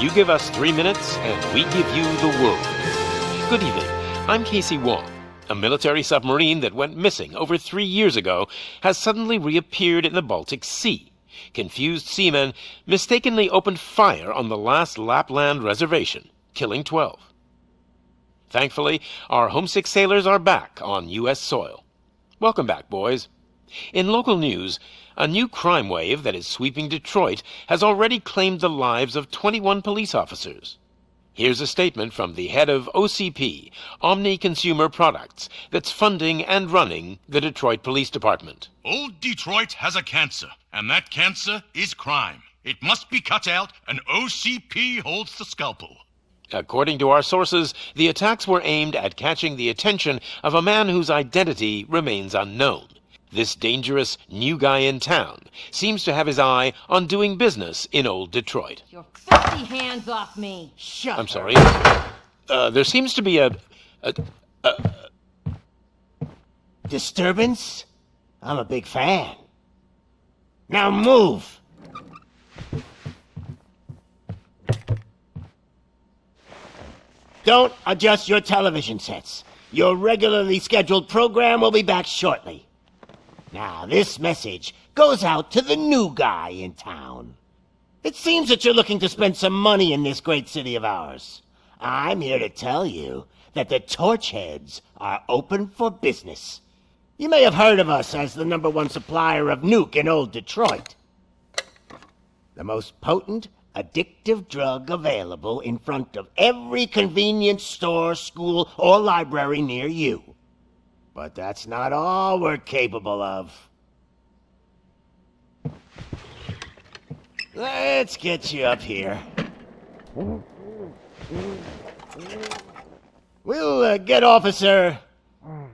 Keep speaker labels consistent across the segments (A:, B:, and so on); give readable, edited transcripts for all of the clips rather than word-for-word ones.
A: You give us 3 minutes, and we give you the world. Good evening. I'm Casey Wong. A military submarine that went missing over 3 years ago has suddenly reappeared in the Baltic Sea. Confused seamen mistakenly opened fire on the last Lapland reservation, killing 12. Thankfully, our homesick sailors are back on U.S. soil. Welcome back, boys. In local news, a new crime wave that is sweeping Detroit has already claimed the lives of 21 police officers. Here's a statement from the head of OCP, Omni Consumer Products, that's funding and running the Detroit Police Department.
B: Old Detroit has a cancer, and that cancer is crime. It must be cut out, and OCP holds the scalpel.
A: According to our sources, the attacks were aimed at catching the attention of a man whose identity remains unknown. This dangerous new guy in town seems to have his eye on doing business in old Detroit.
C: Your filthy hands off me! Shut
A: I'm sorry. There seems to be a
D: disturbance? I'm a big fan. Now move! Don't adjust your television sets. Your regularly scheduled program will be back shortly. Now, this message goes out to the new guy in town. It seems that you're looking to spend some money in this great city of ours. I'm here to tell you that the Torchheads are open for business. You may have heard of us as the #1 supplier of nuke in old Detroit. The most potent, addictive drug available in front of every convenience store, school, or library near you. But that's not all we're capable of. Let's get you up here. We'll get Officer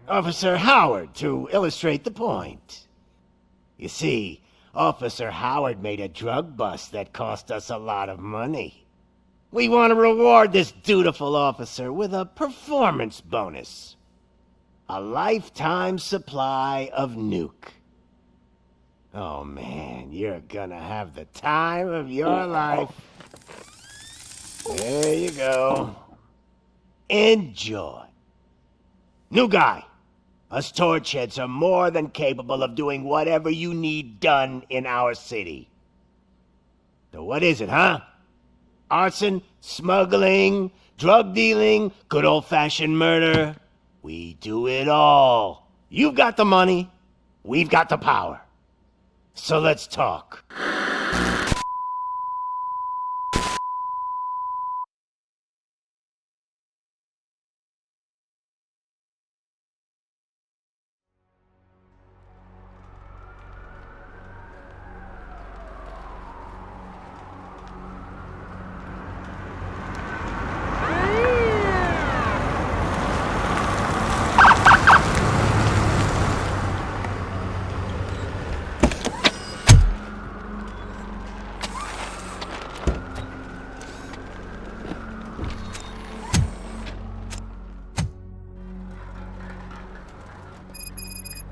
D: Howard to illustrate the point. You see, Officer Howard made a drug bust that cost us a lot of money. We want to reward this dutiful officer with a performance bonus. A lifetime supply of nuke. Oh man, you're gonna have the time of your life. There you go. Enjoy. New guy, us Torchheads are more than capable of doing whatever you need done in our city. So what is it, huh? Arson, smuggling, drug dealing, good old-fashioned murder? We do it all. You've got the money, we've got the power. So let's talk.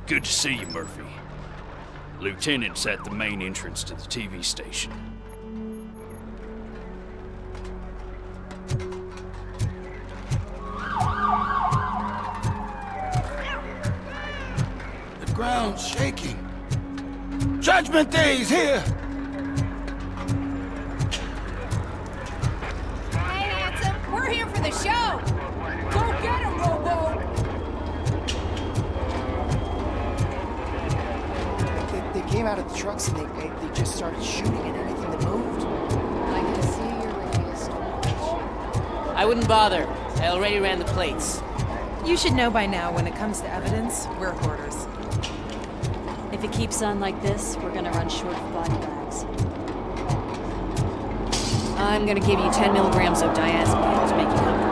E: Good to see you, Murphy. Lieutenant's at the main entrance to the TV station.
F: The ground's shaking. Judgment Day's here!
C: Hey, handsome, we're here for the show! Go get him, Robo!
G: They came out of the trucks and they just started shooting at anything that moved.
C: I can see you're ready to start.
H: I wouldn't bother. I already ran the plates.
I: You should know by now, when it comes to evidence, we're hoarders.
J: If it keeps on like this, we're gonna run short of body bags. I'm gonna give you 10 milligrams of diazepam to make you comfortable.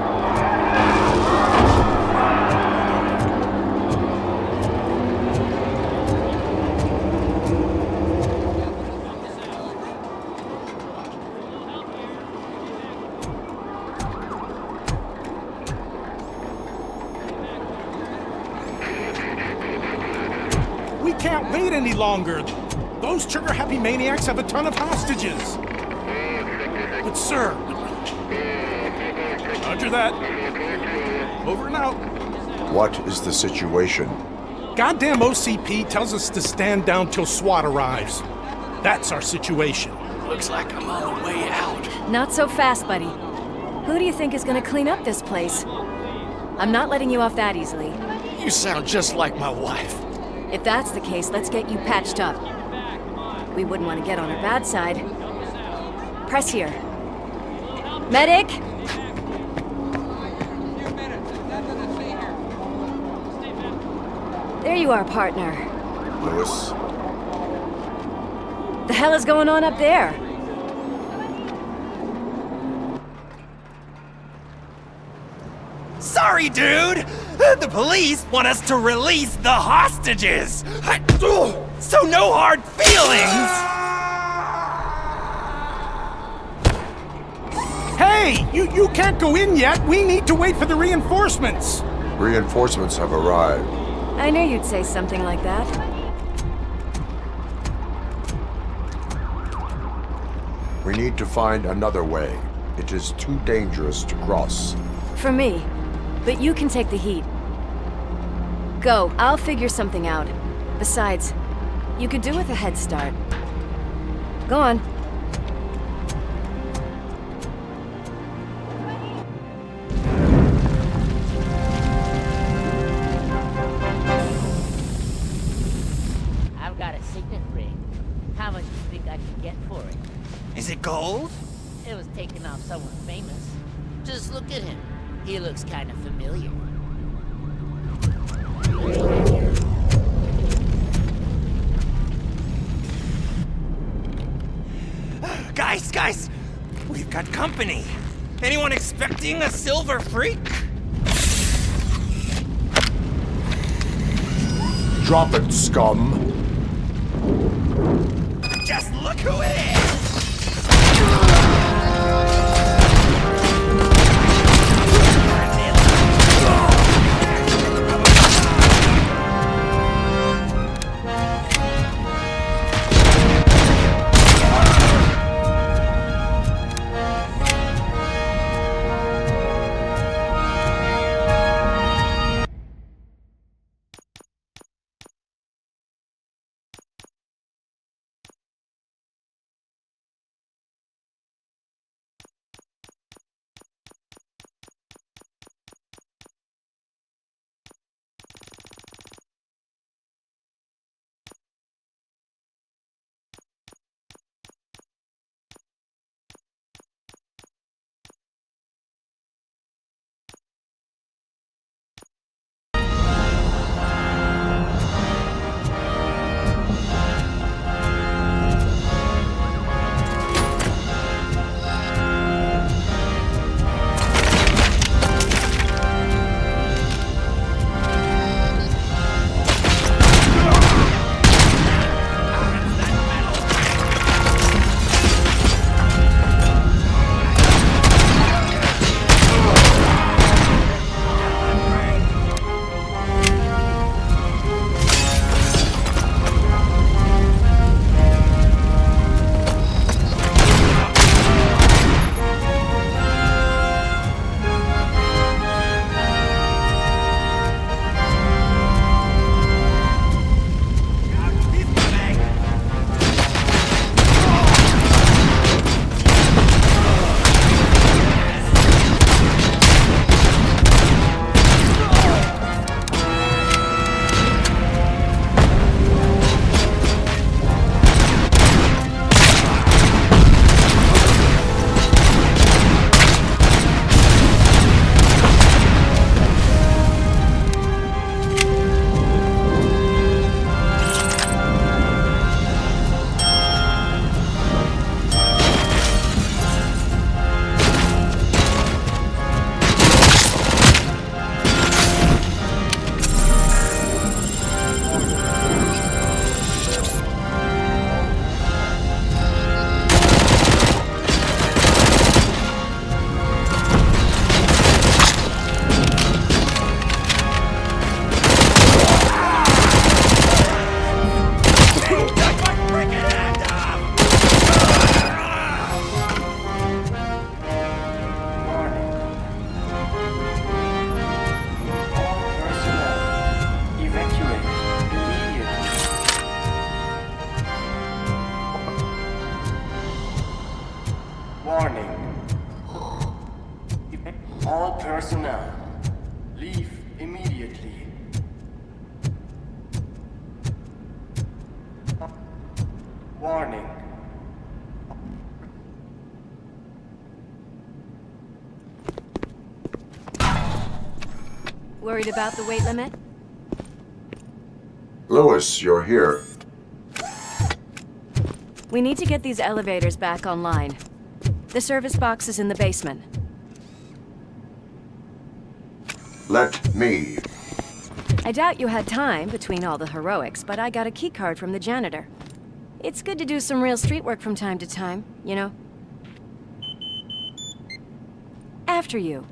F: can't wait any longer. Those trigger-happy maniacs have a ton of hostages. But sir... Roger that. Over and out.
K: What is the situation?
F: Goddamn OCP tells us to stand down till SWAT arrives. That's our situation.
E: Looks like I'm on the way out.
J: Not so fast, buddy. Who do you think is gonna clean up this place? I'm not letting you off that easily.
E: You sound just like my wife.
J: If that's the case, let's get you patched up. We wouldn't want to get on her bad side. Press here. Medic! There you are, partner.
K: Lewis?
J: The hell is going on up there?
L: Sorry, dude! The police want us to release the hostages! So no hard feelings!
F: Hey! You can't go in yet! We need to wait for the reinforcements!
K: Reinforcements have arrived.
J: I knew you'd say something like that.
K: We need to find another way. It is too dangerous to cross.
J: For me. But you can take the heat. Go, I'll figure something out. Besides, you could do with a head start. Go on.
H: I've got a signet ring. How much do you think I can get for it?
L: Is it gold?
H: It was taken off someone famous. Just look at him. He looks kind of familiar.
L: Guys! We've got company. Anyone expecting a silver freak?
K: Drop it, scum!
L: Just look who it is!
M: All personnel, leave immediately. Warning.
J: Worried about the weight limit?
K: Lewis, you're here.
J: We need to get these elevators back online. The service box is in the basement.
K: Let me.
J: I doubt you had time between all the heroics, but I got a keycard from the janitor. It's good to do some real street work from time to time, you know? After you.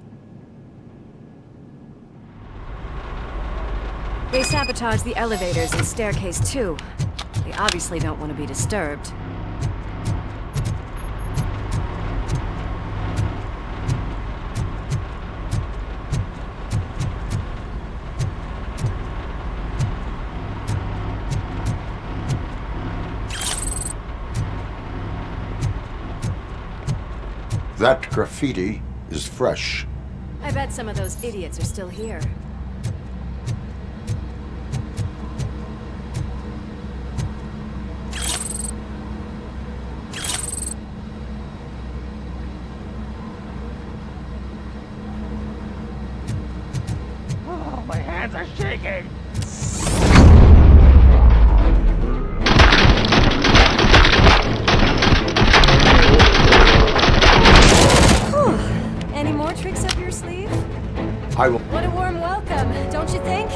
J: They sabotaged the elevators and staircase too. They obviously don't want to be disturbed.
K: That graffiti is fresh.
J: I bet some of those idiots are still here.
D: Oh, my hands are shaking!
J: Any more tricks up your sleeve?
K: I will.
J: What a warm welcome, don't you think?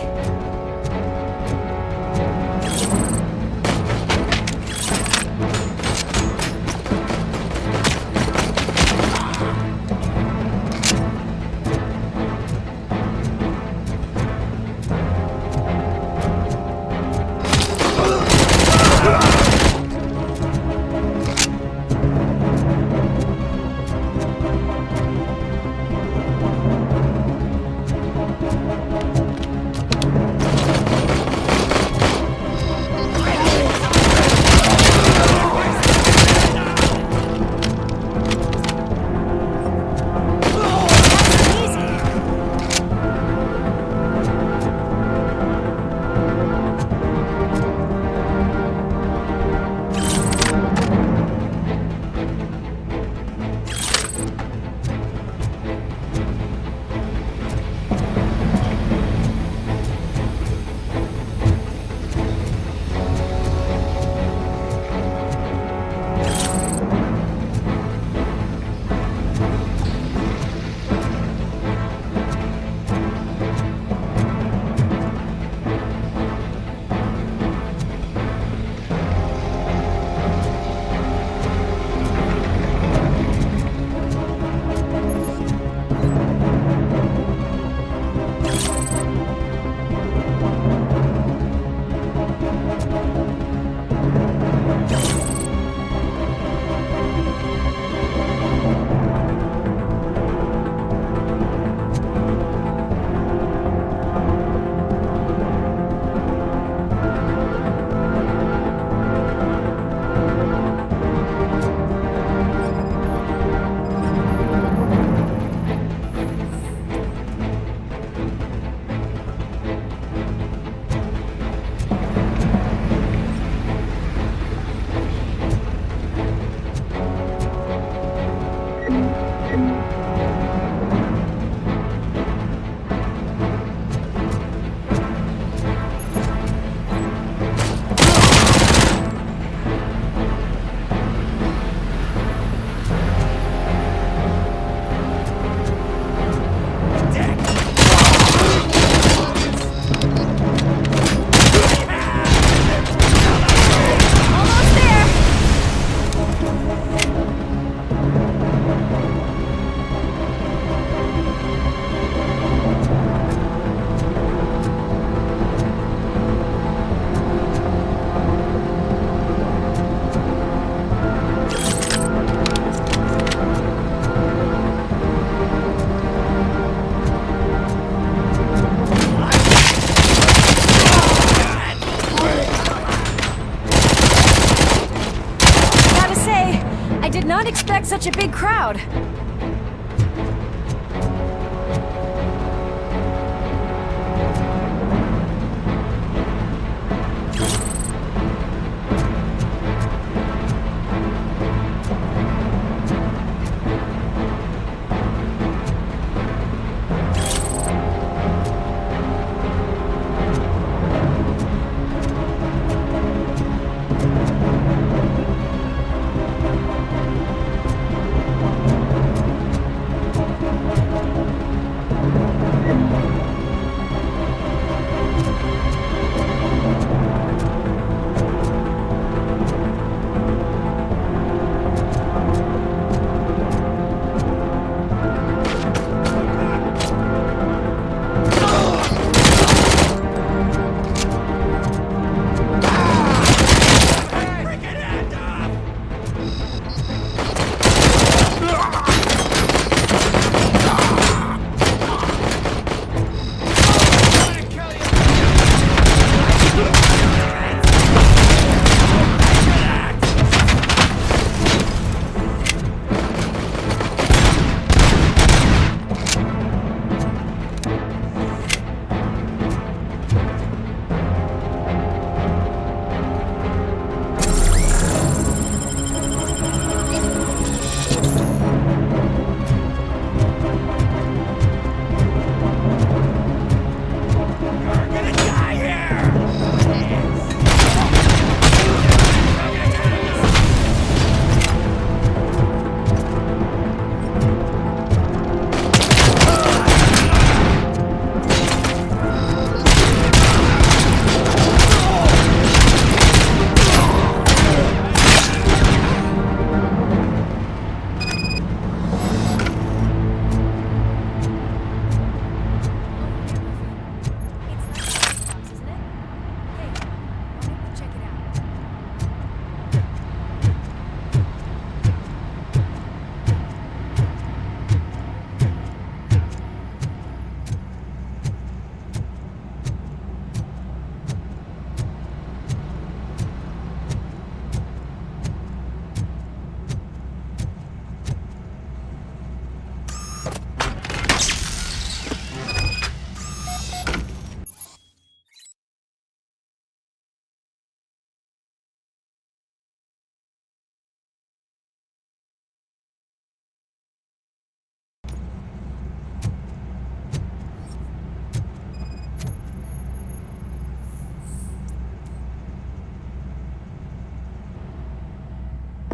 J: Not expect such a big crowd.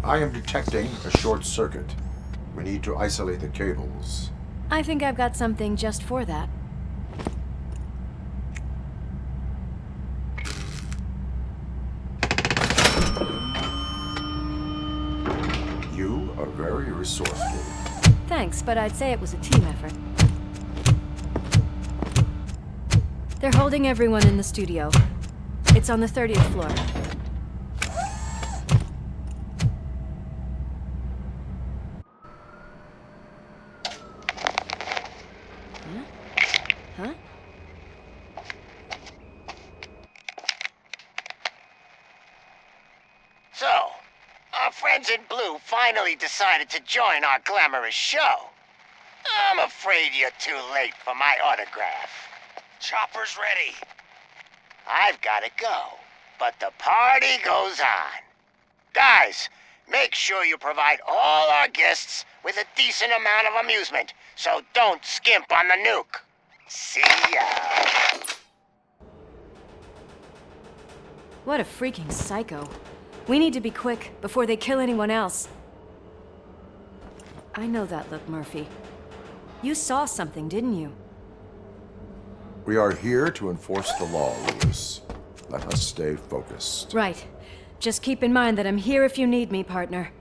K: I am detecting a short circuit. We need to isolate the cables.
J: I think I've got something just for that.
K: You are very resourceful.
J: Thanks, but I'd say it was a team effort. They're holding everyone in the studio. It's on the 30th floor. Huh?
D: So, our friends in blue finally decided to join our glamorous show. I'm afraid you're too late for my autograph.
L: Chopper's ready.
D: I've gotta go, but the party goes on. Guys, make sure you provide all our guests with a decent amount of amusement, so don't skimp on the nuke. See ya.
J: What a freaking psycho. We need to be quick before they kill anyone else. I know that look, Murphy. You saw something, didn't you?
K: We are here to enforce the law, Lewis. Let us stay focused.
J: Right. Just keep in mind that I'm here if you need me, partner.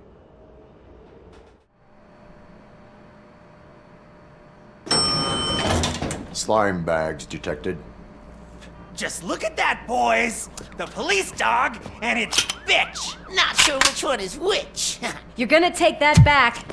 K: Slime bags detected.
L: Just look at that, boys! The police dog and its bitch!
H: Not sure which one is which.
J: You're gonna take that back.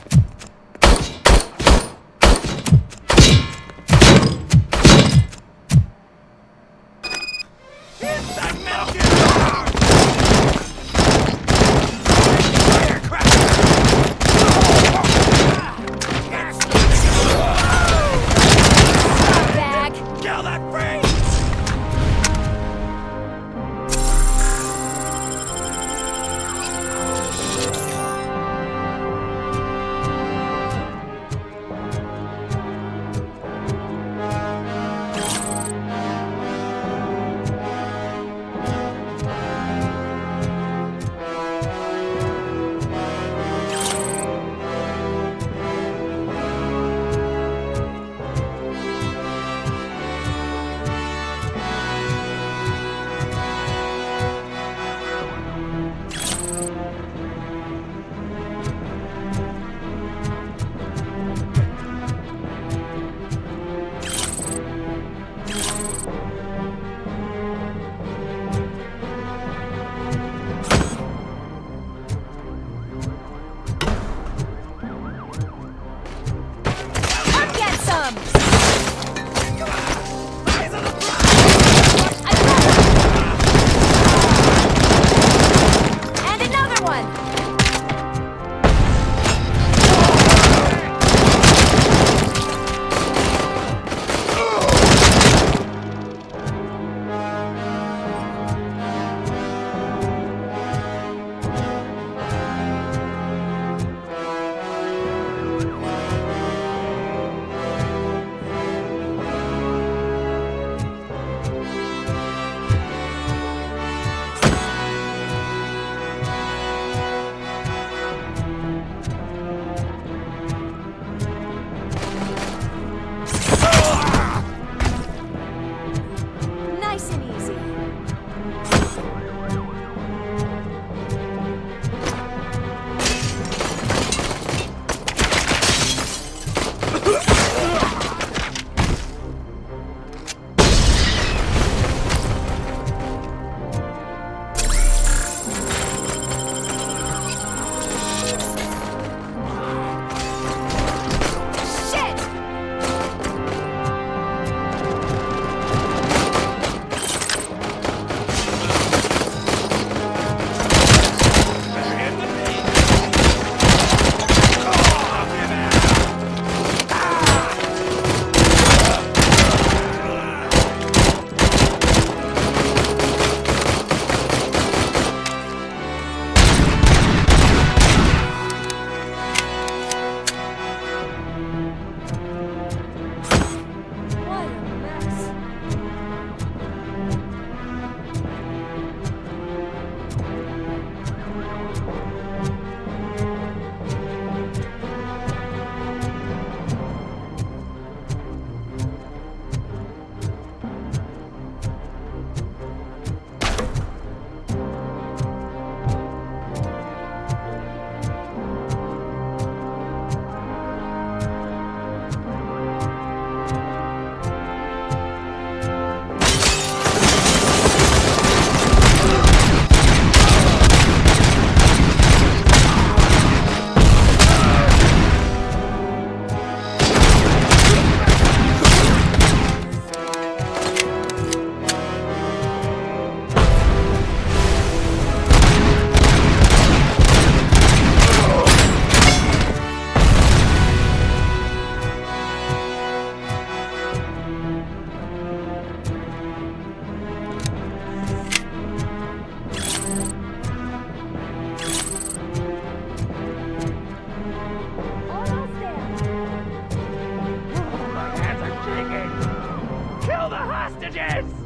L: hostages!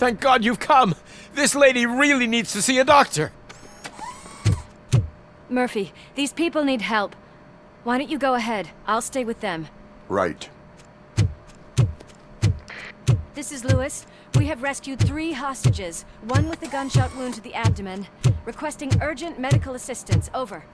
N: Thank God you've come! This lady really needs to see a doctor!
J: Murphy, these people need help. Why don't you go ahead? I'll stay with them.
K: Right.
J: This is Lewis. We have rescued 3 hostages, one with a gunshot wound to the abdomen. Requesting urgent medical assistance. Over.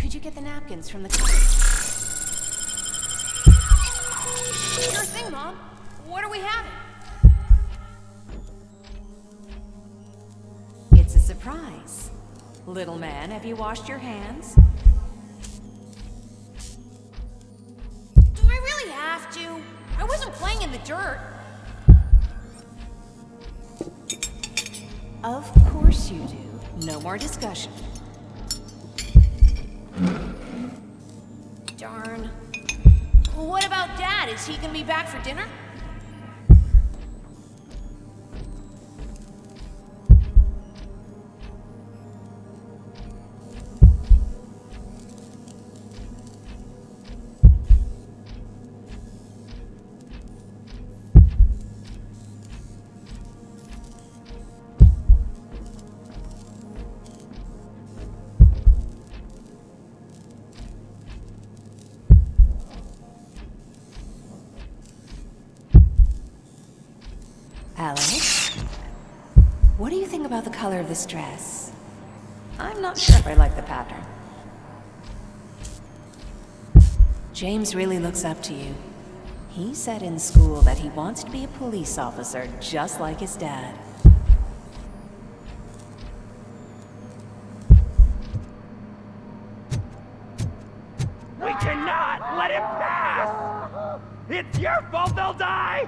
C: Could you get the napkins from the cupboard? Sure thing, Mom. What are we having?
O: It's a surprise. Little man, have you washed your hands?
C: Do I really have to? I wasn't playing in the dirt.
O: Of course you do. No more discussion.
C: Darn. What about Dad? Is he gonna be back for dinner?
O: Alex? What do you think about the color of this dress? I'm not sure if I like the pattern. James really looks up to you. He said in school that he wants to be a police officer just like his dad.
L: We cannot let him pass! It's your fault they'll die!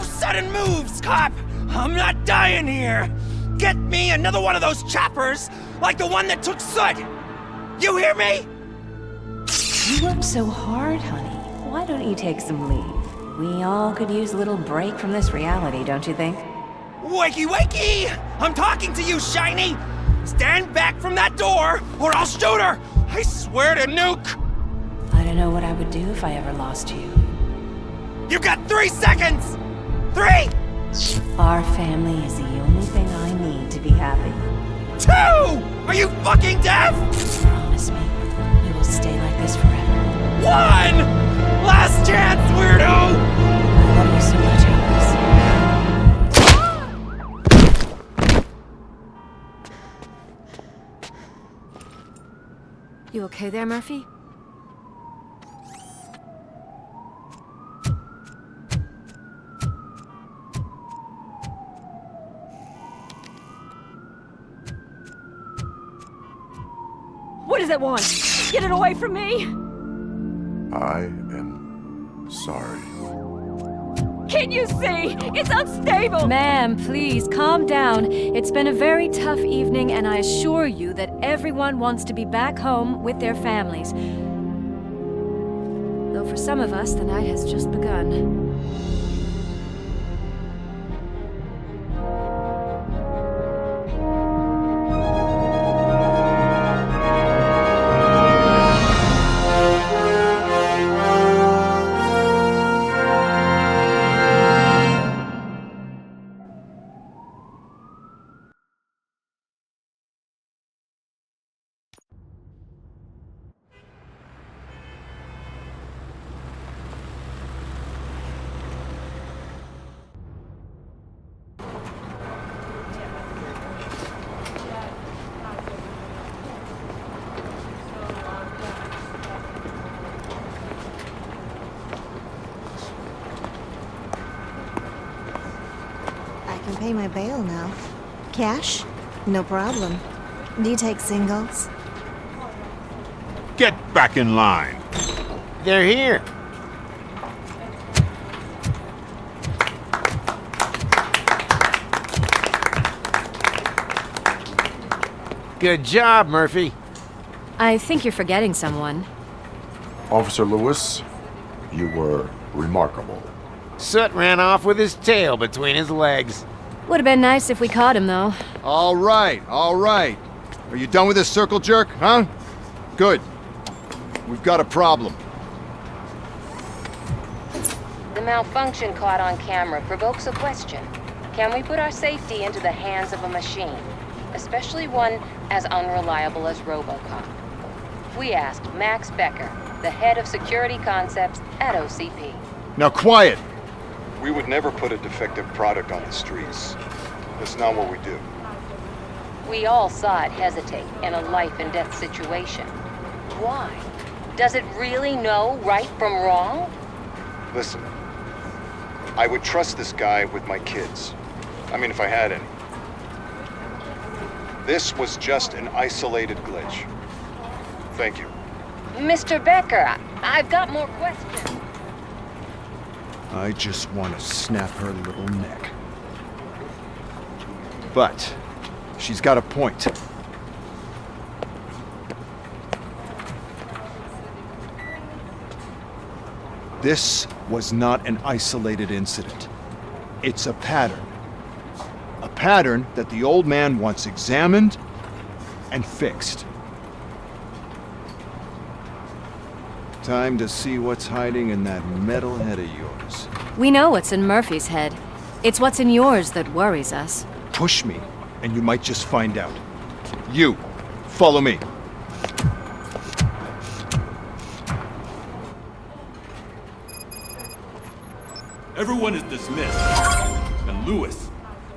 L: Sudden moves, cop! I'm not dying here! Get me another one of those choppers, like the one that took Soot! You hear me?
O: You worked so hard, honey. Why don't you take some leave? We all could use a little break from this reality, don't you think?
L: Wakey, wakey! I'm talking to you, Shiny! Stand back from that door, or I'll shoot her! I swear to nuke!
O: I don't know what I would do if I ever lost you.
L: You got 3 seconds! 3!
O: Our family is the only thing I need to be happy.
L: 2! Are you fucking deaf?
O: Promise me, we will stay like this forever.
L: 1! Last chance, weirdo!
O: I love you so much, Alex.
J: You okay there, Murphy? What does it want? Get it away from me!
K: I am sorry.
J: Can you see? It's unstable! Ma'am, please, calm down. It's been a very tough evening, and I assure you that everyone wants to be back home with their families. Though for some of us, the night has just begun.
P: Pay my bail now. Cash? No problem. Do you take singles?
Q: Get back in line.
N: They're here. Good job, Murphy.
J: I think you're forgetting someone.
K: Officer Lewis, you were remarkable.
N: Soot ran off with his tail between his legs.
J: Would have been nice if we caught him, though.
Q: All right, all right. Are you done with this circle jerk, huh? Good. We've got a problem.
O: The malfunction caught on camera provokes a question. Can we put our safety into the hands of a machine, especially one as unreliable as RoboCop? We asked Max Becker, the head of security concepts at OCP.
Q: Now quiet!
R: We would never put a defective product on the streets. That's not what we do.
O: We all saw it hesitate in a life-and-death situation. Why? Does it really know right from wrong?
R: Listen, I would trust this guy with my kids. I mean, if I had any. This was just an isolated glitch. Thank you.
O: Mr. Becker, I've got more questions.
Q: I just want to snap her little neck. But she's got a point. This was not an isolated incident. It's a pattern. A pattern that the old man wants examined and fixed. Time to see what's hiding in that metal head of yours.
J: We know what's in Murphy's head. It's what's in yours that worries us.
Q: Push me, and you might just find out. You, follow me.
S: Everyone is dismissed. And Lewis,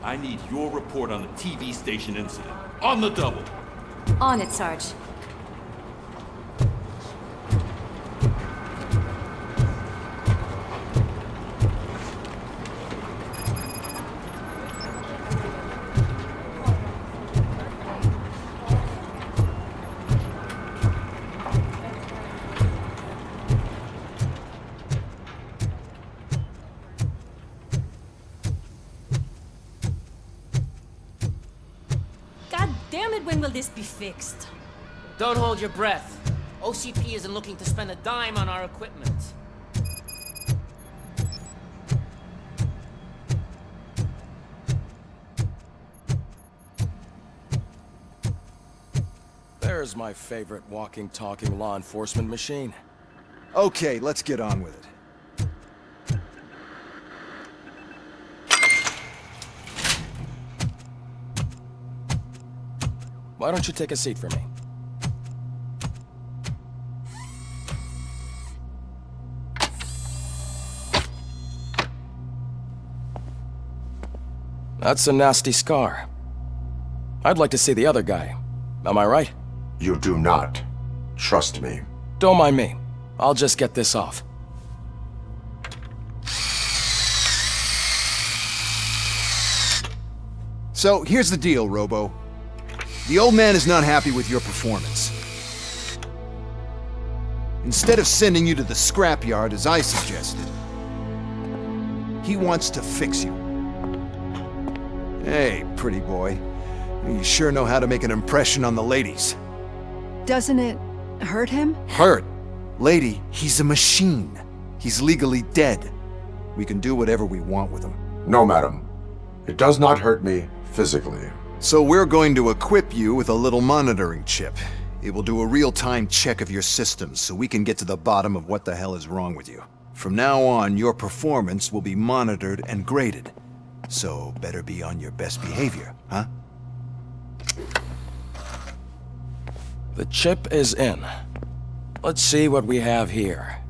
S: I need your report on the TV station incident. On the double.
J: On it, Sarge.
C: Damn it, when will this be fixed?
H: Don't hold your breath. OCP isn't looking to spend a dime on our equipment.
T: There's my favorite walking, talking law enforcement machine.
Q: Okay, let's get on with it.
T: Why don't you take a seat for me? That's a nasty scar. I'd like to see the other guy. Am I right?
K: You do not. Trust me.
T: Don't mind me. I'll just get this off.
Q: So, here's the deal, Robo. The old man is not happy with your performance. Instead of sending you to the scrapyard as I suggested, he wants to fix you. Hey, pretty boy. You sure know how to make an impression on the ladies.
I: Doesn't it hurt him?
Q: Hurt? Lady, he's a machine. He's legally dead. We can do whatever we want with him.
K: No, madam. It does not hurt me physically.
Q: So we're going to equip you with a little monitoring chip. It will do a real-time check of your systems so we can get to the bottom of what the hell is wrong with you. From now on, your performance will be monitored and graded. So better be on your best behavior, huh?
T: The chip is in. Let's see what we have here.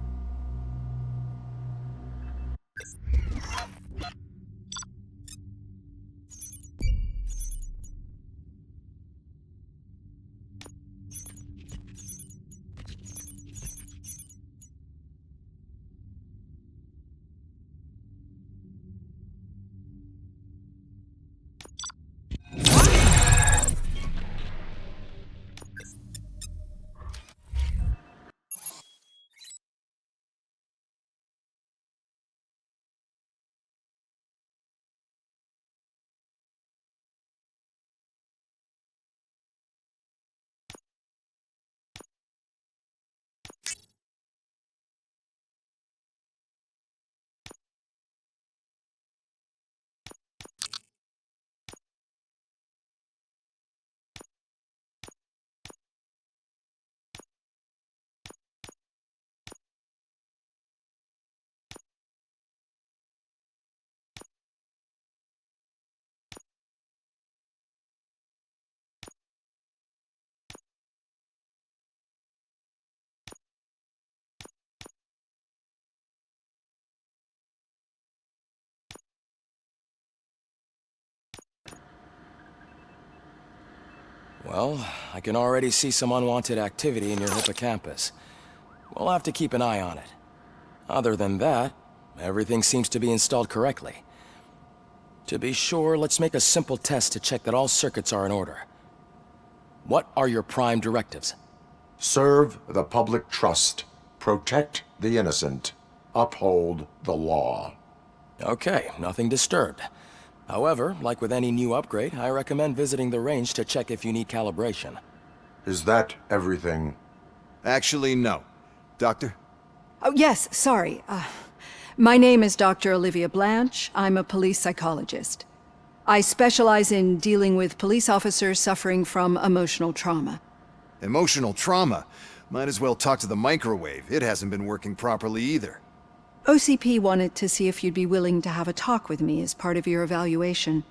T: Well, I can already see some unwanted activity in your hippocampus. We'll have to keep an eye on it. Other than that, everything seems to be installed correctly. To be sure, let's make a simple test to check that all circuits are in order. What are your prime directives?
K: Serve the public trust. Protect the innocent. Uphold the law.
T: Okay, nothing disturbed. However, like with any new upgrade, I recommend visiting the range to check if you need calibration.
K: Is that everything?
Q: Actually, no. Doctor?
U: Oh, yes, sorry. My name is Dr. Olivia Blanche. I'm a police psychologist. I specialize in dealing with police officers suffering from emotional trauma.
Q: Emotional trauma? Might as well talk to the microwave. It hasn't been working properly either.
U: OCP wanted to see if you'd be willing to have a talk with me as part of your evaluation.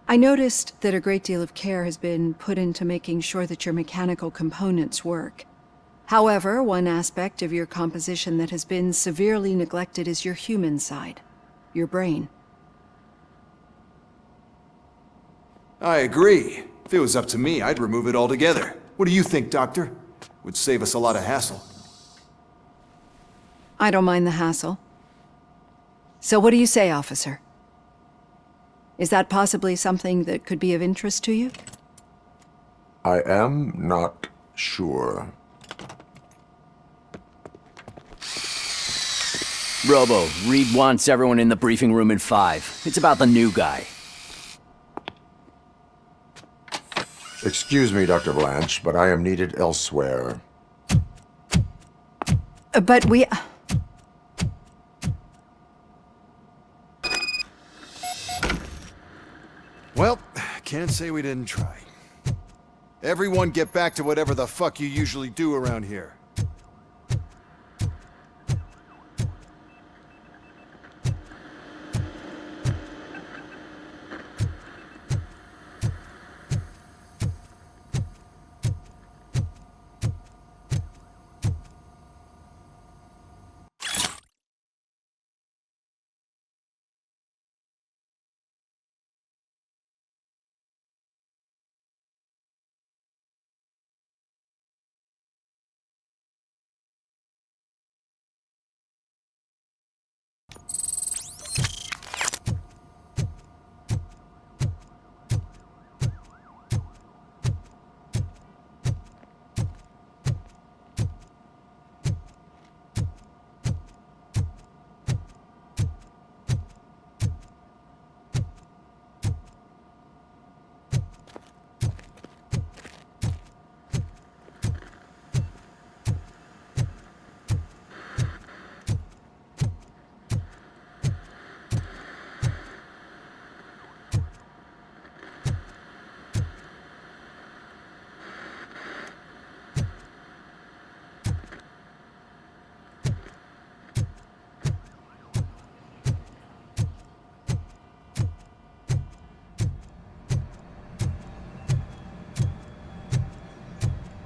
U: I noticed that a great deal of care has been put into making sure that your mechanical components work. However, one aspect of your composition that has been severely neglected is your human side, your brain.
Q: I agree. If it was up to me, I'd remove it altogether. What do you think, Doctor? Would save us a lot of hassle.
U: I don't mind the hassle. So what do you say, officer? Is that possibly something that could be of interest to you?
K: I am not sure.
V: Robo, Reed wants everyone in the briefing room in 5. It's about the new guy.
K: Excuse me, Dr. Blanche, but I am needed elsewhere.
U: But we...
Q: Well, can't say we didn't try. Everyone get back to whatever the fuck you usually do around here.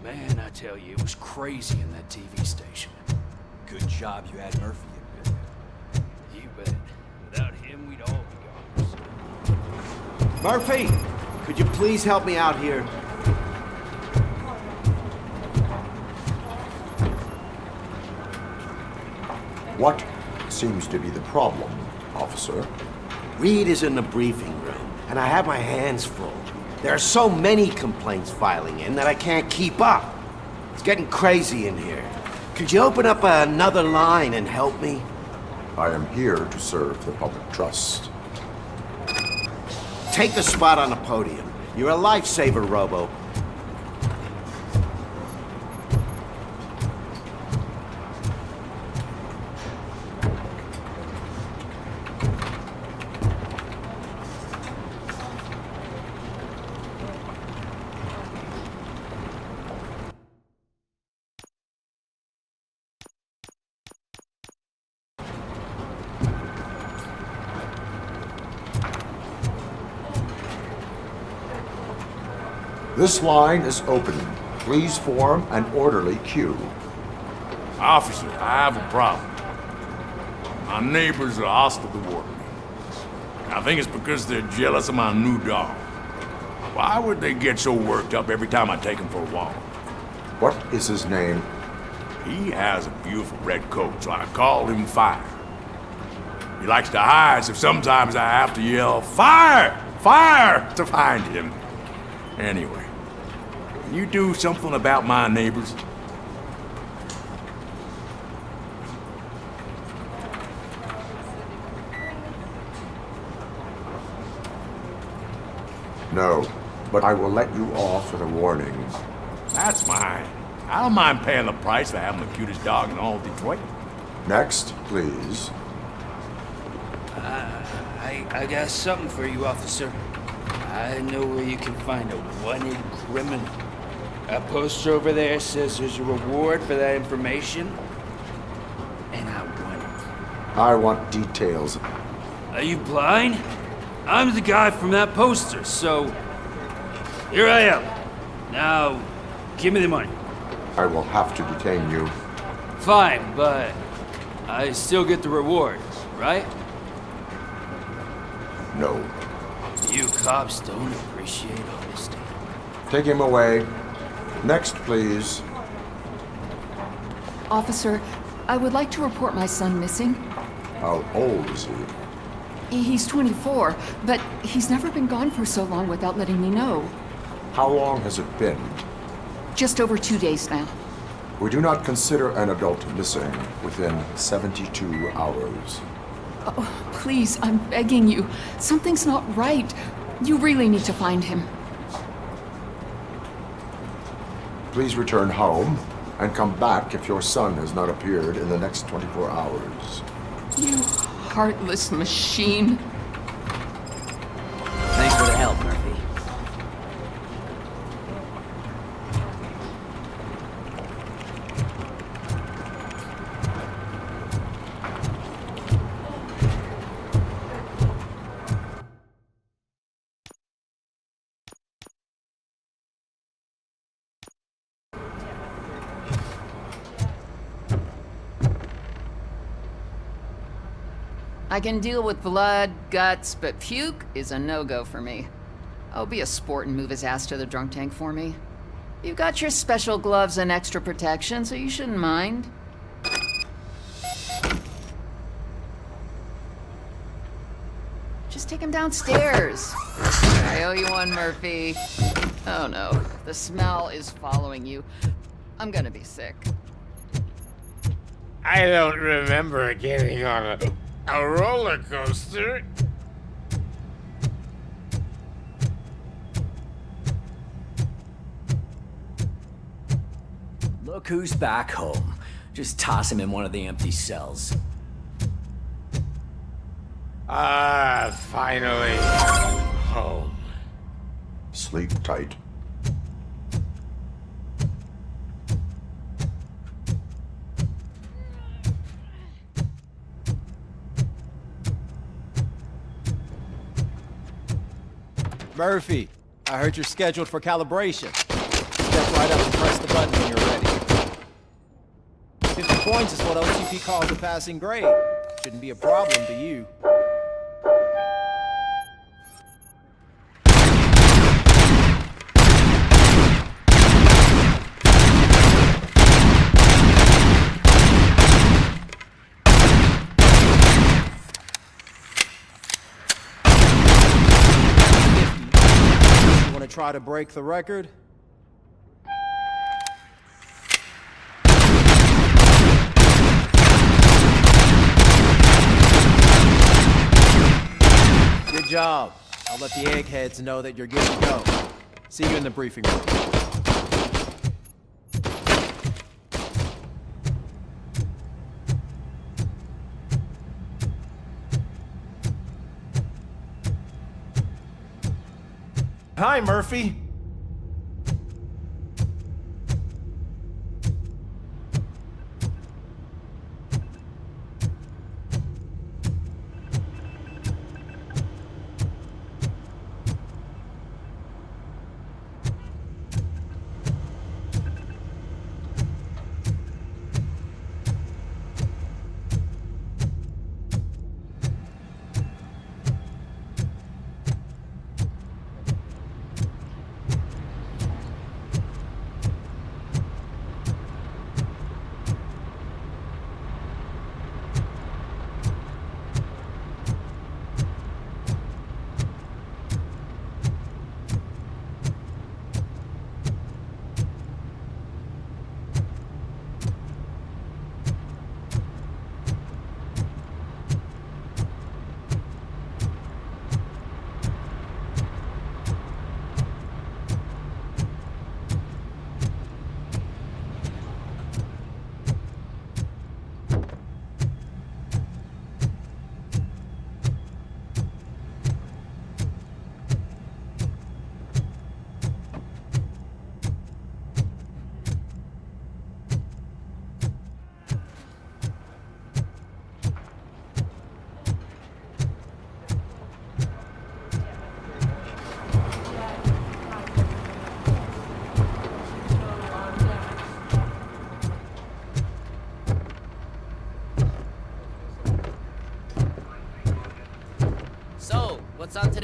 E: Man, I tell you, it was crazy in that TV station.
L: Good job you had Murphy in there.
E: You bet. Without him, we'd all be gone.
W: Murphy, could you please help me out here?
K: What seems to be the problem, officer?
W: Reed is in the briefing room, and I have my hands full. There are so many complaints filing in that I can't keep up. It's getting crazy in here. Could you open up another line and help me?
K: I am here to serve the public trust.
W: Take the spot on the podium. You're a lifesaver, Robo.
K: This line is open. Please form an orderly queue.
S: Officer, I have a problem. My neighbors are hostile toward me. I think it's because they're jealous of my new dog.
A: Why would they get so worked up every time I take him for a walk?
K: What is his name?
A: He has a beautiful red coat, so I call him Fire. He likes to hide, so sometimes I have to yell, "Fire! Fire!" to find him. Anyway, can you do something about my neighbors?
K: No, but I will let you off with a warning.
A: That's fine. I don't mind paying the price for having the cutest dog in all of Detroit.
K: Next, please.
B: I got something for you, officer. I know where you can find a wanted criminal. A poster over there says there's a reward for that information, and I want it.
K: I want details.
B: Are you blind? I'm the guy from that poster, so here I am. Now, give me the money.
K: I will have to detain you.
B: Fine, but I still get the reward, right?
K: No.
B: You cops don't appreciate honesty.
K: Take him away. Next, please.
G: Officer, I would like to report my son missing.
K: How old is he?
G: He's 24, but he's never been gone for so long without letting me know.
K: How long has it been?
G: Just over 2 days now.
K: We do not consider an adult missing within 72 hours.
G: Oh, please, I'm begging you. Something's not right. You really need to find him.
K: Please return home and come back if your son has not appeared in the next 24 hours.
G: You heartless machine.
V: Thanks for the help, Murphy.
G: I can deal with blood, guts, but puke is a no-go for me. Oh, be a sport and move his ass to the drunk tank for me. You got your special gloves and extra protection, so you shouldn't mind. Just take him downstairs. I owe you one, Murphy. Oh no, the smell is following you. I'm gonna be sick.
N: I don't remember getting on a roller coaster.
V: Look who's back home. Just toss him in one of the empty cells.
N: Ah, finally. Home.
K: Sleep tight.
X: Murphy, I heard you're scheduled for calibration. Step right up and press the button when you're ready. 50 points is what OCP calls a passing grade. Shouldn't be a problem to you. Try to break the record? Good job. I'll let the eggheads know that you're good to go. See you in the briefing room.
F: Hi, Murphy.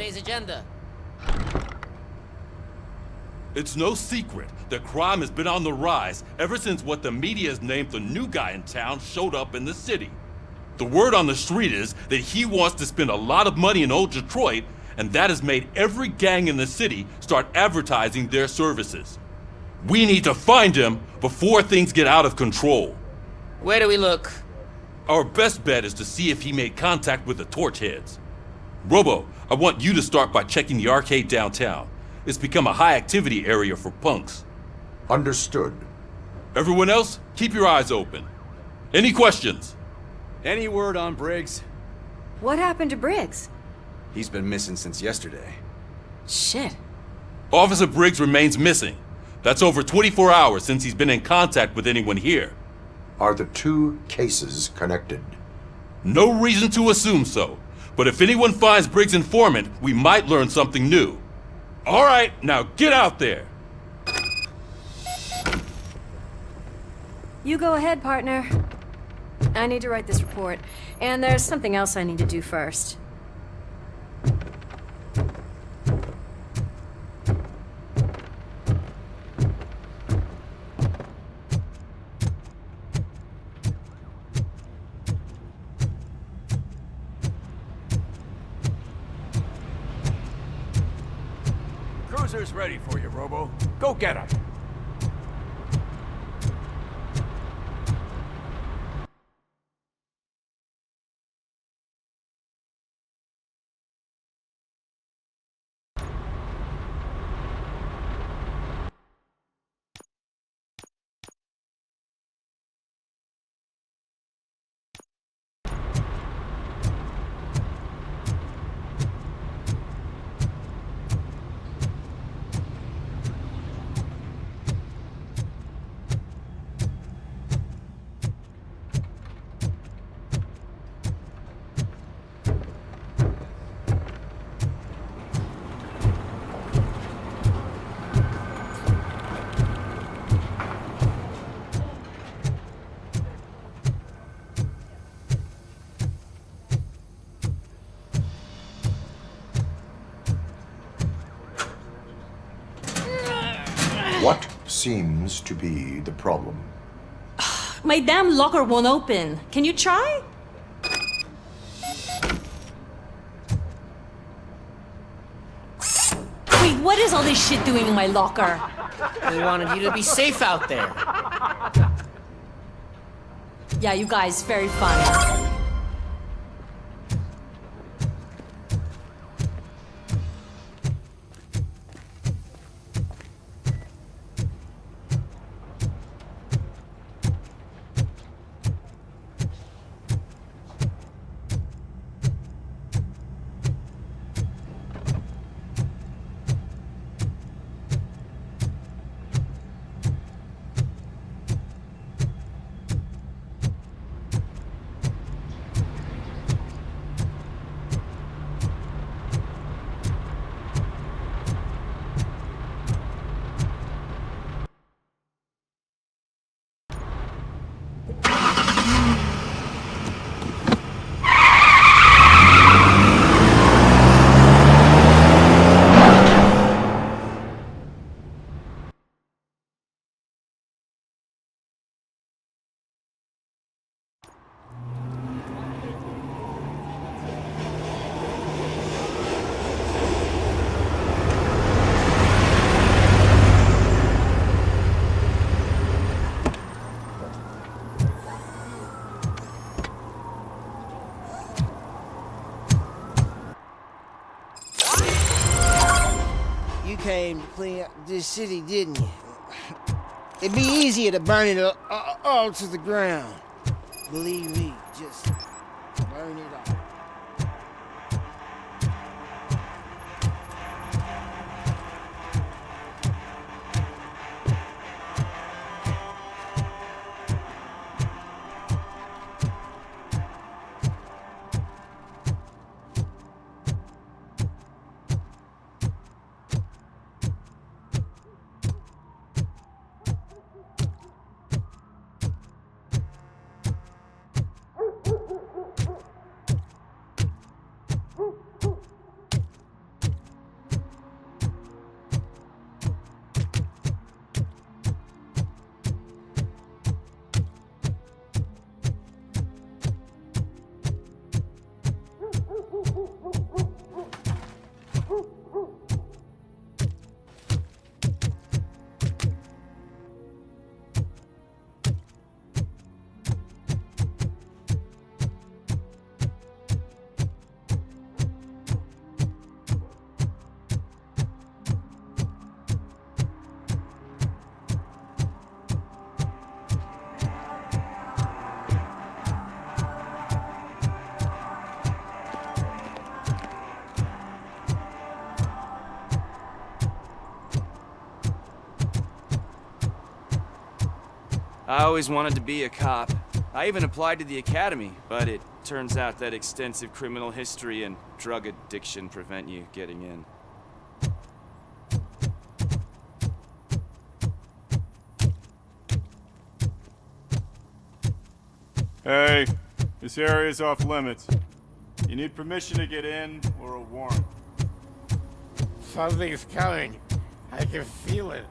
H: today's agenda?
S: It's no secret that crime has been on the rise ever since what the media has named the new guy in town showed up in the city. The word on the street is that he wants to spend a lot of money in old Detroit, and that has made every gang in the city start advertising their services. We need to find him before things get out of control.
B: Where do we look?
S: Our best bet is to see if he made contact with the torch heads. Robo, I want you to start by checking the arcade downtown. It's become a high-activity area for punks.
K: Understood.
S: Everyone else, keep your eyes open. Any questions?
D: Any word on Briggs?
J: What happened to Briggs?
D: He's been missing since yesterday.
J: Shit.
S: Officer Briggs remains missing. That's over 24 hours since he's been in contact with anyone here.
K: Are the two cases connected?
S: No reason to assume so. But if anyone finds Briggs' informant, we might learn something new. All right, now get out there!
J: You go ahead, partner. I need to write this report, and there's something else I need to do first.
A: Cruiser's ready for you, Robo. Go get him.
K: What seems to be the problem?
M: My damn locker won't open. Can you try? Wait, what is all this shit doing in my locker?
B: We wanted you to be safe out there.
M: Yeah, you guys, very fun.
P: You came to clean up this city, didn't you? It'd be easier to burn it all to the ground. Believe me, just burn it all.
T: I always wanted to be a cop. I even applied to the academy, but it turns out that extensive criminal history and drug addiction prevent you getting in.
C: Hey, this area is off limits. You need permission to get in or a warrant.
I: Something's coming. I can feel it.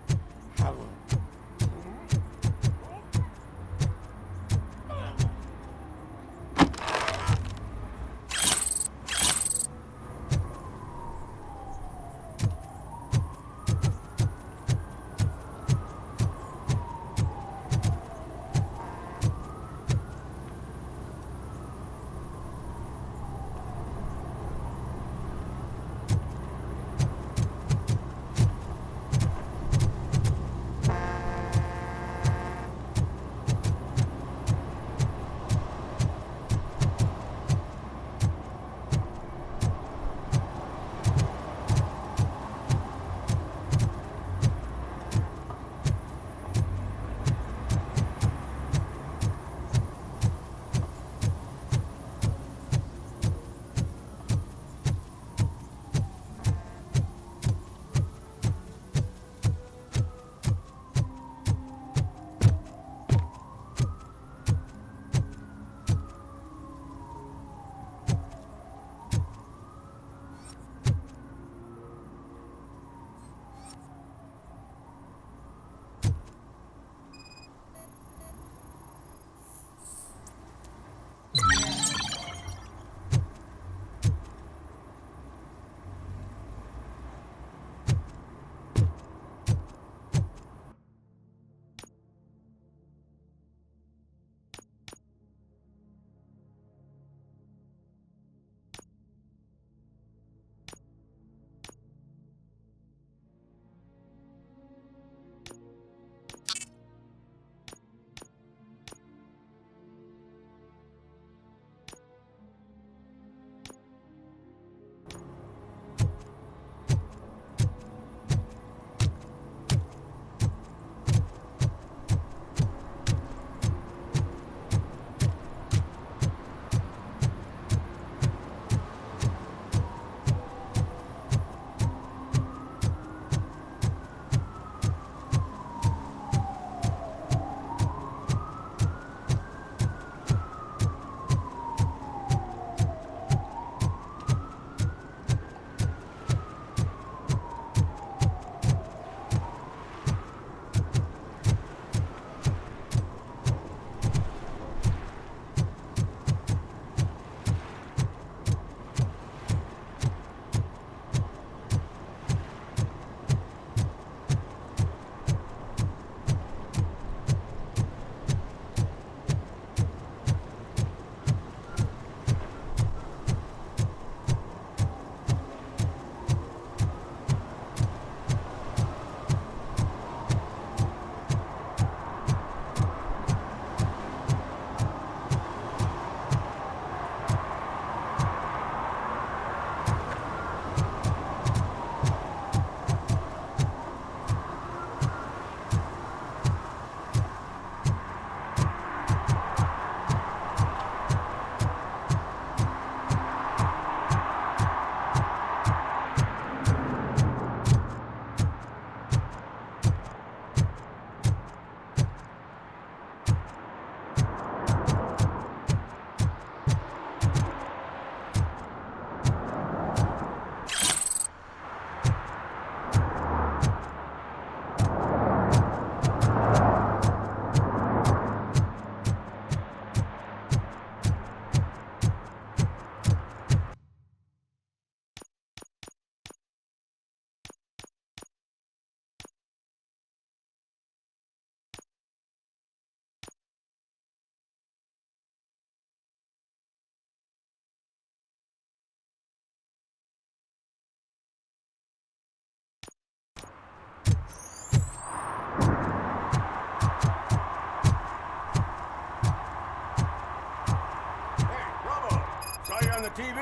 A: the TV.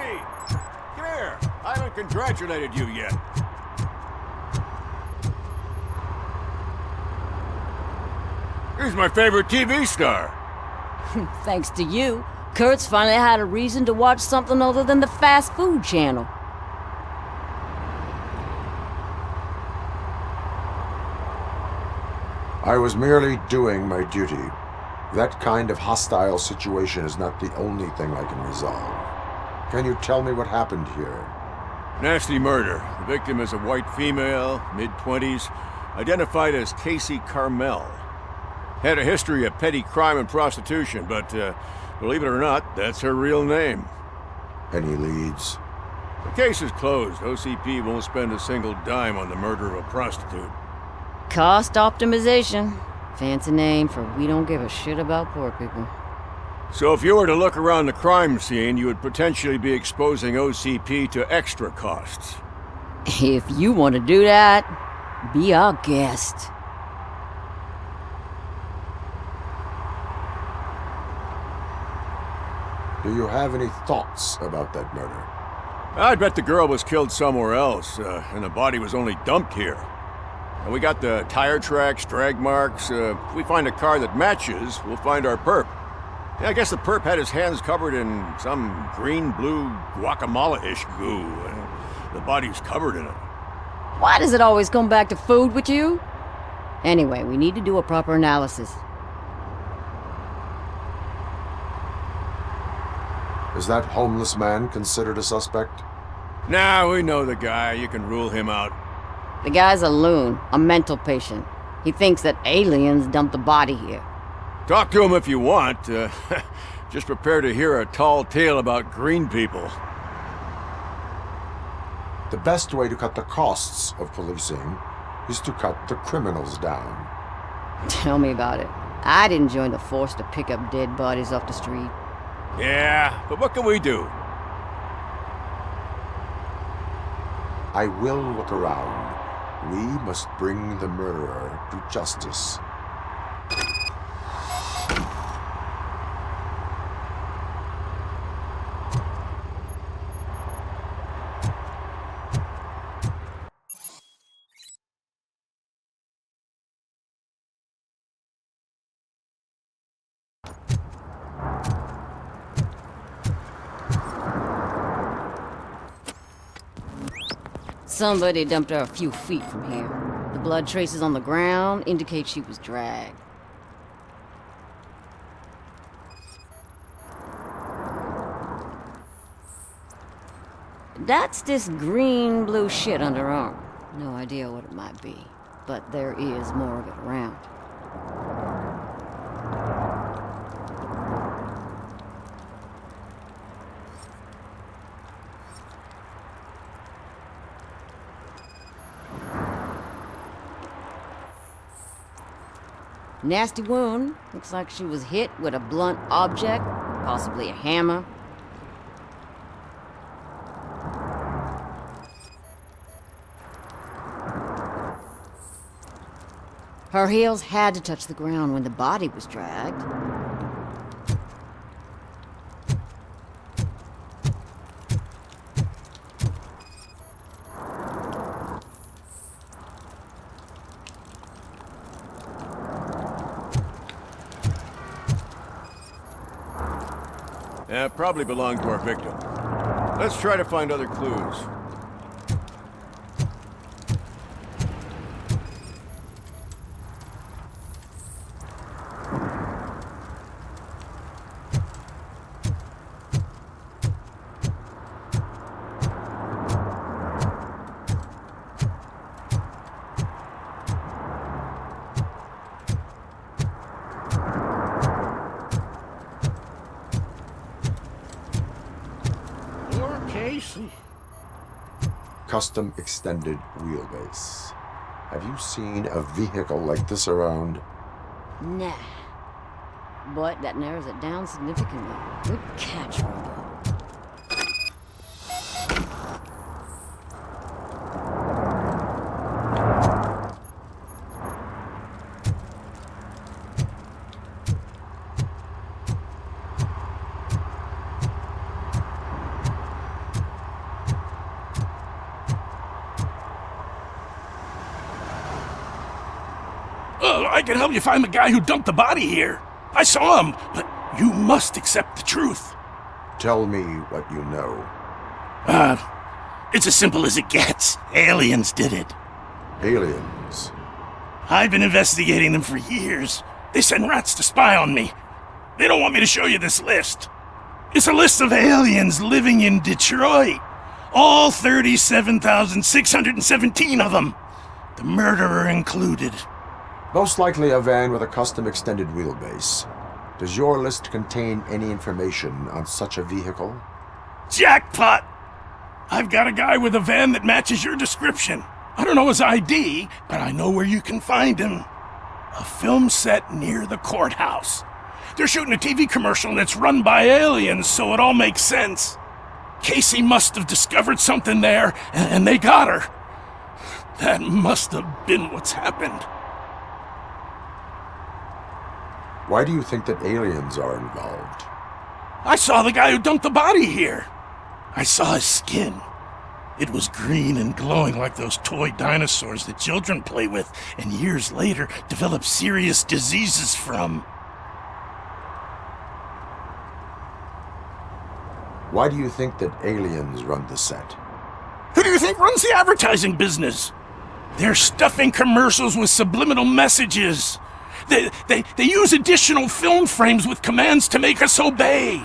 A: Come here. I haven't congratulated you yet. He's my favorite TV star.
O: Thanks to you, Kurt's finally had a reason to watch something other than the fast food channel.
K: I was merely doing my duty. That kind of hostile situation is not the only thing I can resolve. Can you tell me what happened here?
A: Nasty murder. The victim is a white female, mid-20s, identified as Casey Carmel. Had a history of petty crime and prostitution, but believe it or not, that's her real name.
K: Any leads?
A: The case is closed. OCP won't spend a single dime on the murder of a prostitute.
O: Cost optimization. Fancy name for we don't give a shit about poor people.
A: So if you were to look around the crime scene, you would potentially be exposing OCP to extra costs.
O: If you want to do that, be our guest.
K: Do you have any thoughts about that murder?
A: I'd bet the girl was killed somewhere else, and the body was only dumped here. And we got the tire tracks, drag marks. If we find a car that matches, we'll find our perp. Yeah, I guess the perp had his hands covered in some green-blue guacamole-ish goo. The body's covered in it.
O: Why does it always come back to food with you? Anyway, we need to do a proper analysis.
K: Is that homeless man considered a suspect?
A: Nah, we know the guy. You can rule him out.
O: The guy's a loon, a mental patient. He thinks that aliens dumped the body here.
A: Talk to him if you want. Just prepare to hear a tall tale about green people.
K: The best way to cut the costs of policing is to cut the criminals down.
O: Tell me about it. I didn't join the force to pick up dead bodies off the street.
A: Yeah, but what can we do?
K: I will look around. We must bring the murderer to justice.
O: Somebody dumped her a few feet from here. The blood traces on the ground indicate she was dragged. That's this green-blue shit under her arm. No idea what it might be, but there is more of it around. Nasty wound. Looks like she was hit with a blunt object, possibly a hammer. Her heels had to touch the ground when the body was dragged.
A: Yeah, probably belonged to our victim. Let's try to find other clues.
K: Custom extended wheelbase. Have you seen a vehicle like this around?
O: Nah. But that narrows it down significantly. Good catch, Robo.
F: I can help you find the guy who dumped the body here. I saw him, but you must accept the truth.
K: Tell me what you know.
F: It's as simple as it gets. Aliens did it.
K: Aliens?
F: I've been investigating them for years. They send rats to spy on me. They don't want me to show you this list. It's a list of aliens living in Detroit. All 37,617 of them. The murderer included.
K: Most likely a van with a custom extended wheelbase. Does your list contain any information on such a vehicle?
F: Jackpot! I've got a guy with a van that matches your description. I don't know his ID, but I know where you can find him. A film set near the courthouse. They're shooting a TV commercial and it's run by aliens, so it all makes sense. Casey must have discovered something there, and they got her. That must have been what's happened.
K: Why do you think that aliens are involved?
F: I saw the guy who dumped the body here. I saw his skin. It was green and glowing like those toy dinosaurs that children play with and years later develop serious diseases from.
K: Why do you think that aliens run the set?
F: Who do you think runs the advertising business? They're stuffing commercials with subliminal messages. They use additional film frames with commands to make us obey.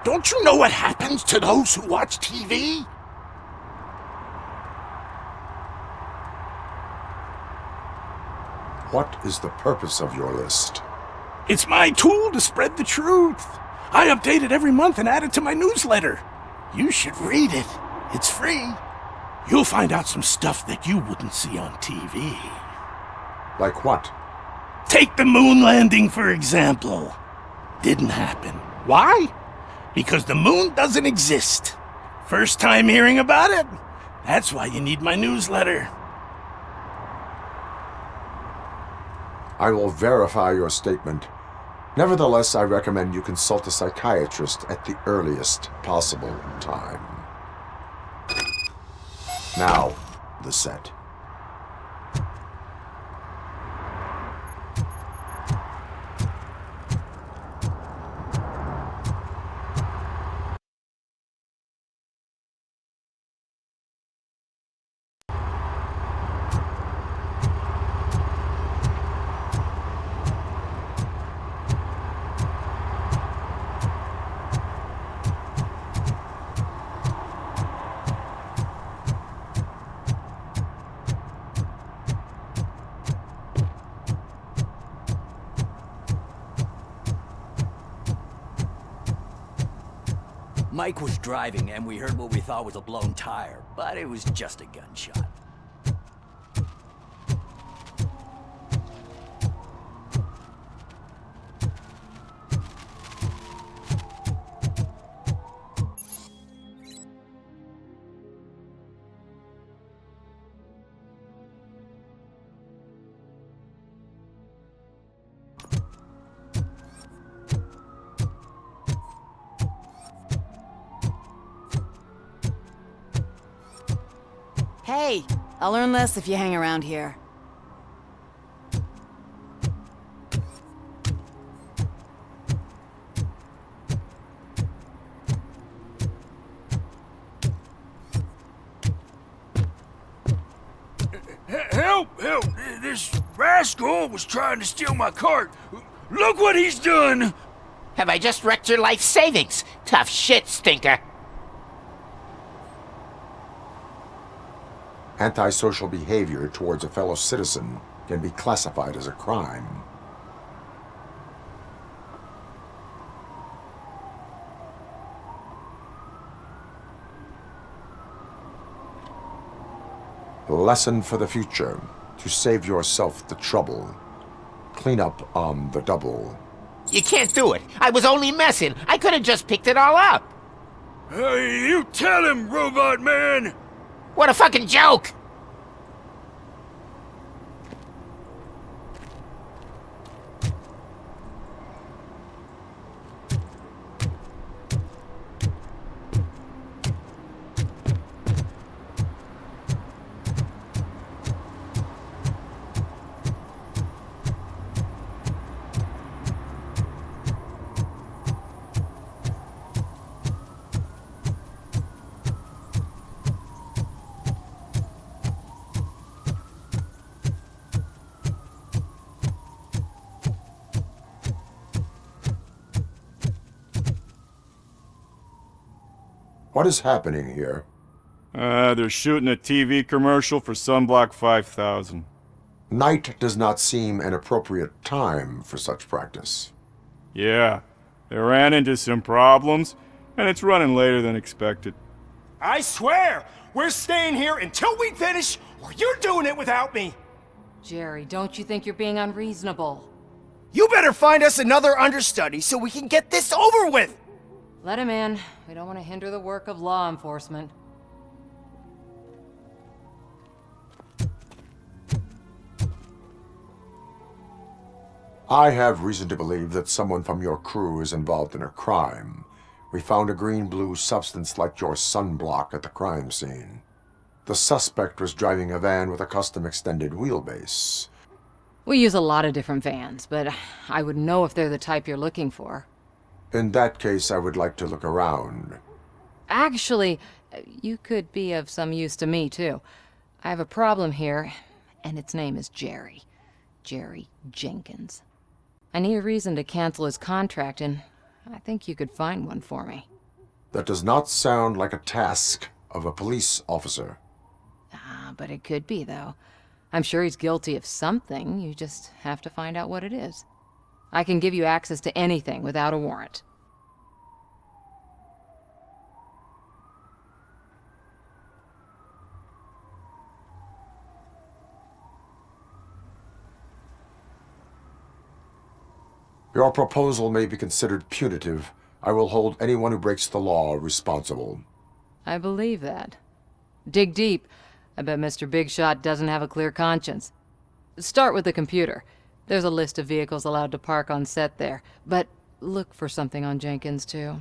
F: Don't you know what happens to those who watch TV?
K: What is the purpose of your list?
F: It's my tool to spread the truth. I update it every month and add it to my newsletter. You should read it. It's free. You'll find out some stuff that you wouldn't see on TV.
K: Like what?
F: Take the moon landing, for example. Didn't happen. Why? Because the moon doesn't exist. First time hearing about it? That's why you need my newsletter.
K: I will verify your statement. Nevertheless, I recommend you consult a psychiatrist at the earliest possible time. Now, the set.
V: Mike was driving and we heard what we thought was a blown tire, but it was just a gunshot.
O: Hey, I'll learn less if you hang around here.
B: Help! Help! This rascal was trying to steal my cart. Look what he's done!
I: Have I just wrecked your life savings? Tough shit, stinker.
K: Antisocial behavior towards a fellow citizen can be classified as a crime. Lesson for the future: to save yourself the trouble. Clean up on the double.
I: You can't do it. I was only messing. I could have just picked it all up.
B: Hey, you tell him, Robot Man!
I: What a fucking joke!
K: What is happening here?
C: They're shooting a TV commercial for Sunblock 5000.
K: Night does not seem an appropriate time for such practice.
C: Yeah, they ran into some problems, and it's running later than expected.
F: I swear, we're staying here until we finish, or you're doing it without me!
J: Jerry, don't you think you're being unreasonable?
F: You better find us another understudy so we can get this over with!
J: Let him in. We don't want to hinder the work of law enforcement.
K: I have reason to believe that someone from your crew is involved in a crime. We found a green-blue substance like your sunblock at the crime scene. The suspect was driving a van with a custom extended wheelbase.
J: We use a lot of different vans, but I wouldn't know if they're the type you're looking for.
K: In that case, I would like to look around.
J: Actually, you could be of some use to me, too. I have a problem here, and its name is Jerry. Jerry Jenkins. I need a reason to cancel his contract, and I think you could find one for me.
K: That does not sound like a task of a police officer.
J: But it could be, though. I'm sure he's guilty of something. You just have to find out what it is. I can give you access to anything without a warrant.
K: Your proposal may be considered punitive. I will hold anyone who breaks the law responsible.
J: I believe that. Dig deep. I bet Mr. Big Shot doesn't have a clear conscience. Start with the computer. There's a list of vehicles allowed to park on set there, but look for something on Jenkins, too.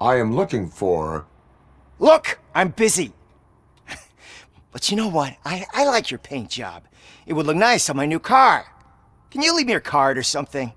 K: I am looking for...
F: Look! I'm busy! But you know what? I like your paint job. It would look nice on my new car. Can you leave me your card or something?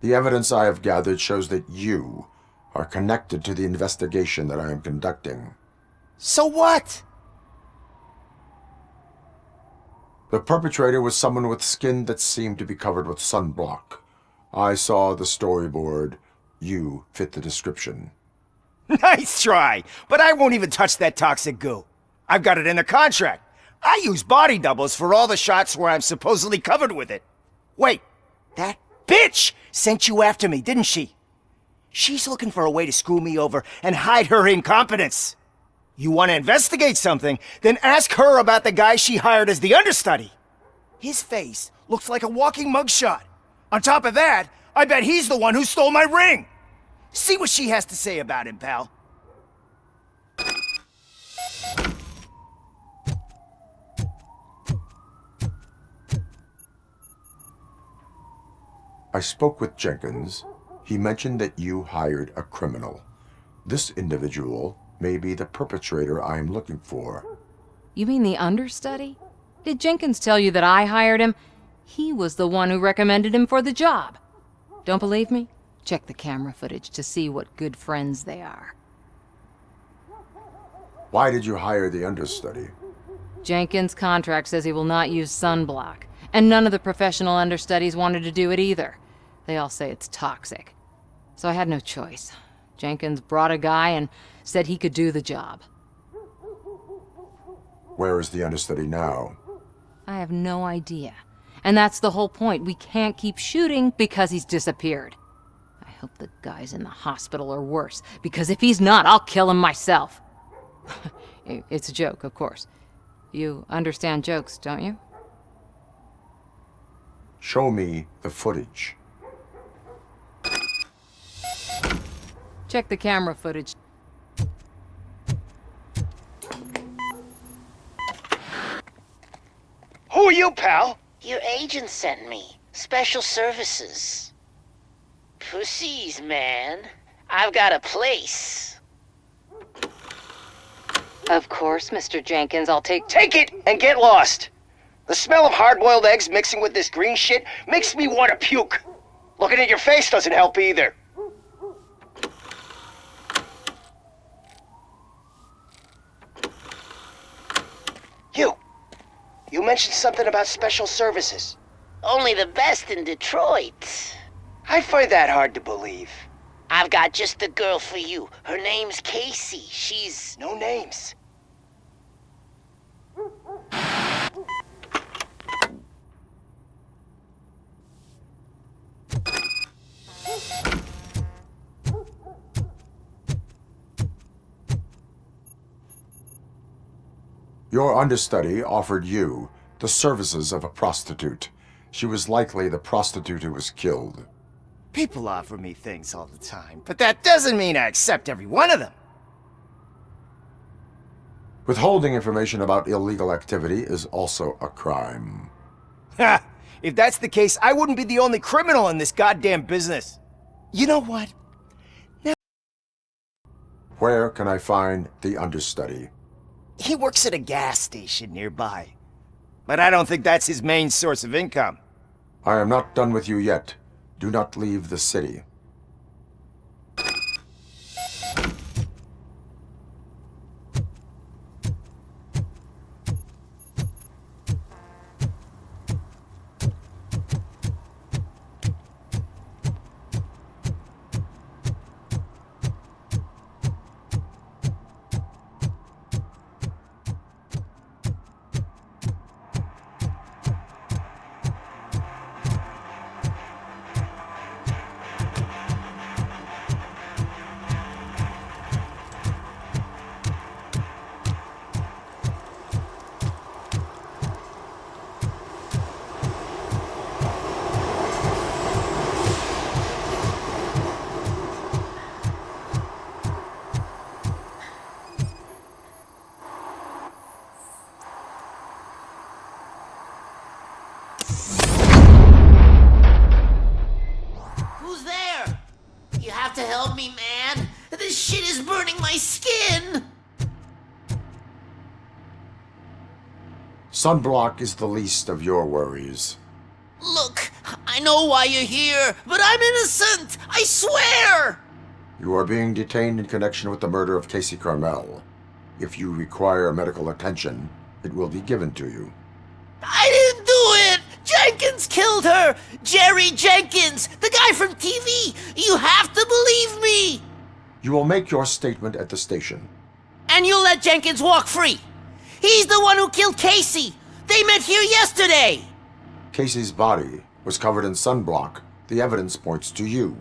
K: The evidence I have gathered shows that you are connected to the investigation that I am conducting.
F: So what?
K: The perpetrator was someone with skin that seemed to be covered with sunblock. I saw the storyboard. You fit the description.
L: Nice try, but I won't even touch that toxic goo. I've got it in the contract. I use body doubles for all the shots where I'm supposedly covered with it. Wait, that bitch sent you after me, didn't she? She's looking for a way to screw me over and hide her incompetence. You want to investigate something, then ask her about the guy she hired as the understudy. His face looks like a walking mugshot. On top of that, I bet he's the one who stole my ring. See what she has to say about him, pal.
K: I spoke with Jenkins. He mentioned that you hired a criminal. This individual may be the perpetrator I am looking for.
J: You mean the understudy? Did Jenkins tell you that I hired him? He was the one who recommended him for the job. Don't believe me? Check the camera footage to see what good friends they are.
K: Why did you hire the understudy?
J: Jenkins' contract says he will not use sunblock, and none of the professional understudies wanted to do it either. They all say it's toxic. So I had no choice. Jenkins brought a guy and said he could do the job.
K: Where is the understudy now?
J: I have no idea. And that's the whole point. We can't keep shooting because he's disappeared. I hope the guy's in the hospital or worse, because if he's not, I'll kill him myself. It's a joke, of course. You understand jokes, don't you?
K: Show me the footage.
J: Check the camera footage.
L: Who are you, pal?
H: Your agent sent me. Special services. Pussies, man. I've got a place.
J: Of course, Mr. Jenkins, I'll take
L: it and get lost. The smell of hard-boiled eggs mixing with this green shit makes me want to puke. Looking at your face doesn't help either. You mentioned something about special services.
H: Only the best in Detroit.
L: I find that hard to believe.
H: I've got just the girl for you. Her name's Casey. She's...
L: No names.
K: Your understudy offered you the services of a prostitute. She was likely the prostitute who was killed.
L: People offer me things all the time, but that doesn't mean I accept every one of them.
K: Withholding information about illegal activity is also a crime.
L: Ha! If that's the case, I wouldn't be the only criminal in this goddamn business. You know what?
K: Where can I find the understudy?
L: He works at a gas station nearby. But I don't think that's his main source of income.
K: I am not done with you yet. Do not leave the city.
H: Who's there? You have to help me, man. This shit is burning my skin.
K: Sunblock is the least of your worries.
H: Look, I know why you're here, but I'm innocent. I swear.
K: You are being detained in connection with the murder of Casey Carmel. If you require medical attention, it will be given to you.
H: I didn't do it! Jenkins killed her! Jerry Jenkins, the guy from TV! You have to believe me!
K: You will make your statement at the station.
H: And you'll let Jenkins walk free! He's the one who killed Casey! They met here yesterday!
K: Casey's body was covered in sunblock. The evidence points to you.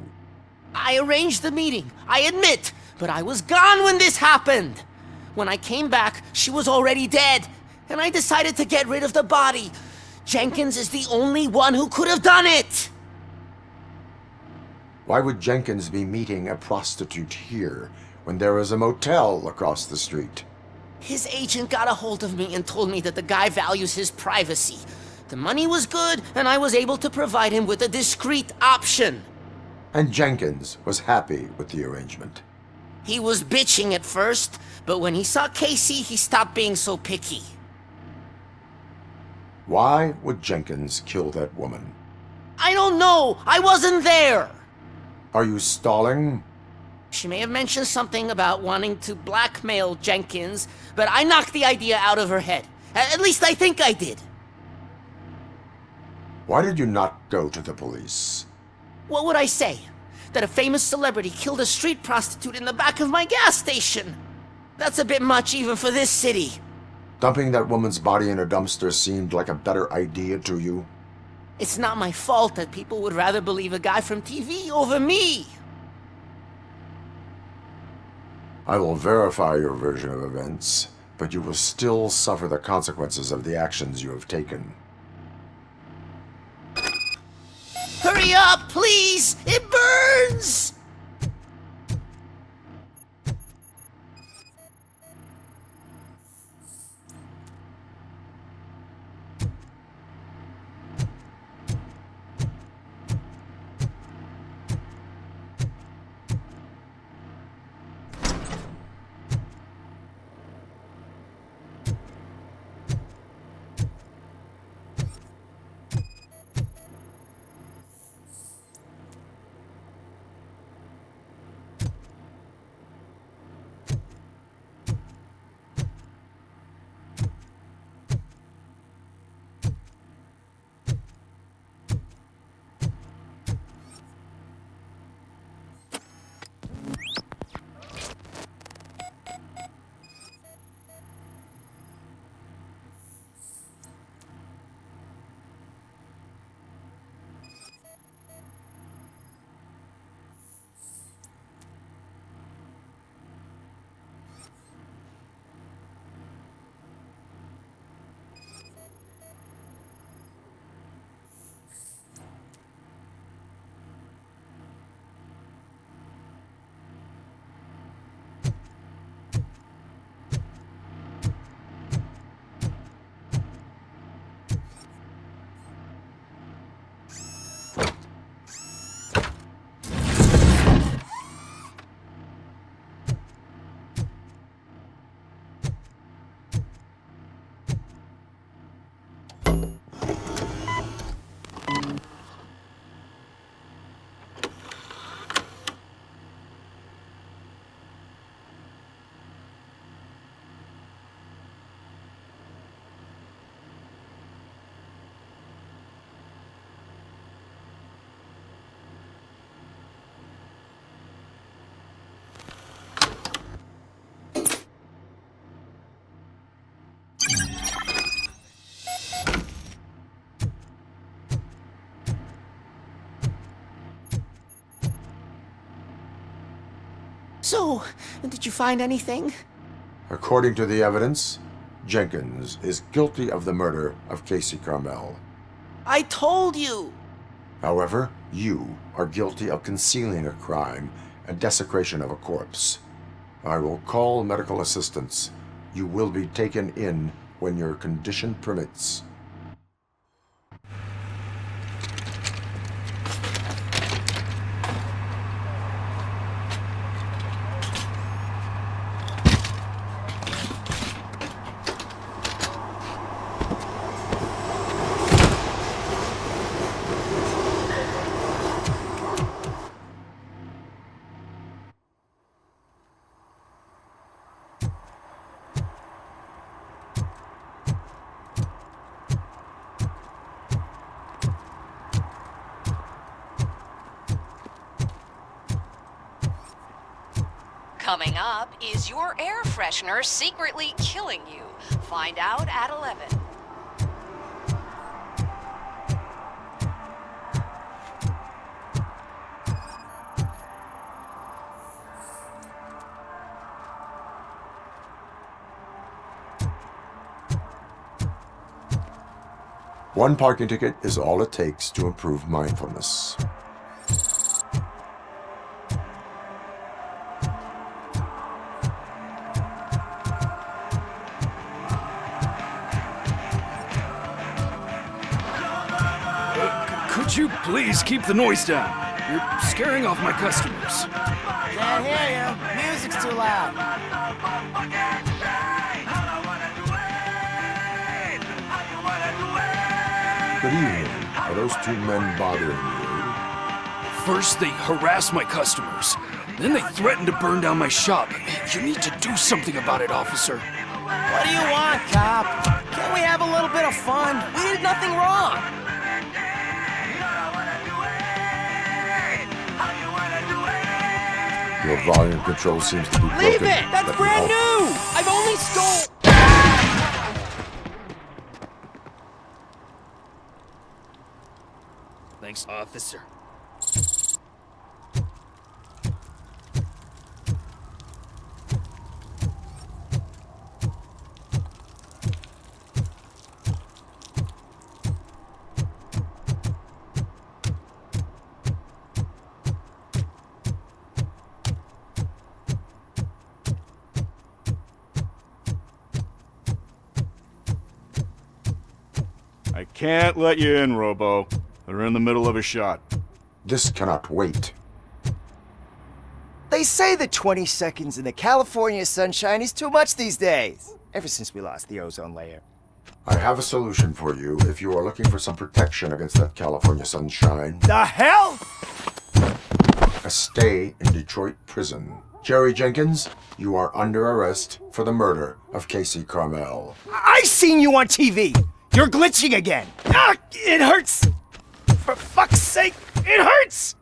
H: I arranged the meeting, I admit, but I was gone when this happened. When I came back, she was already dead, and I decided to get rid of the body. Jenkins is the only one who could have done it!
K: Why would Jenkins be meeting a prostitute here when there is a motel across the street?
H: His agent got a hold of me and told me that the guy values his privacy. The money was good, and I was able to provide him with a discreet option.
K: And Jenkins was happy with the arrangement.
H: He was bitching at first, but when he saw Casey, he stopped being so picky.
K: Why would Jenkins kill that woman?
H: I don't know! I wasn't there!
K: Are you stalling?
H: She may have mentioned something about wanting to blackmail Jenkins, but I knocked the idea out of her head. At least I think I did.
K: Why did you not go to the police?
H: What would I say? That a famous celebrity killed a street prostitute in the back of my gas station? That's a bit much even for this city.
K: Dumping that woman's body in a dumpster seemed like a better idea to you?
H: It's not my fault that people would rather believe a guy from TV over me.
K: I will verify your version of events, but you will still suffer the consequences of the actions you have taken.
H: Hurry up, please! It burns! So, did you find anything?
K: According to the evidence, Jenkins is guilty of the murder of Casey Carmel.
H: I told you!
K: However, you are guilty of concealing a crime and desecration of a corpse. I will call medical assistance. You will be taken in when your condition permits.
E: Coming up, is your air freshener secretly killing you? Find out at 11.
K: One parking ticket is all it takes to improve mindfulness.
Q: Could you please keep the noise down? You're scaring off my customers.
P: Can't hear you. Music's too loud.
K: Good evening. Are those two men bothering you?
Q: First, they harass my customers. Then they threaten to burn down my shop. You need to do something about it, officer.
H: What do you want, cop? Can't we have a little bit of fun? We did nothing wrong.
K: Your volume control seems to be broken.
H: Leave it! That's brand new! I've only stole...
B: Thanks, officer.
C: I can't let you in, Robo. They're in the middle of a shot.
K: This cannot wait.
L: They say that 20 seconds in the California sunshine is too much these days. Ever since we lost the ozone layer.
K: I have a solution for you if you are looking for some protection against that California sunshine.
L: The hell?
K: A stay in Detroit prison. Jerry Jenkins, you are under arrest for the murder of Casey Carmel.
L: I seen you on TV. You're glitching again. Ah, it hurts. For fuck's sake, it hurts.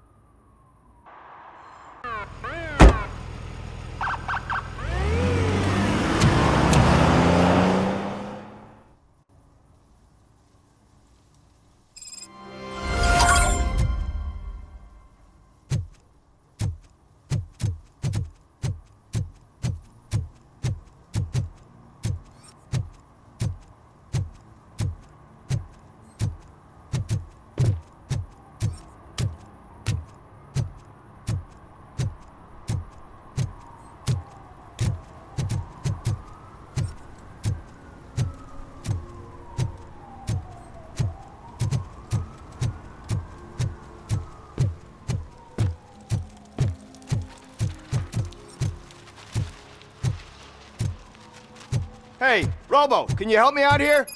L: Hey, Robo, can you help me out here?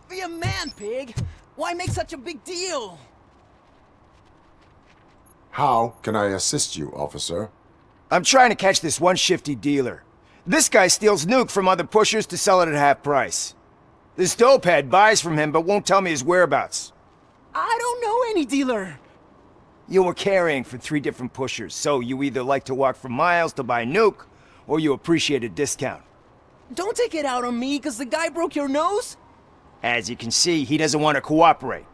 H: Be a man, pig. Why make such a big deal?
K: How can I assist you, officer?
L: I'm trying to catch this one shifty dealer. This guy steals nuke from other pushers to sell it at half price. This dopehead buys from him but won't tell me his whereabouts.
H: I don't know any dealer.
L: You were carrying for 3 different pushers, so you either like to walk for miles to buy nuke, or you appreciate a discount.
H: Don't take it out on me because the guy broke your nose.
L: As you can see, he doesn't want to cooperate.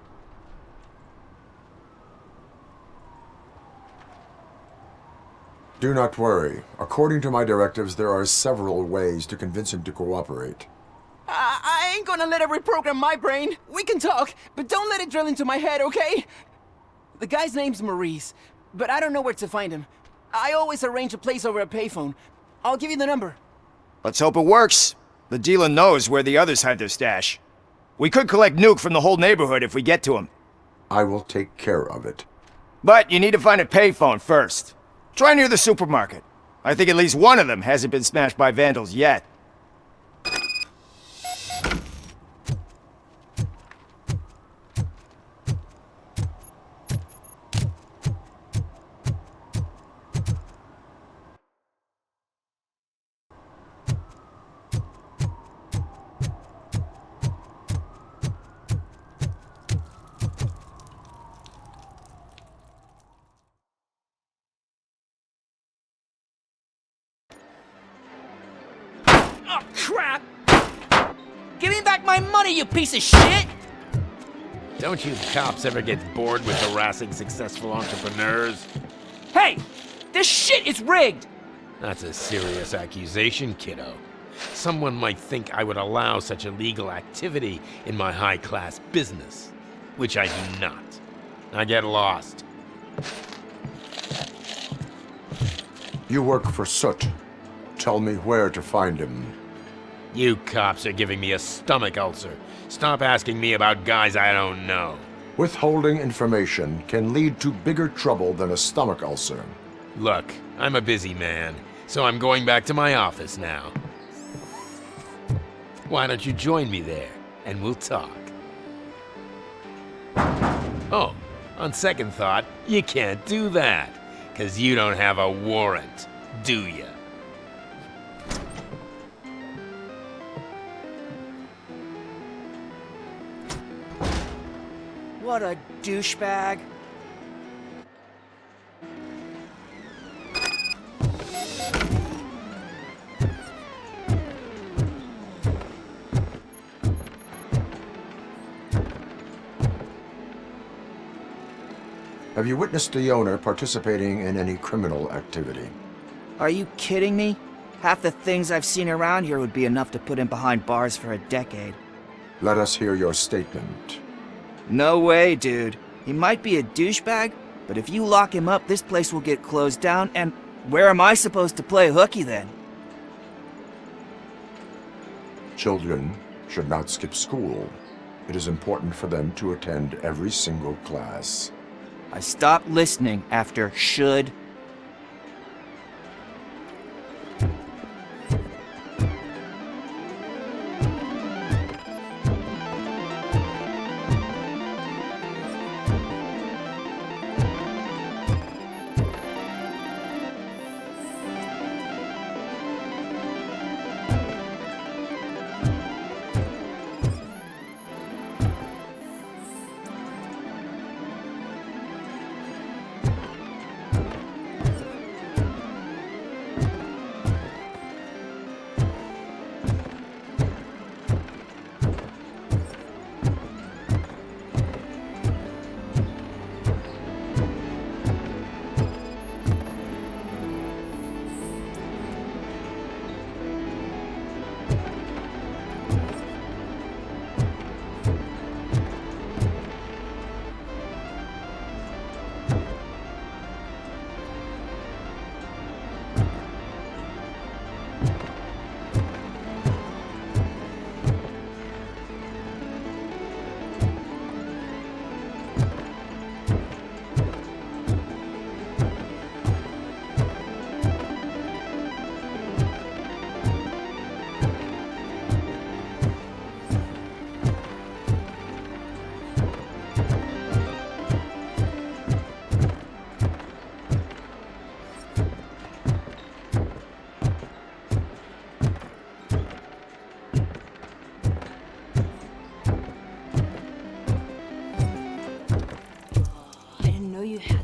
K: Do not worry. According to my directives, there are several ways to convince him to cooperate.
H: I ain't gonna let it reprogram my brain. We can talk, but don't let it drill into my head, okay? The guy's name's Maurice, but I don't know where to find him. I always arrange a place over a payphone. I'll give you the number.
L: Let's hope it works. The dealer knows where the others hide their stash. We could collect nuke from the whole neighborhood if we get to him.
K: I will take care of it.
L: But you need to find a payphone first. Try near the supermarket. I think at least one of them hasn't been smashed by vandals yet.
H: Oh, crap! Give me back my money, you piece of shit!
N: Don't you cops ever get bored with harassing successful entrepreneurs?
H: Hey! This shit is rigged!
N: That's a serious accusation, kiddo. Someone might think I would allow such illegal activity in my high-class business, which I do not. I get lost.
K: You work for Soot. Tell me where to find him.
N: You cops are giving me a stomach ulcer. Stop asking me about guys I don't know.
K: Withholding information can lead to bigger trouble than a stomach ulcer.
N: Look, I'm a busy man, so I'm going back to my office now. Why don't you join me there, and we'll talk. Oh, on second thought, you can't do that, 'cause you don't have a warrant, do ya?
H: What a douchebag.
K: Have you witnessed the owner participating in any criminal activity?
G: Are you kidding me? Half the things I've seen around here would be enough to put him behind bars for a decade.
K: Let us hear your statement.
G: No way, dude. He might be a douchebag, but if you lock him up, this place will get closed down, and where am I supposed to play hooky then?
K: Children should not skip school. It is important for them to attend every single class.
G: I stopped listening after should.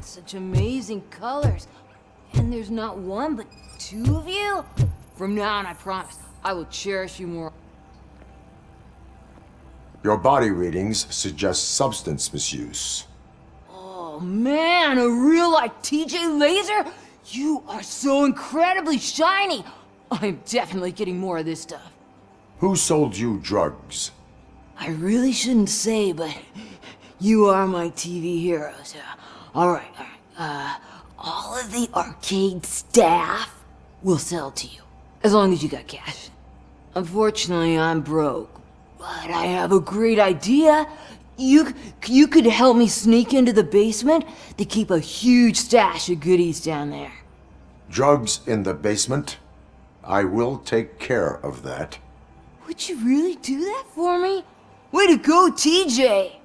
O: Such amazing colors. And there's not one, but two of you? From now on, I promise, I will cherish you more.
K: Your body readings suggest substance misuse.
O: Oh man, a real like TJ Laser? You are so incredibly shiny. I'm definitely getting more of this stuff.
K: Who sold you drugs?
O: I really shouldn't say, but you are my TV heroes. All right. All of the arcade staff will sell to you, as long as you got cash. Unfortunately, I'm broke, but I have a great idea. You could help me sneak into the basement to keep a huge stash of goodies down there.
K: Drugs in the basement? I will take care of that.
O: Would you really do that for me? Way to go, TJ!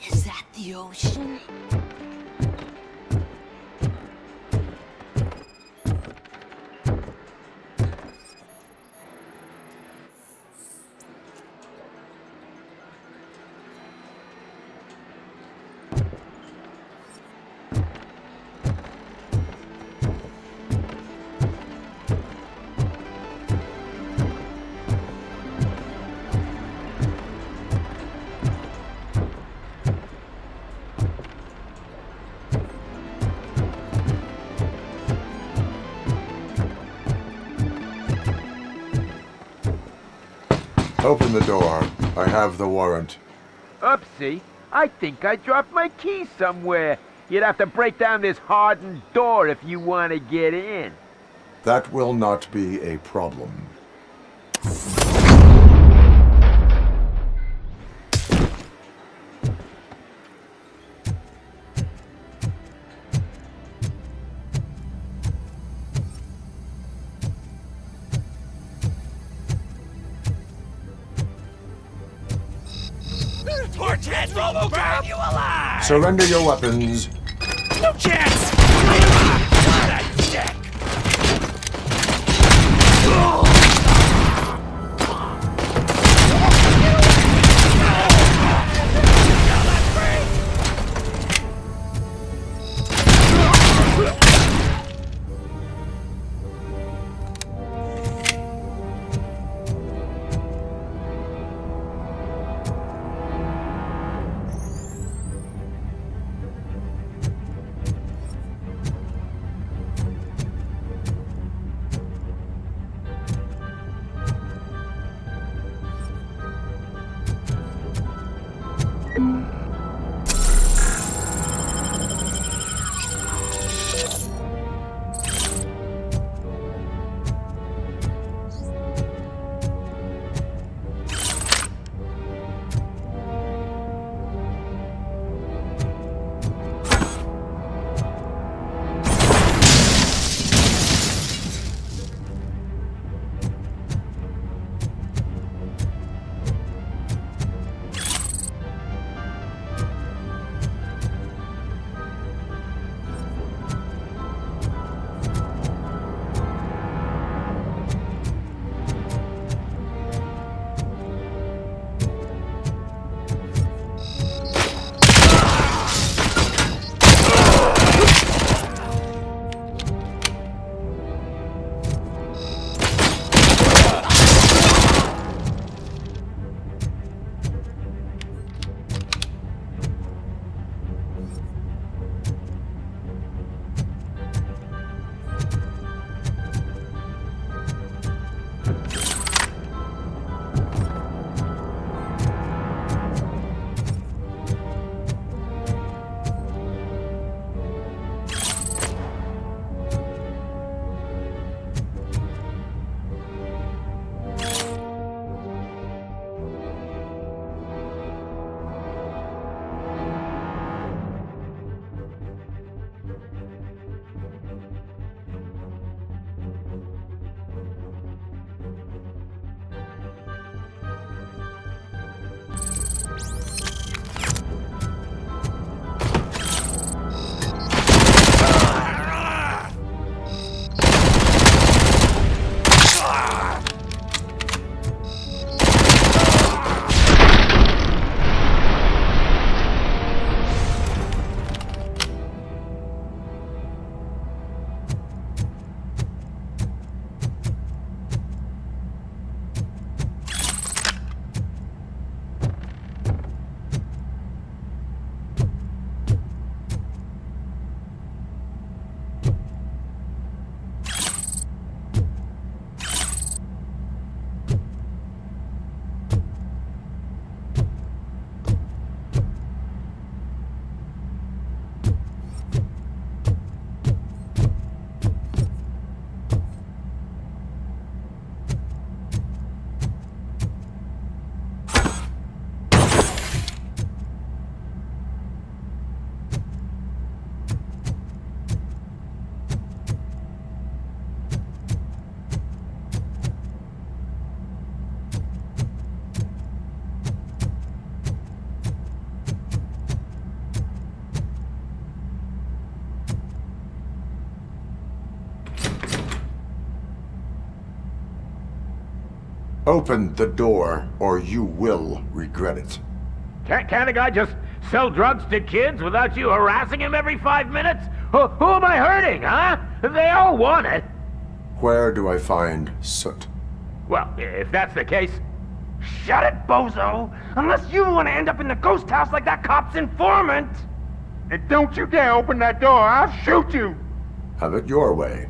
O: Is that the ocean?
K: Open the door. I have the warrant.
R: Oopsie. I think I dropped my key somewhere. You'd have to break down this hardened door if you want to get in.
K: That will not be a problem.
F: Torchhead RoboCop! You alive!
K: Surrender your weapons.
F: No chance! That dick!
K: Open the door, or you will regret it.
R: Can't a guy just sell drugs to kids without you harassing him every 5 minutes? Who am I hurting, huh? They all want it.
K: Where do I find Soot?
R: Well, if that's the case, shut it, bozo! Unless you want to end up in the ghost house like that cop's informant! And don't you dare open that door, I'll shoot you!
K: Have it your way.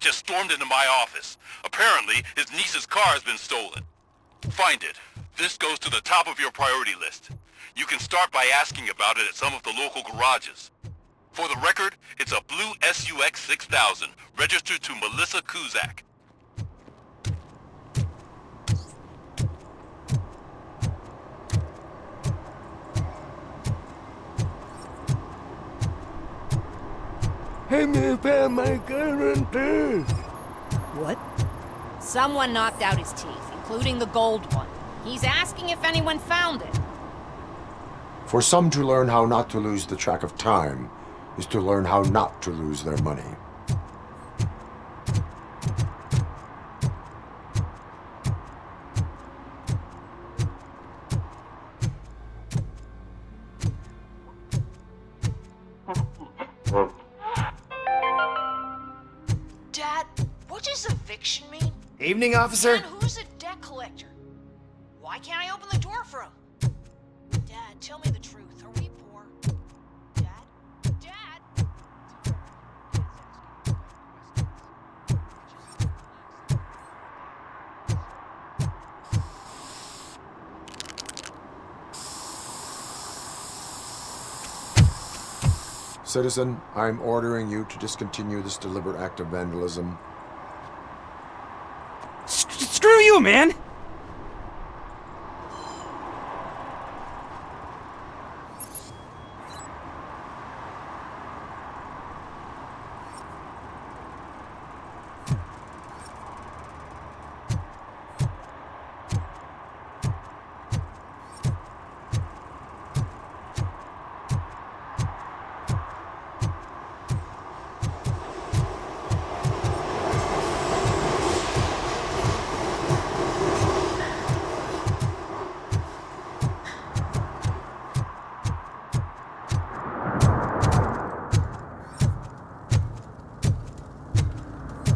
D: just stormed into my office. Apparently, his niece's car has been stolen. Find it. This goes to the top of your priority list. You can start by asking about it at some of the local garages. For the record, it's a blue SUX 6000, registered to Melissa Kuzak.
P: I may have found my guarantee.
H: What?
E: Someone knocked out his teeth, including the gold one. He's asking if anyone found it.
K: For some to learn how not to lose the track of time is to learn how not to lose their money.
E: Dad, what does eviction mean?
L: Evening, officer.
E: And who's a debt collector? Why can't I open the door for him? Dad, tell me the truth. Are we poor? Dad? Dad?
K: Citizen, I'm ordering you to discontinue this deliberate act of vandalism.
L: Screw you, man!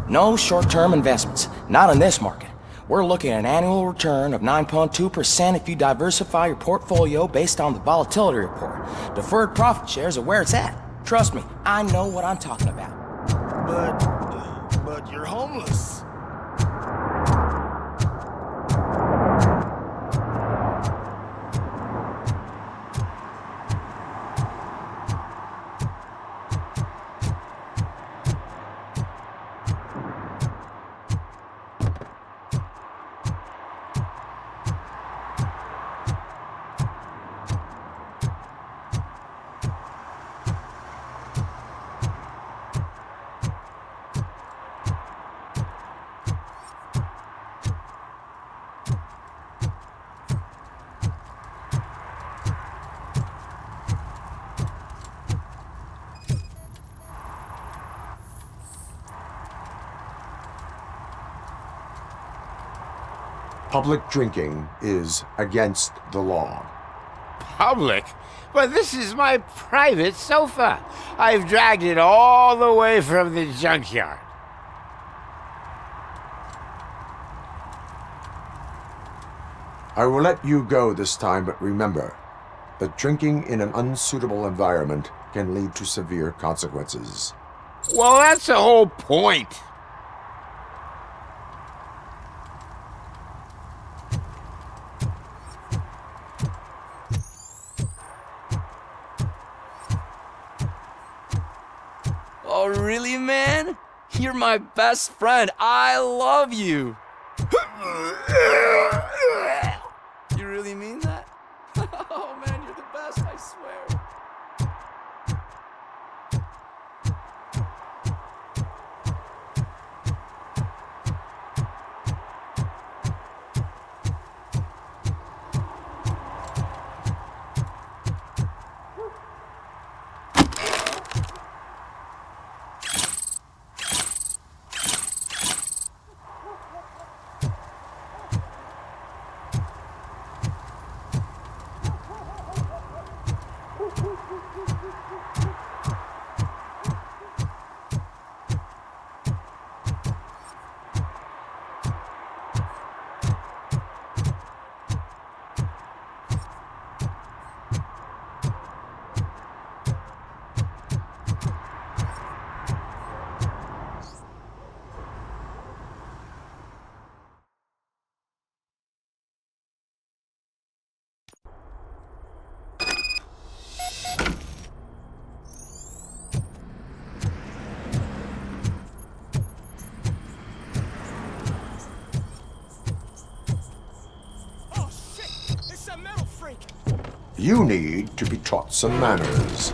T: No short-term investments, not in this market. We're looking at an annual return of 9.2% if you diversify your portfolio based on the volatility report. Deferred profit shares are where it's at. Trust me, I know what I'm talking about.
P: But you're homeless.
K: Public drinking is against the law.
I: Public? But this is my private sofa. I've dragged it all the way from the junkyard.
K: I will let you go this time, but remember that drinking in an unsuitable environment can lead to severe consequences.
I: Well, that's the whole point.
T: Oh, really, man? You're my best friend. I love you. You really mean that? Oh, man, you're the best, I swear.
K: You need to be taught some manners.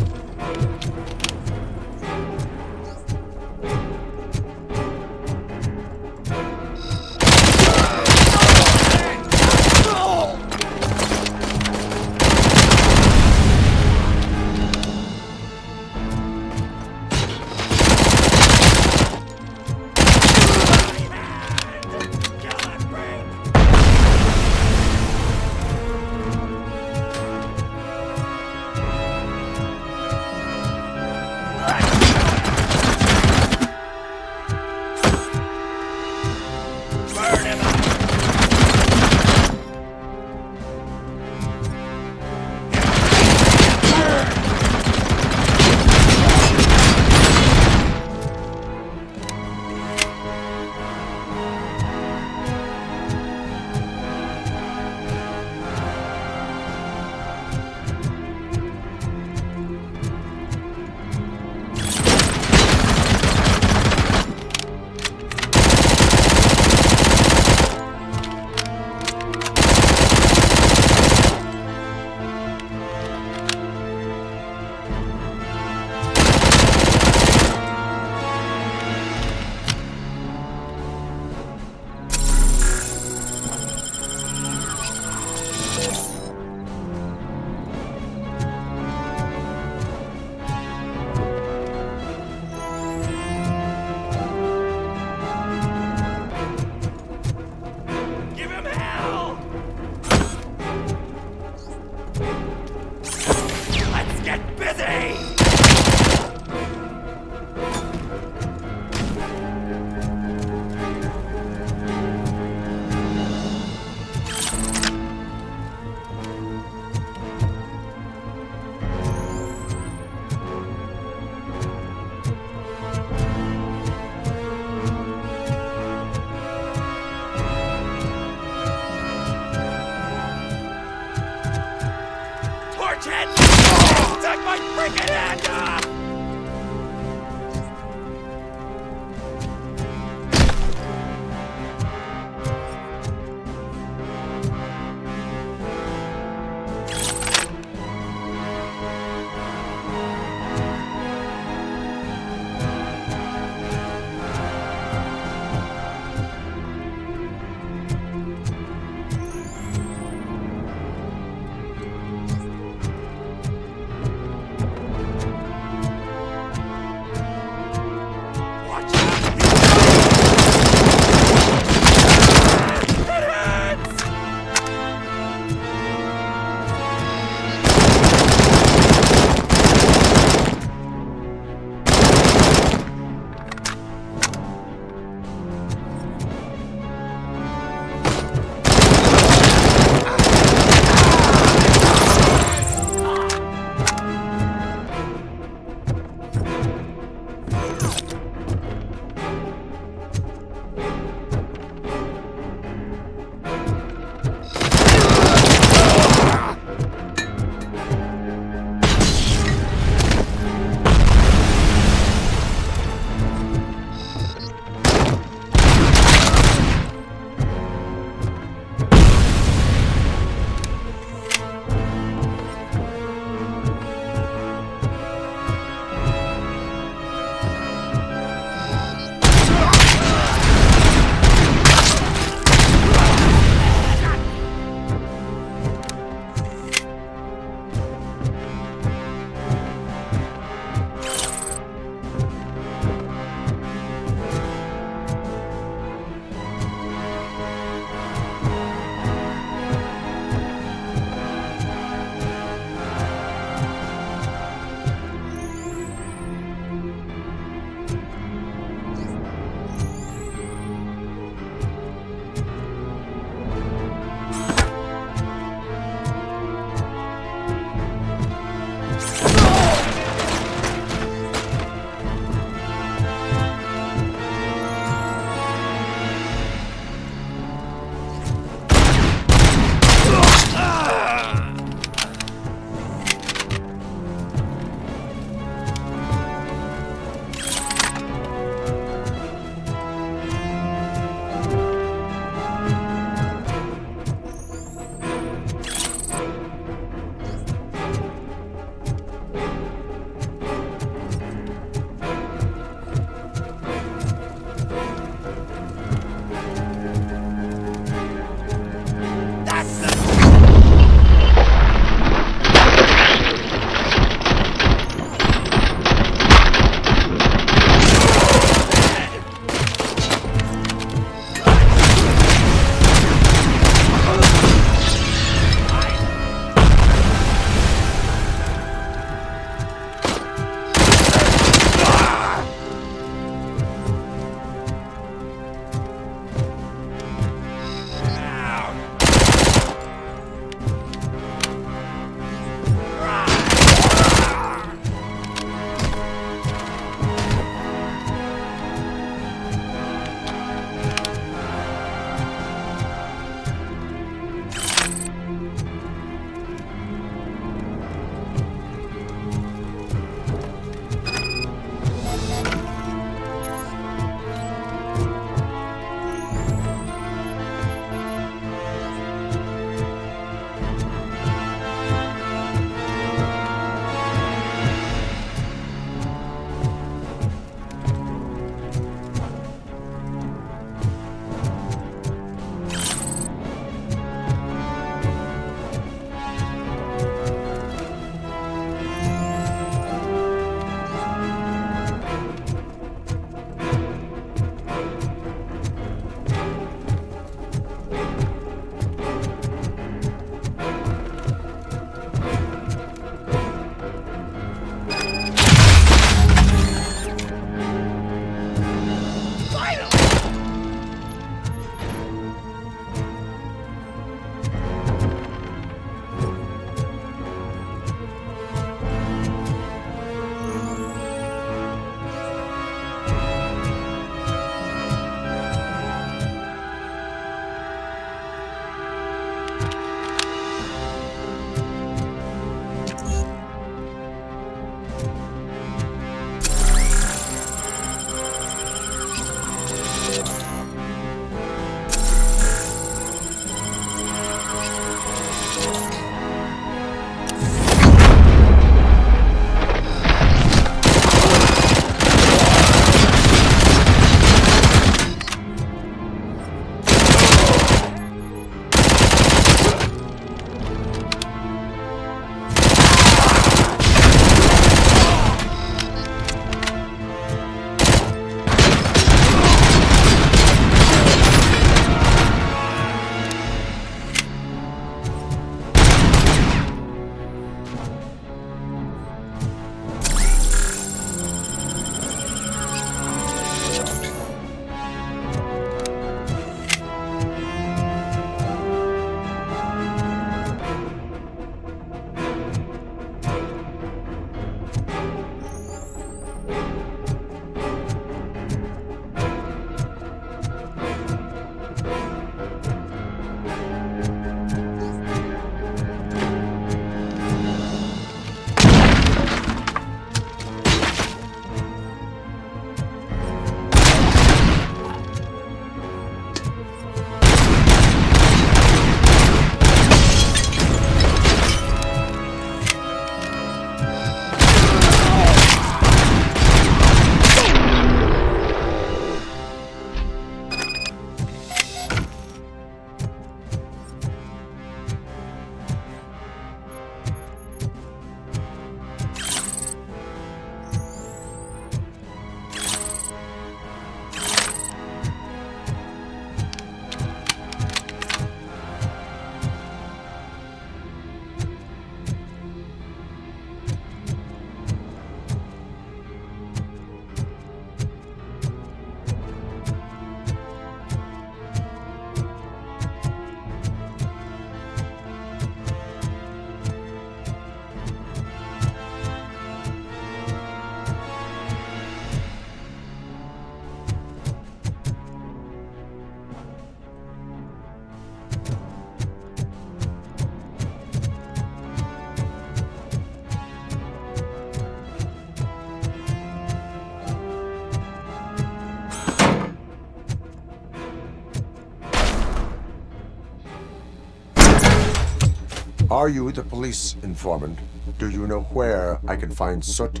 K: Are you the police informant? Do you know where I can find Soot?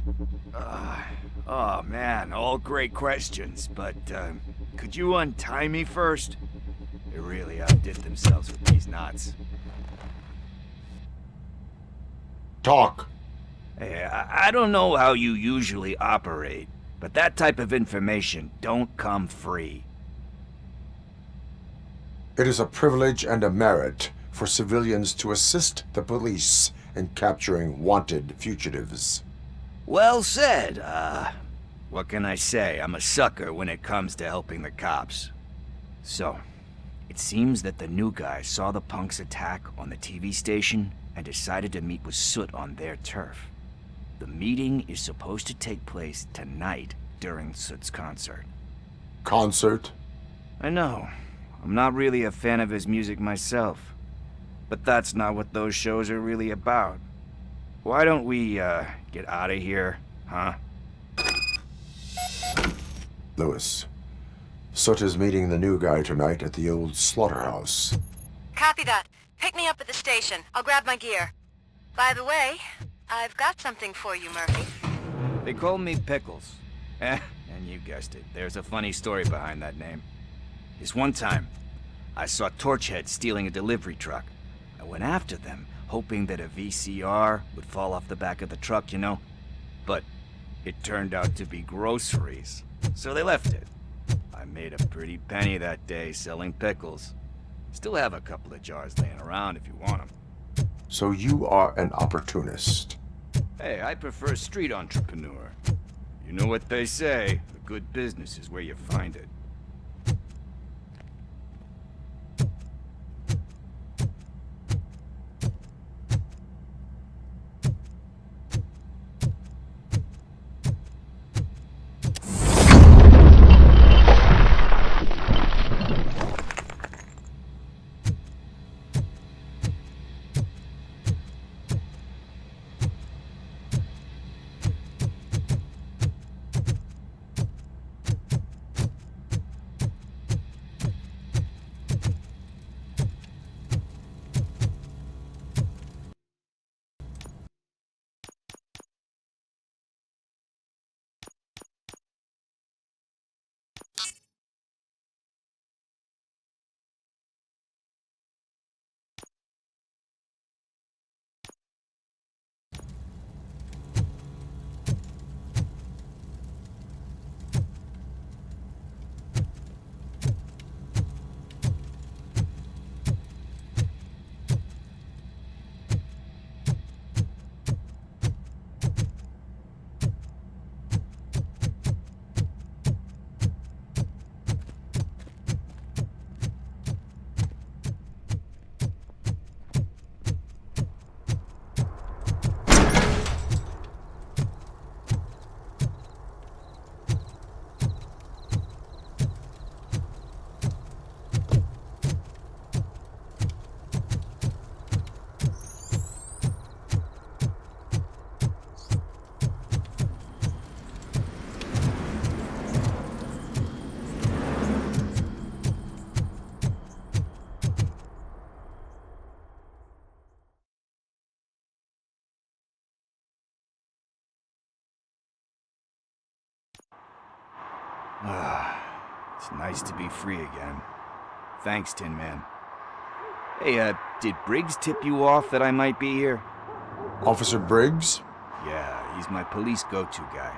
S: Oh man, all great questions, but could you untie me first? They really outdid themselves with these knots.
K: Talk.
S: Hey, I don't know how you usually operate, but that type of information don't come free.
K: It is a privilege and a merit for civilians to assist the police in capturing wanted fugitives.
S: Well said. What can I say? I'm a sucker when it comes to helping the cops. So, it seems that the new guy saw the punks' attack on the TV station and decided to meet with Soot on their turf. The meeting is supposed to take place tonight during Soot's concert.
K: Concert?
S: I know. I'm not really a fan of his music myself. But that's not what those shows are really about. Why don't we, get out of here, huh?
K: Lewis, Soot is meeting the new guy tonight at the old slaughterhouse.
U: Copy that. Pick me up at the station. I'll grab my gear. By the way, I've got something for you, Murphy.
S: They call me Pickles. And you guessed it, there's a funny story behind that name. This one time, I saw Torchhead stealing a delivery truck. I went after them, hoping that a VCR would fall off the back of the truck, you know? But it turned out to be groceries, so they left it. I made a pretty penny that day selling pickles. Still have a couple of jars laying around if you want them.
K: So you are an opportunist.
S: Hey, I prefer street entrepreneur. You know what they say, a good business is where you find it. It's nice to be free again. Thanks, Tin Man. Hey, did Briggs tip you off that I might be here?
K: Officer Briggs?
S: Yeah, he's my police go-to guy.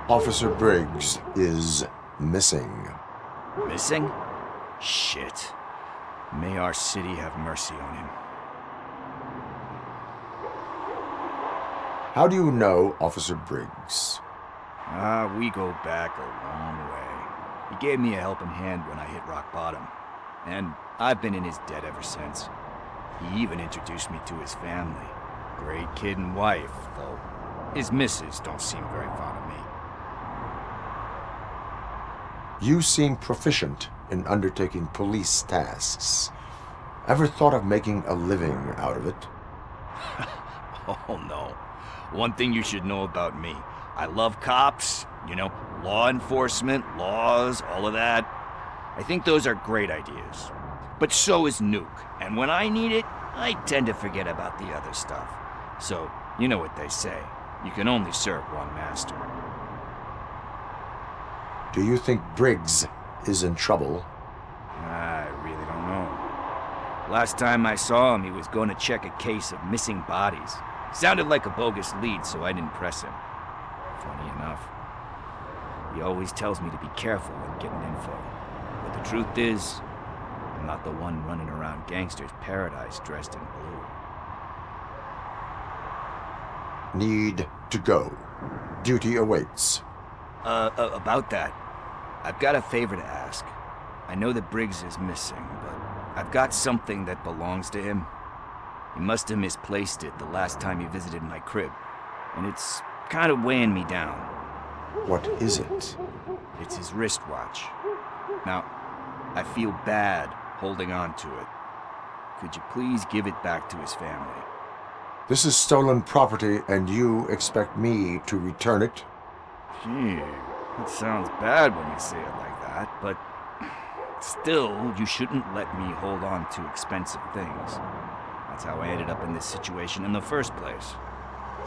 K: Officer Briggs is missing.
S: Missing? Shit. May our city have mercy on him.
K: How do you know Officer Briggs?
S: We go back a long way. He gave me a helping hand when I hit rock bottom. And I've been in his debt ever since. He even introduced me to his family. Great kid and wife, though his missus don't seem very fond of me.
K: You seem proficient in undertaking police tasks. Ever thought of making a living out of it?
S: Oh no. One thing you should know about me. I love cops, you know, law enforcement, laws, all of that. I think those are great ideas. But so is Nuke, and when I need it, I tend to forget about the other stuff. So, you know what they say. You can only serve one master.
K: Do you think Briggs is in trouble?
S: I really don't know. Last time I saw him, he was going to check a case of missing bodies. Sounded like a bogus lead, so I didn't press him. Funny enough. He always tells me to be careful when getting info. But the truth is, I'm not the one running around gangster's paradise dressed in blue.
K: Need to go. Duty awaits.
S: About that, I've got a favor to ask. I know that Briggs is missing, but I've got something that belongs to him. He must have misplaced it the last time he visited my crib, and it's kind of weighing me down.
K: What is it?
S: It's his wristwatch. Now, I feel bad holding on to it. Could you please give it back to his family?
K: This is stolen property, and you expect me to return it?
S: Gee, it sounds bad when you say it like that, but still, you shouldn't let me hold on to expensive things. That's how I ended up in this situation in the first place.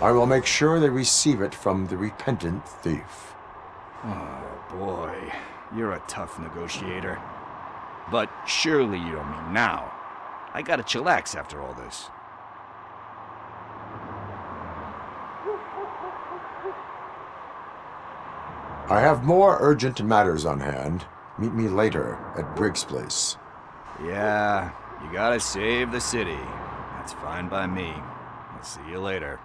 K: I will make sure they receive it from the repentant thief.
S: Oh, boy. You're a tough negotiator. But surely you don't mean now. I gotta chillax after all this.
K: I have more urgent matters on hand. Meet me later at Briggs' place.
S: Yeah, you gotta save the city. That's fine by me. I'll see you later.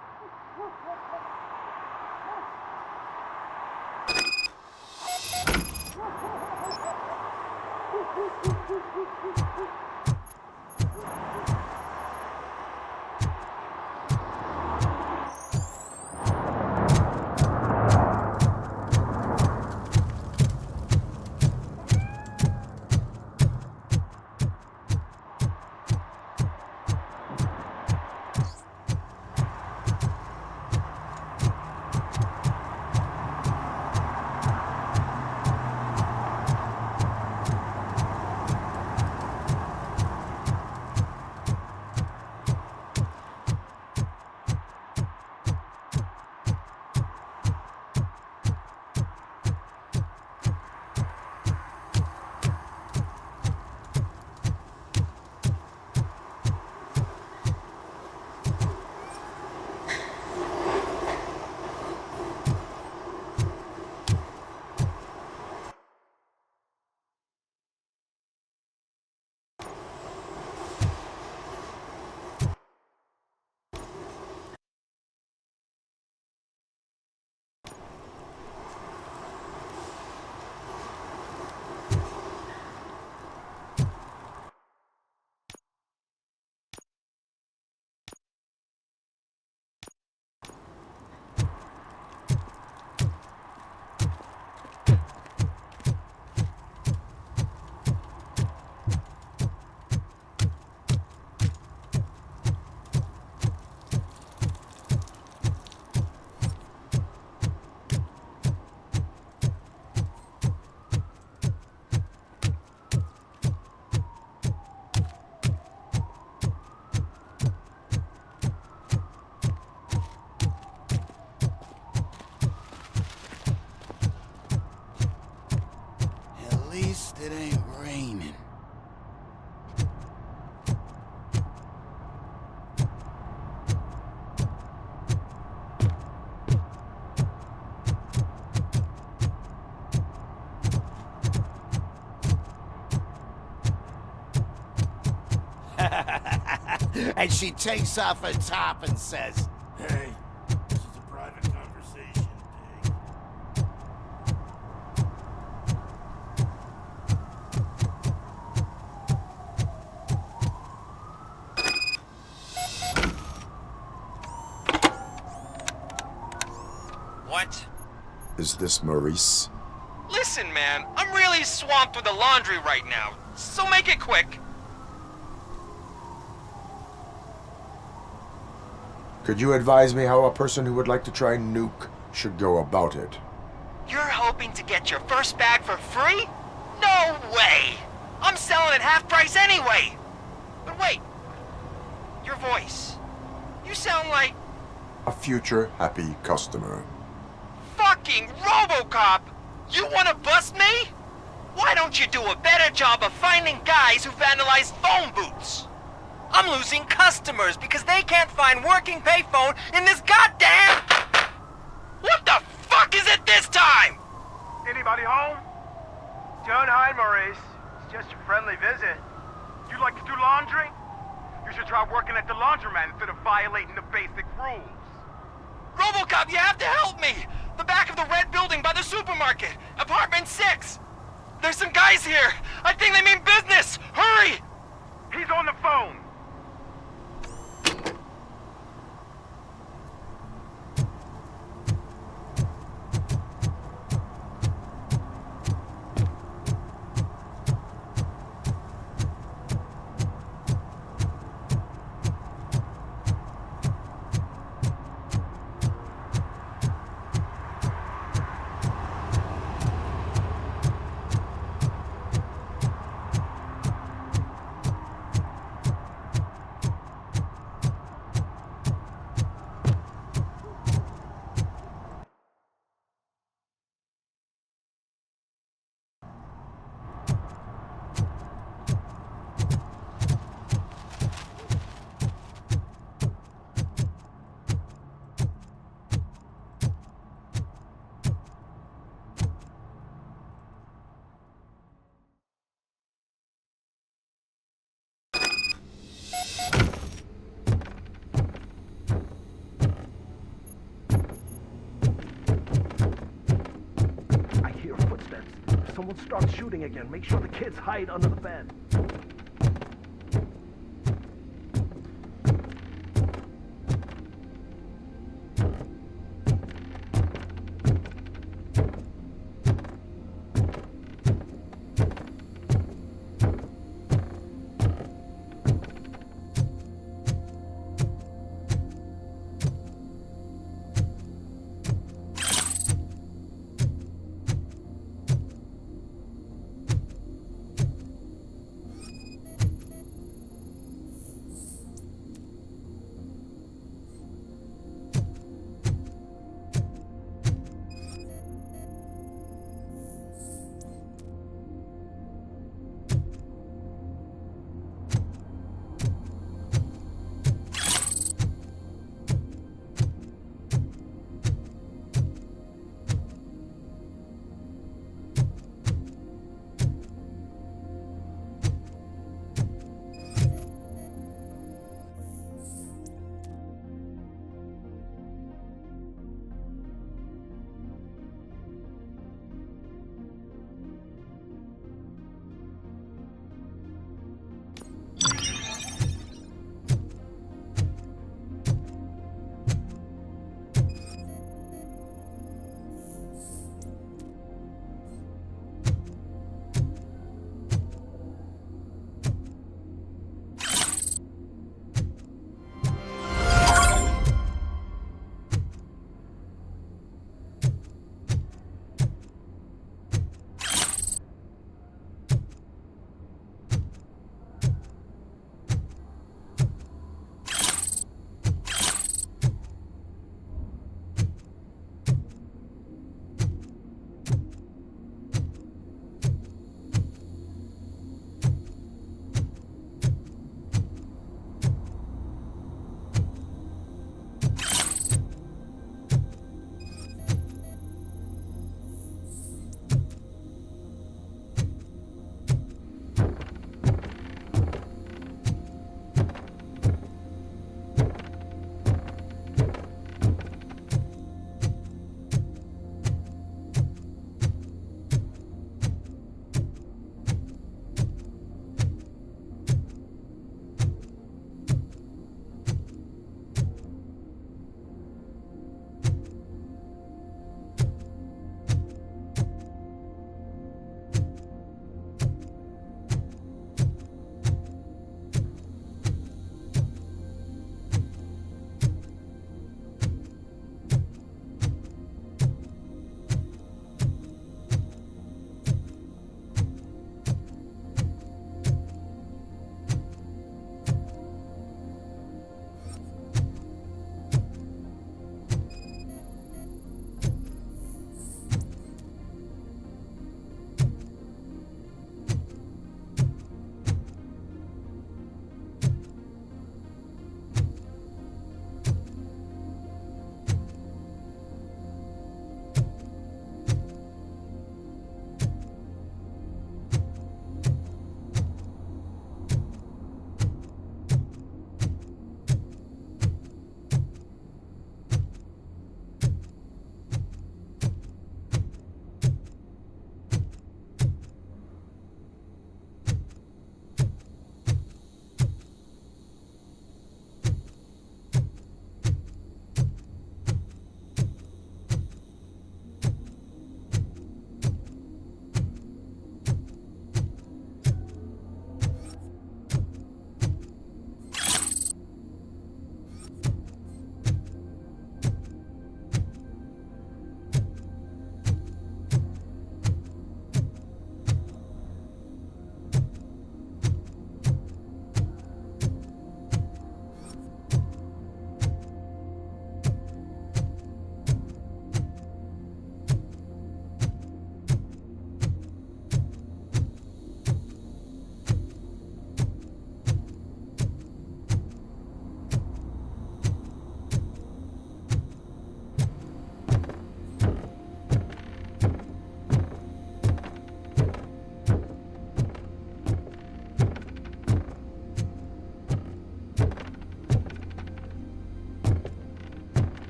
P: It ain't raining. And she takes off her top and says,
F: Hey, this is a private conversation, Dig.
A: What?
K: Is this Maurice?
A: Listen, man, I'm really swamped with the laundry right now, so make it quick.
K: Could you advise me how a person who would like to try nuke should go about it?
A: You're hoping to get your first bag for free? No way! I'm selling at half price anyway! But wait, Your voice. You sound like
K: A future happy customer.
A: fucking RoboCop! You wanna bust me? Why don't you do a better job of finding guys who vandalize phone booths? I'm losing customers because they can't find working payphone in this goddamn... What the fuck is it this time?
R: Anybody home? Don't hide, Maurice. It's just a friendly visit. You like to do laundry? You should try working at the laundromat instead of violating the basic rules.
A: RoboCop, you have to help me! The back of the red building by the supermarket, apartment 6. There's some guys here. I think they mean business. Hurry!
R: He's on the phone.
M: Someone starts shooting again. Make sure the kids hide under the bed.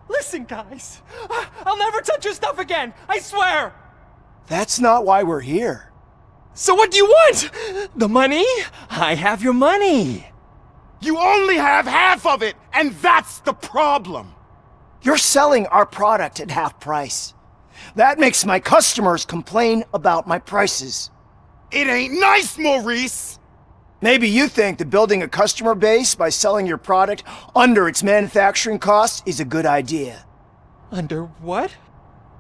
J: Listen, guys. I'll never touch your stuff again. I swear.
L: That's not why we're here.
J: So what do you want? The money? I have your money.
F: You only have half of it, and that's the problem.
L: You're selling our product at half price. That makes my customers complain about my prices.
F: It ain't nice, Maurice!
L: Maybe you think that building a customer base by selling your product under its manufacturing cost is a good idea.
J: Under what?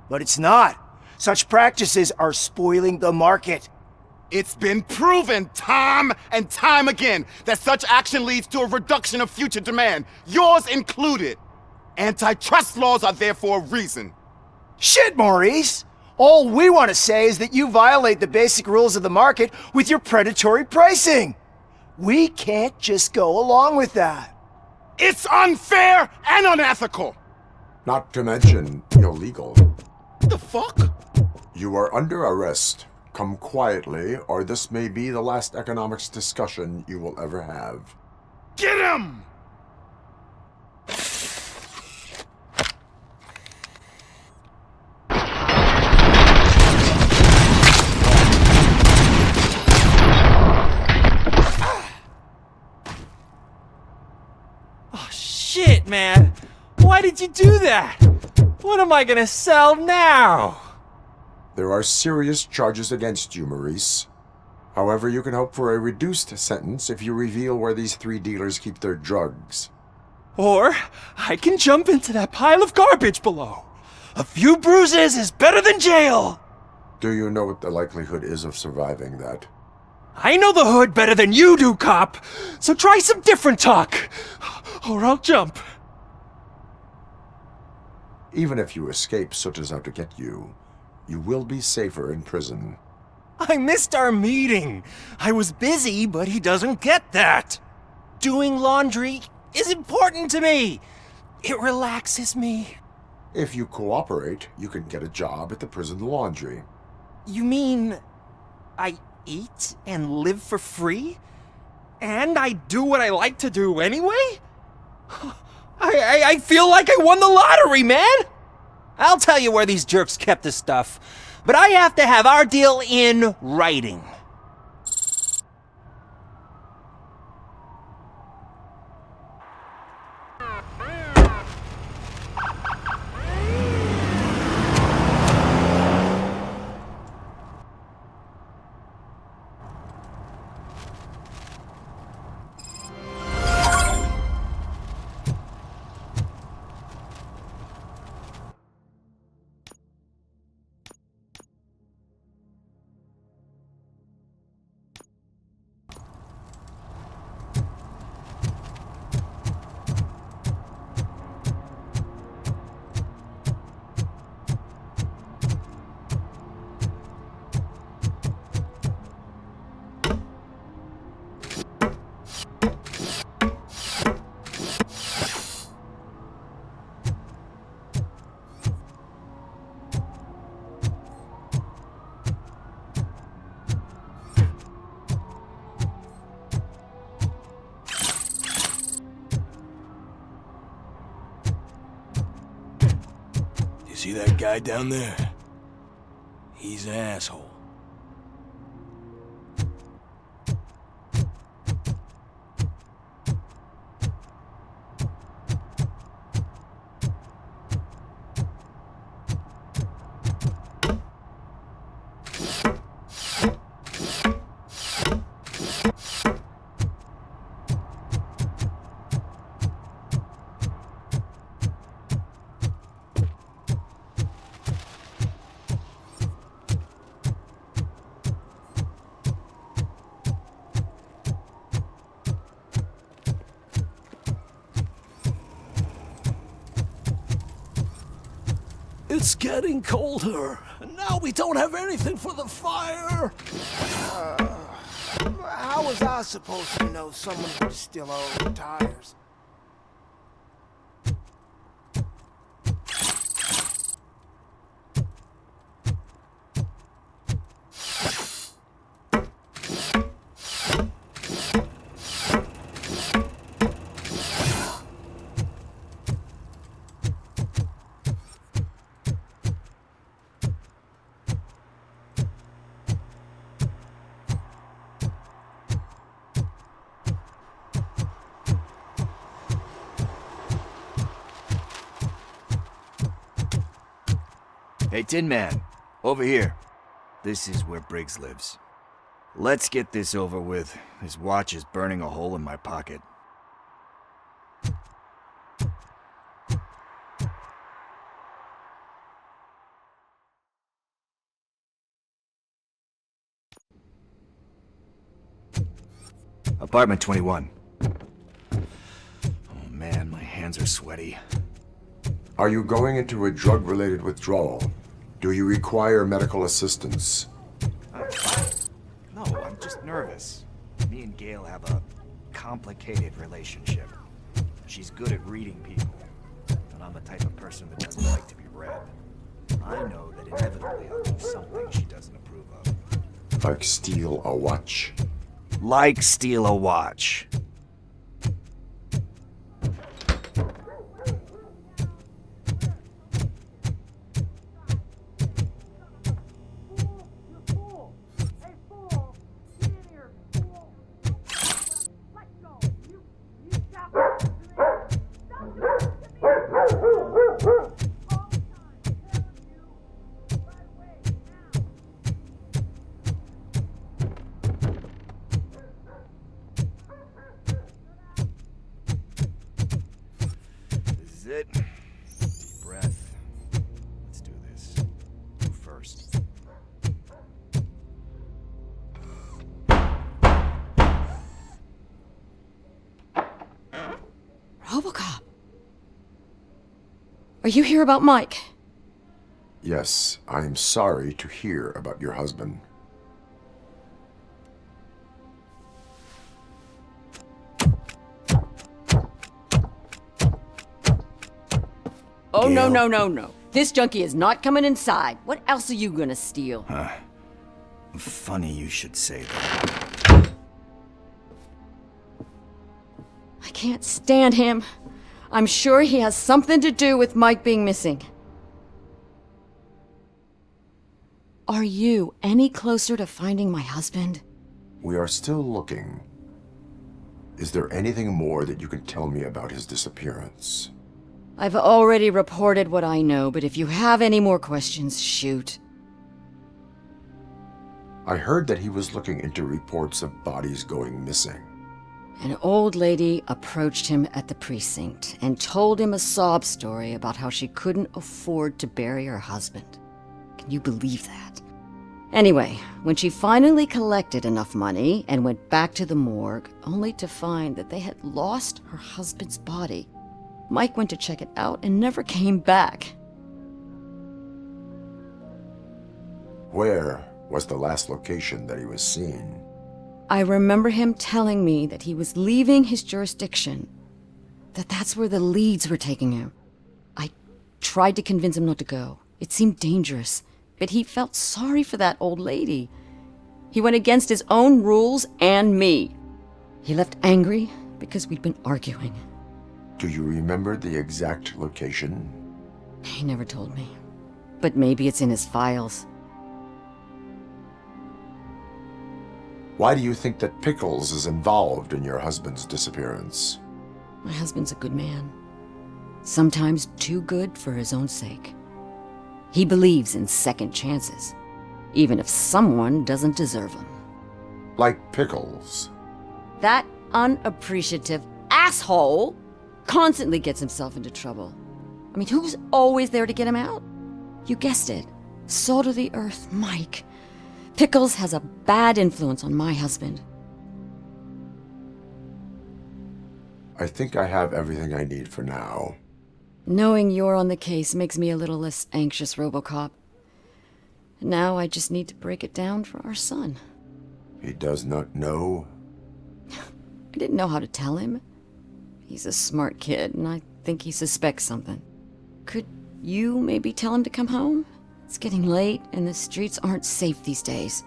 L: But it's not. Such practices are spoiling the market.
F: It's been proven time and time again that such action leads to a reduction of future demand, yours included. Antitrust laws are there for a reason.
L: Shit, Maurice! All we want to say is that you violate the basic rules of the market with your predatory pricing. We can't just go along with that.
F: It's unfair and unethical!
K: Not to mention illegal.
F: The fuck?
K: You are under arrest. Come quietly, or this may be the last economics discussion you will ever have.
F: Get him!
J: Oh, shit, man. Why did you do that? What am I gonna sell now?
K: There are serious charges against you, Maurice. However, you can hope for a reduced sentence if you reveal where these 3 dealers keep their drugs.
J: Or I can jump into that pile of garbage below. A few bruises is better than jail.
K: Do you know what the likelihood is of surviving that?
J: I know the hood better than you do, cop. So try some different talk, or I'll jump.
K: Even if you escape Soot is out to get you, you will be safer in prison.
J: I missed our meeting. I was busy, but he doesn't get that. Doing laundry is important to me. It relaxes me.
K: If you cooperate, you can get a job at the prison laundry.
J: You mean I eat and live for free? And I do what I like to do anyway? I feel like I won the lottery, man! I'll tell you where these jerks kept the stuff, but I have to have our deal in writing.
Q: See that guy down there? He's an asshole.
F: It's getting colder, and now we don't have anything for the fire.
P: How was I supposed to know someone would steal our tires?
S: Hey, Tin Man, over here. This is where Briggs lives. Let's get this over with. His watch is burning a hole in my pocket. Apartment 21. Oh man, my hands are sweaty.
K: Are you going into a drug-related withdrawal? Do you require medical assistance?
S: No, I'm just nervous. Me and Gail have a complicated relationship. She's good at reading people, and I'm the type of person that doesn't like to be read. I know that inevitably I'll do something she doesn't approve of.
K: Like steal a watch?
S: Like steal a watch. It. Deep breath. Let's do this. You first.
B: RoboCop. Are you here about Mike?
K: Yes, I am sorry to hear about your husband.
B: Oh, no. This junkie is not coming inside. What else are you gonna steal?
S: Funny you should say that.
B: I can't stand him. I'm sure he has something to do with Mike being missing. Are you any closer to finding my husband?
K: We are still looking. Is there anything more that you can tell me about his disappearance?
B: I've already reported what I know, but if you have any more questions, shoot.
K: I heard that he was looking into reports of bodies going missing.
B: An old lady approached him at the precinct and told him a sob story about how she couldn't afford to bury her husband. Can you believe that? Anyway, when she finally collected enough money and went back to the morgue, only to find that they had lost her husband's body, Mike went to check it out and never came back.
K: Where was the last location that he was seen?
B: I remember him telling me that he was leaving his jurisdiction, that that's where the leads were taking him. I tried to convince him not to go. It seemed dangerous, but he felt sorry for that old lady. He went against his own rules and me. He left angry because we'd been arguing.
K: Do you remember the exact location?
B: He never told me, but maybe it's in his files.
K: Why do you think that Pickles is involved in your husband's disappearance?
B: My husband's a good man. Sometimes too good for his own sake. He believes in second chances, even if someone doesn't deserve them.
K: Like Pickles?
B: That unappreciative asshole constantly gets himself into trouble. I mean, who's always there to get him out? You guessed it. Salt of the earth, Mike. Pickles has a bad influence on my husband.
K: I think I have everything I need for now.
B: Knowing you're on the case makes me a little less anxious, RoboCop. Now I just need to break it down for our son.
K: He does not know?
B: I didn't know how to tell him. He's a smart kid, and I think he suspects something. Could you maybe tell him to come home? It's getting late, and the streets aren't safe these days.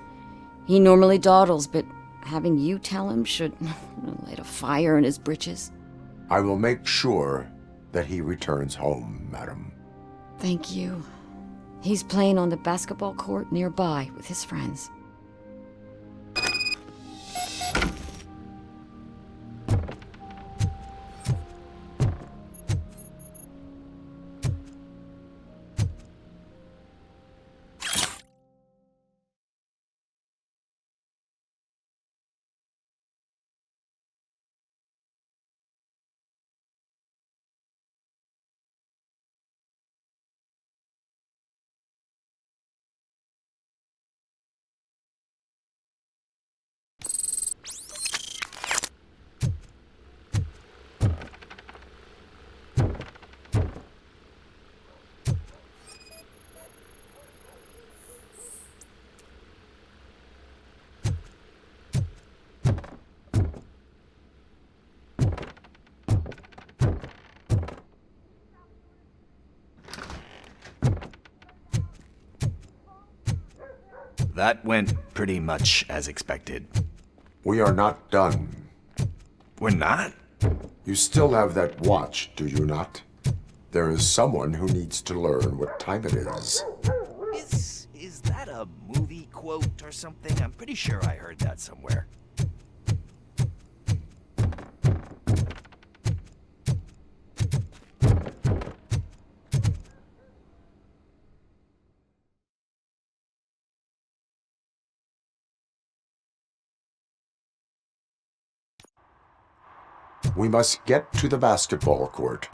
B: He normally dawdles, but having you tell him should light a fire in his britches.
K: I will make sure that he returns home, madam.
B: Thank you. He's playing on the basketball court nearby with his friends.
S: that went pretty much as expected.
K: We are not done.
S: We're not?
K: You still have that watch, do you not? There is someone who needs to learn what time it is.
S: Is that a movie quote or something? I'm pretty sure I heard that somewhere.
K: We must get to the basketball court.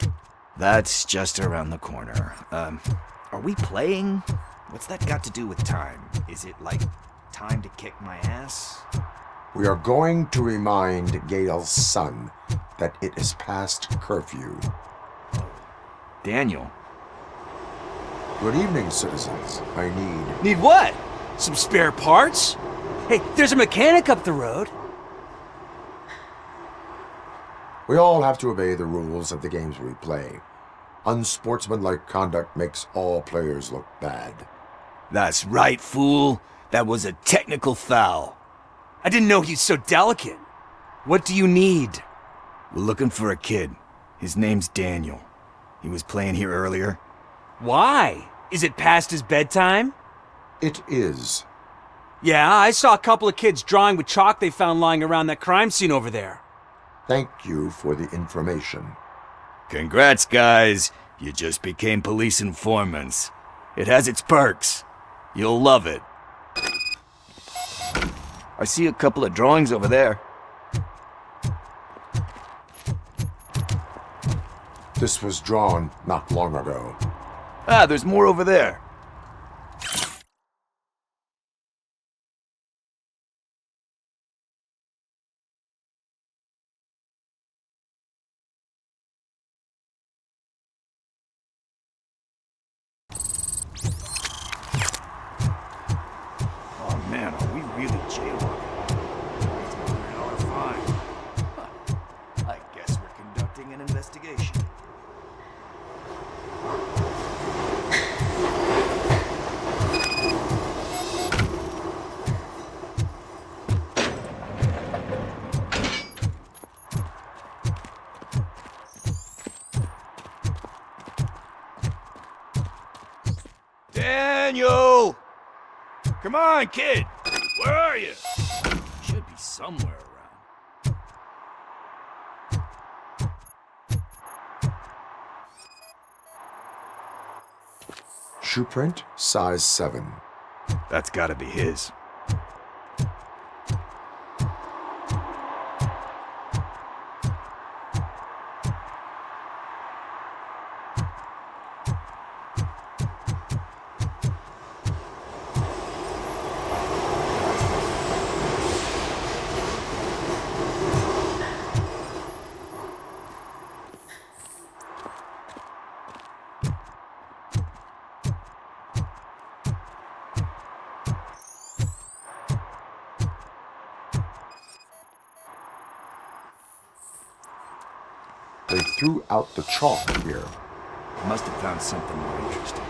S: That's just around the corner. Are we playing? What's that got to do with time? Is it like time to kick my ass?
K: We are going to remind Gail's son that it is past curfew.
S: Daniel.
K: Good evening, citizens. I need...
C: Need what? Some spare parts? Hey, there's a mechanic up the road.
K: We all have to obey the rules of the games we play. Unsportsmanlike conduct makes all players look bad.
S: That's right, fool. That was a technical foul.
C: I didn't know he's so delicate. What do you need?
S: We're looking for a kid. His name's Daniel. He was playing here earlier.
C: Why? Is it past his bedtime?
K: It is.
C: Yeah, I saw a couple of kids drawing with chalk they found lying around that crime scene over there.
K: Thank you for the information.
S: Congrats, guys. You just became police informants. It has its perks. You'll love it. I see a couple of drawings over there.
K: This was drawn not long ago.
S: Ah, there's more over there. Daniel! Come on, kid! Where are you? Should be somewhere around.
K: Shoe print, size 7.
S: That's gotta be his.
K: They threw out the chalk here.
S: Must have found something more interesting.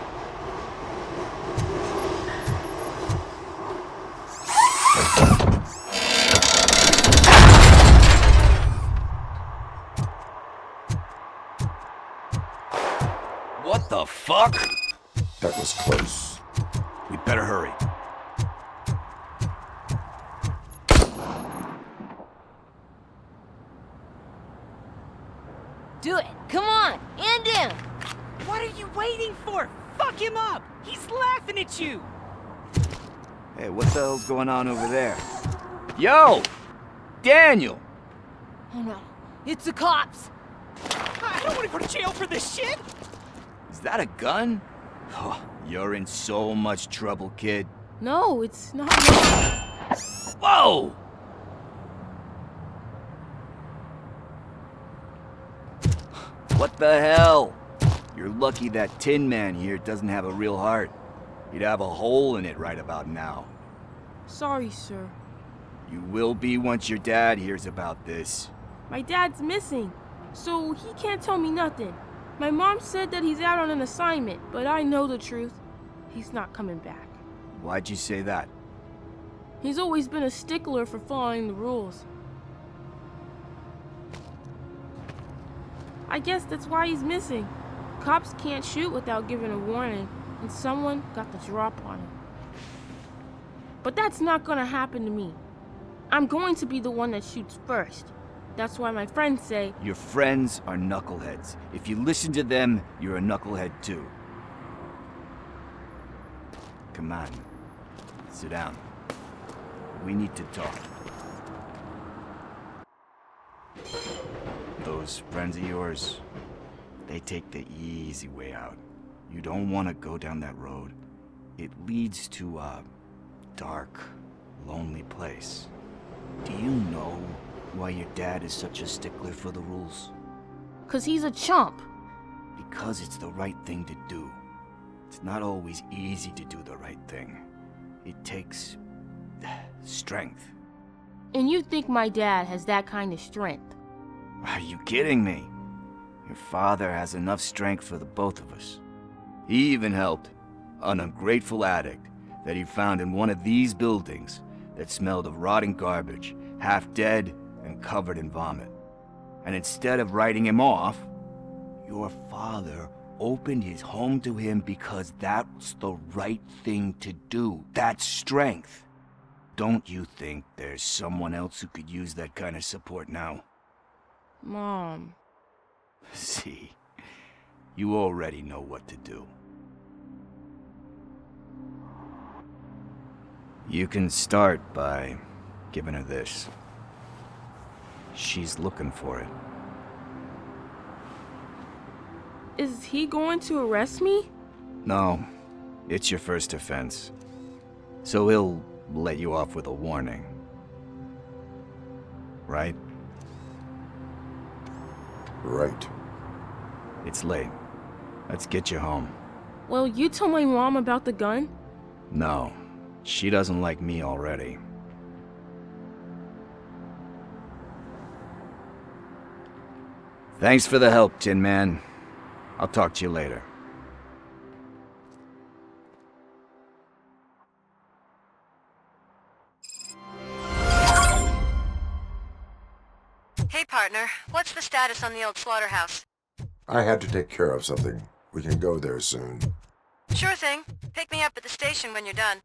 S: What the fuck?
K: That was close.
S: We better hurry.
O: Do it. Come on. End him.
H: What are you waiting for? Fuck him up. He's laughing at you.
S: Hey, what the hell's going on over there? Yo! Daniel!
O: Oh no. It's the cops.
H: I don't want to go to jail for this shit.
S: Is that a gun? Oh, you're in so much trouble, kid.
O: No, it's not.
S: Whoa! What the hell? You're lucky that Tin Man here doesn't have a real heart. He'd have a hole in it right about now.
V: Sorry, sir.
S: You will be once your dad hears about this.
V: My dad's missing, so he can't tell me nothing. My mom said that he's out on an assignment, but I know the truth. He's not coming back.
S: Why'd you say that?
V: He's always been a stickler for following the rules. I guess that's why he's missing. Cops can't shoot without giving a warning, and someone got the drop on him. But that's not gonna happen to me. I'm going to be the one that shoots first. That's why my friends say,
S: Your friends are knuckleheads. If you listen to them, you're a knucklehead too. Come on. Sit down. We need to talk. Those friends of yours, they take the easy way out. You don't want to go down that road. It leads to a dark, lonely place. Do you know why your dad is such a stickler for the rules?
V: 'cause he's a chump.
S: Because it's the right thing to do. It's not always easy to do the right thing. It takes strength.
V: And you think my dad has that kind of strength?
S: Are you kidding me? Your father has enough strength for the both of us. He even helped an ungrateful addict that he found in one of these buildings that smelled of rotting garbage, half dead and covered in vomit. And instead of writing him off, your father opened his home to him because that's the right thing to do. That's strength. Don't you think there's someone else who could use that kind of support now?
V: Mom.
S: See, you already know what to do. You can start by giving her this. She's looking for it.
V: Is he going to arrest me?
S: No, it's your first offense. So he'll let you off with a warning. Right?
K: Right.
S: It's late. Let's get you home.
V: Well, you told my mom about the gun?
S: No, she doesn't like me already. Thanks for the help, Tin Man. I'll talk to you later.
U: Hey, partner. What's the status on the old slaughterhouse?
K: I had to take care of something. We can go there soon.
U: Sure thing. Pick me up at the station when you're done.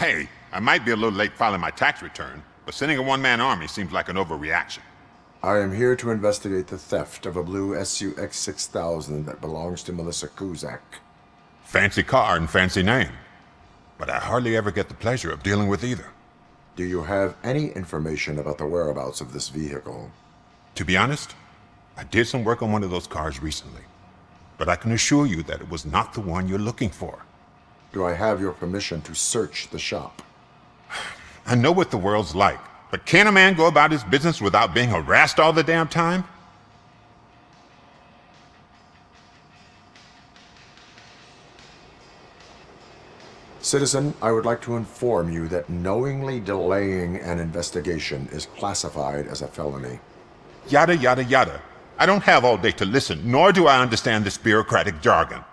D: Hey, I might be a little late filing my tax return, but sending a one-man army seems like an overreaction.
K: I am here to investigate the theft of a blue SUX 6000 that belongs to Melissa Kuzak.
D: Fancy car and fancy name. But I hardly ever get the pleasure of dealing with either.
K: Do you have any information about the whereabouts of this vehicle?
D: To be honest, I did some work on one of those cars recently. But I can assure you that it was not the one you're looking for.
K: Do I have your permission to search the shop?
D: I know what the world's like, but can a man go about his business without being harassed all the damn time?
K: Citizen, I would like to inform you that knowingly delaying an investigation is classified as a felony.
D: Yada, yada, yada. I don't have all day to listen, nor do I understand this bureaucratic jargon.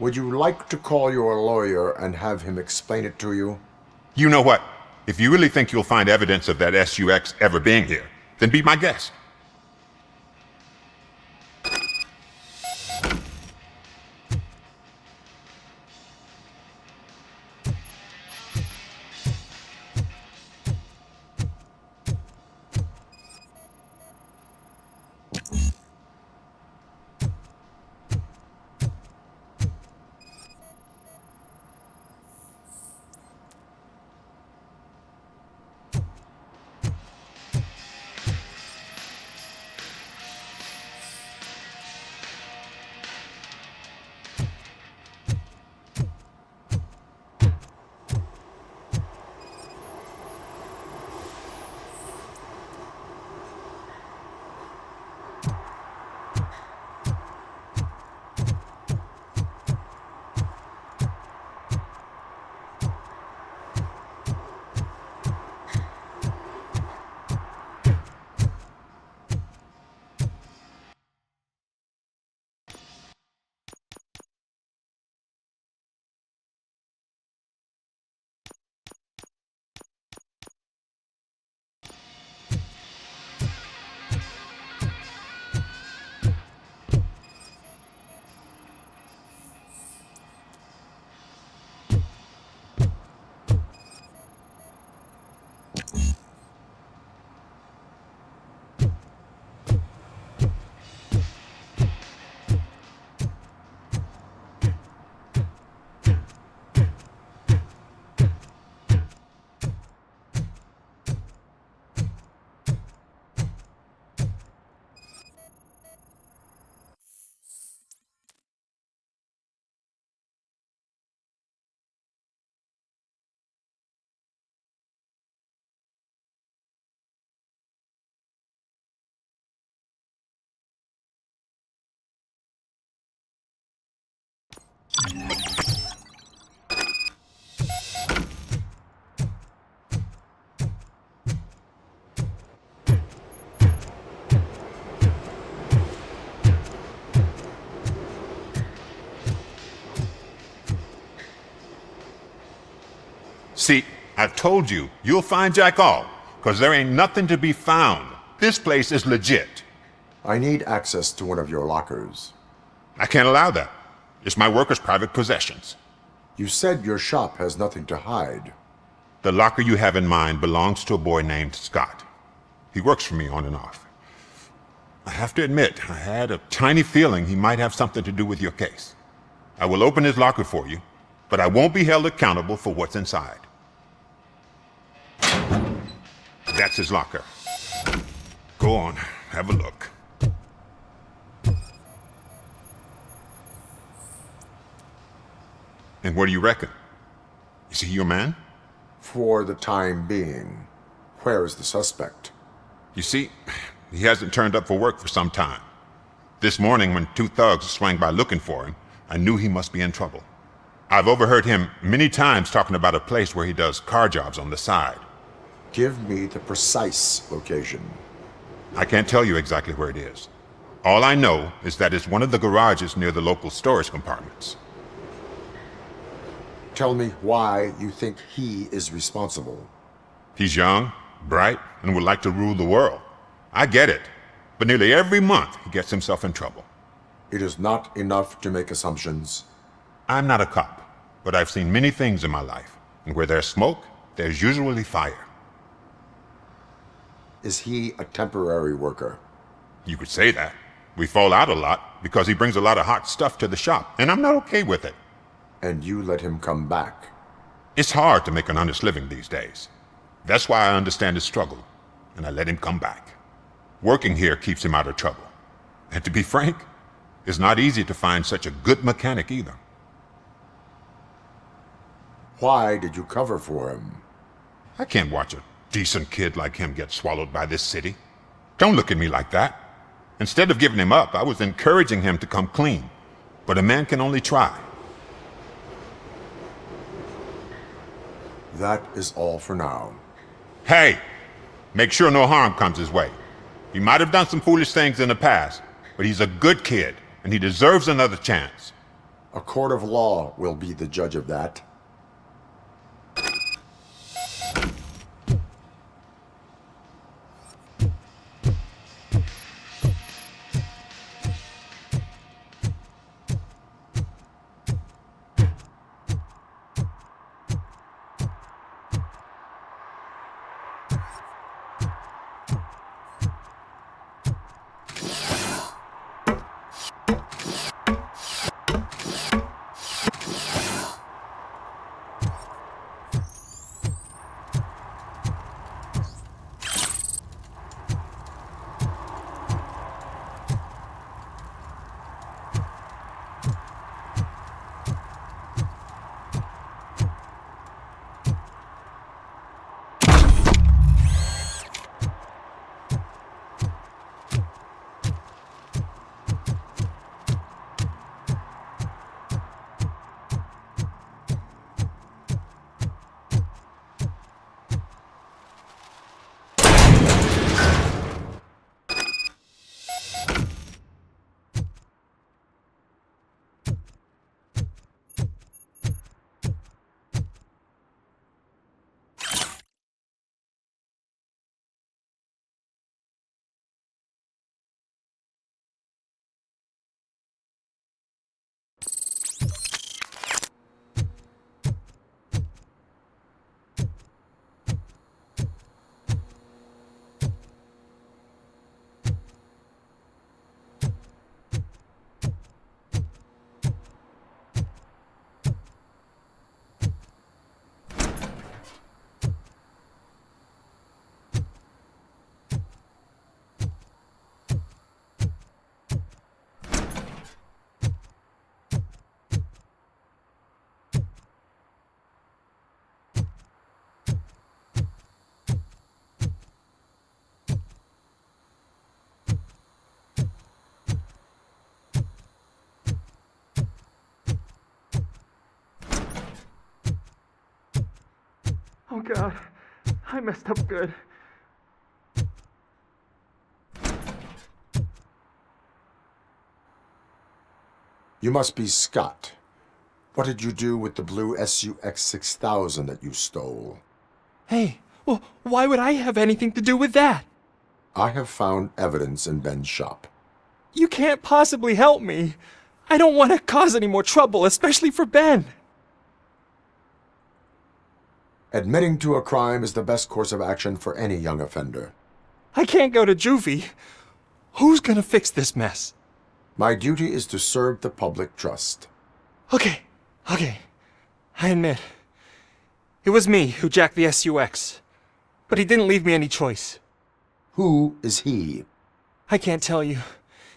K: Would you like to call your lawyer and have him explain it to you?
D: You know what? If you really think you'll find evidence of that SUX ever being here, then be my guest.
G: See, I've told you, you'll find Jack all, because there ain't nothing to be found. This place is legit.
K: I need access to one of your lockers.
G: I can't allow that. It's my workers' private possessions.
K: You said your shop has nothing to hide.
G: The locker you have in mind belongs to a boy named Scott. He works for me on and off. I have to admit, I had a tiny feeling he might have something to do with your case. I will open his locker for you, but I won't be held accountable for what's inside. That's his locker. Go on, have a look. And what do you reckon? Is he your man?
K: For the time being. Where is the suspect?
G: You see, he hasn't turned up for work for some time. This morning, when two thugs swang by looking for him, I knew he must be in trouble. I've overheard him many times talking about a place where he does car jobs on the side.
K: Give me the precise location.
G: I can't tell you exactly where it is. All I know is that it's one of the garages near the local storage compartments.
K: Tell me why you think he is responsible.
G: He's young, bright, and would like to rule the world. I get it, but nearly every month he gets himself in trouble.
K: It is not enough to make assumptions.
G: I'm not a cop, but I've seen many things in my life, and where there's smoke, there's usually fire.
K: Is he a temporary worker?
G: You could say that. We fall out a lot because he brings a lot of hot stuff to the shop, and I'm not okay with it.
K: And you let him come back?
G: It's hard to make an honest living these days. That's why I understand his struggle, and I let him come back. Working here keeps him out of trouble. And to be frank, it's not easy to find such a good mechanic either.
K: Why did you cover for him?
G: I can't watch a decent kid like him get swallowed by this city. Don't look at me like that. Instead of giving him up, I was encouraging him to come clean. But a man can only try.
K: That is all for now.
G: Hey! Make sure no harm comes his way. He might have done some foolish things in the past, but he's a good kid, and he deserves another chance.
K: A court of law will be the judge of that.
J: Oh God, I messed up good.
K: You must be Scott. What did you do with the blue SUX 6000 that you stole?
J: Hey, well, why would I have anything to do with that?
K: I have found evidence in Ben's shop.
J: You can't possibly help me. I don't want to cause any more trouble, especially for Ben.
K: Admitting to a crime is the best course of action for any young offender.
J: I can't go to juvie. Who's gonna fix this mess?
K: My duty is to serve the public trust.
J: Okay. I admit. It was me who jacked the SUX. But he didn't leave me any choice.
K: Who is he?
J: I can't tell you.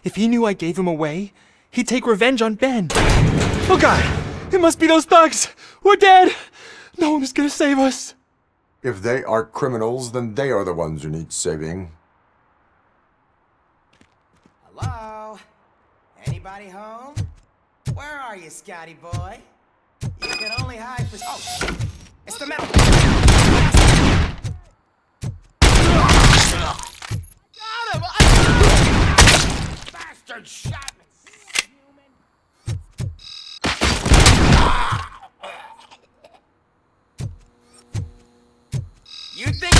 J: If he knew I gave him away, he'd take revenge on Ben. Oh God! It must be those thugs! We're dead! No one is gonna save us!
K: If they are criminals, then they are the ones who need saving.
E: Hello? Anybody home? Where are you, Scotty boy? You can only hide for... Oh! It's the metal... Got him! Bastard shot me! You think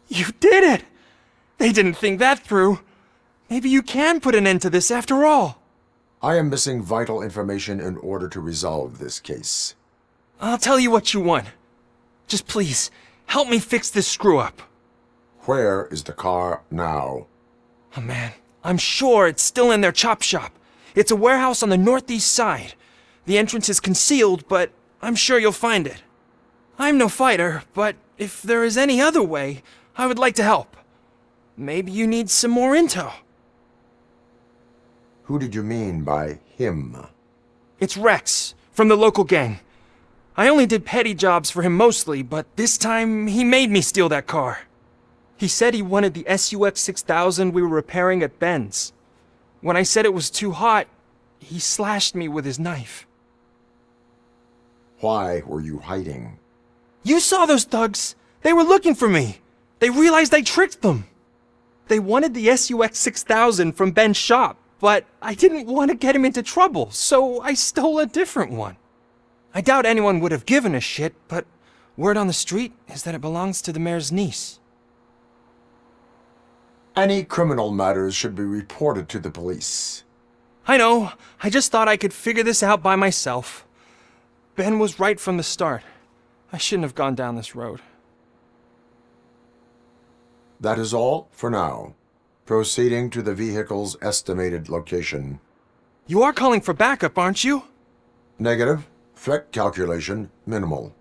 J: You did it! They didn't think that through. Maybe you can put an end to this after all.
K: I am missing vital information in order to resolve this case.
J: I'll tell you what you want. Just please, help me fix this screw-up.
K: Where is the car now?
J: Oh man, I'm sure it's still in their chop shop. It's a warehouse on the northeast side. The entrance is concealed, but I'm sure you'll find it. I'm no fighter, but if there is any other way, I would like to help. Maybe you need some more intel.
K: Who did you mean by him?
J: It's Rex, from the local gang. I only did petty jobs for him mostly, but this time he made me steal that car. He said he wanted the SUX 6000 we were repairing at Ben's. When I said it was too hot, he slashed me with his knife.
K: Why were you hiding?
J: You saw those thugs! They were looking for me! They realized I tricked them! They wanted the SUX 6000 from Ben's shop, but I didn't want to get him into trouble, so I stole a different one. I doubt anyone would have given a shit, but word on the street is that it belongs to the mayor's niece.
K: Any criminal matters should be reported to the police.
J: I know. I just thought I could figure this out by myself. Ben was right from the start. I shouldn't have gone down this road.
K: That is all for now. Proceeding to the vehicle's estimated location.
J: You are calling for backup, aren't you?
K: Negative. Threat calculation minimal.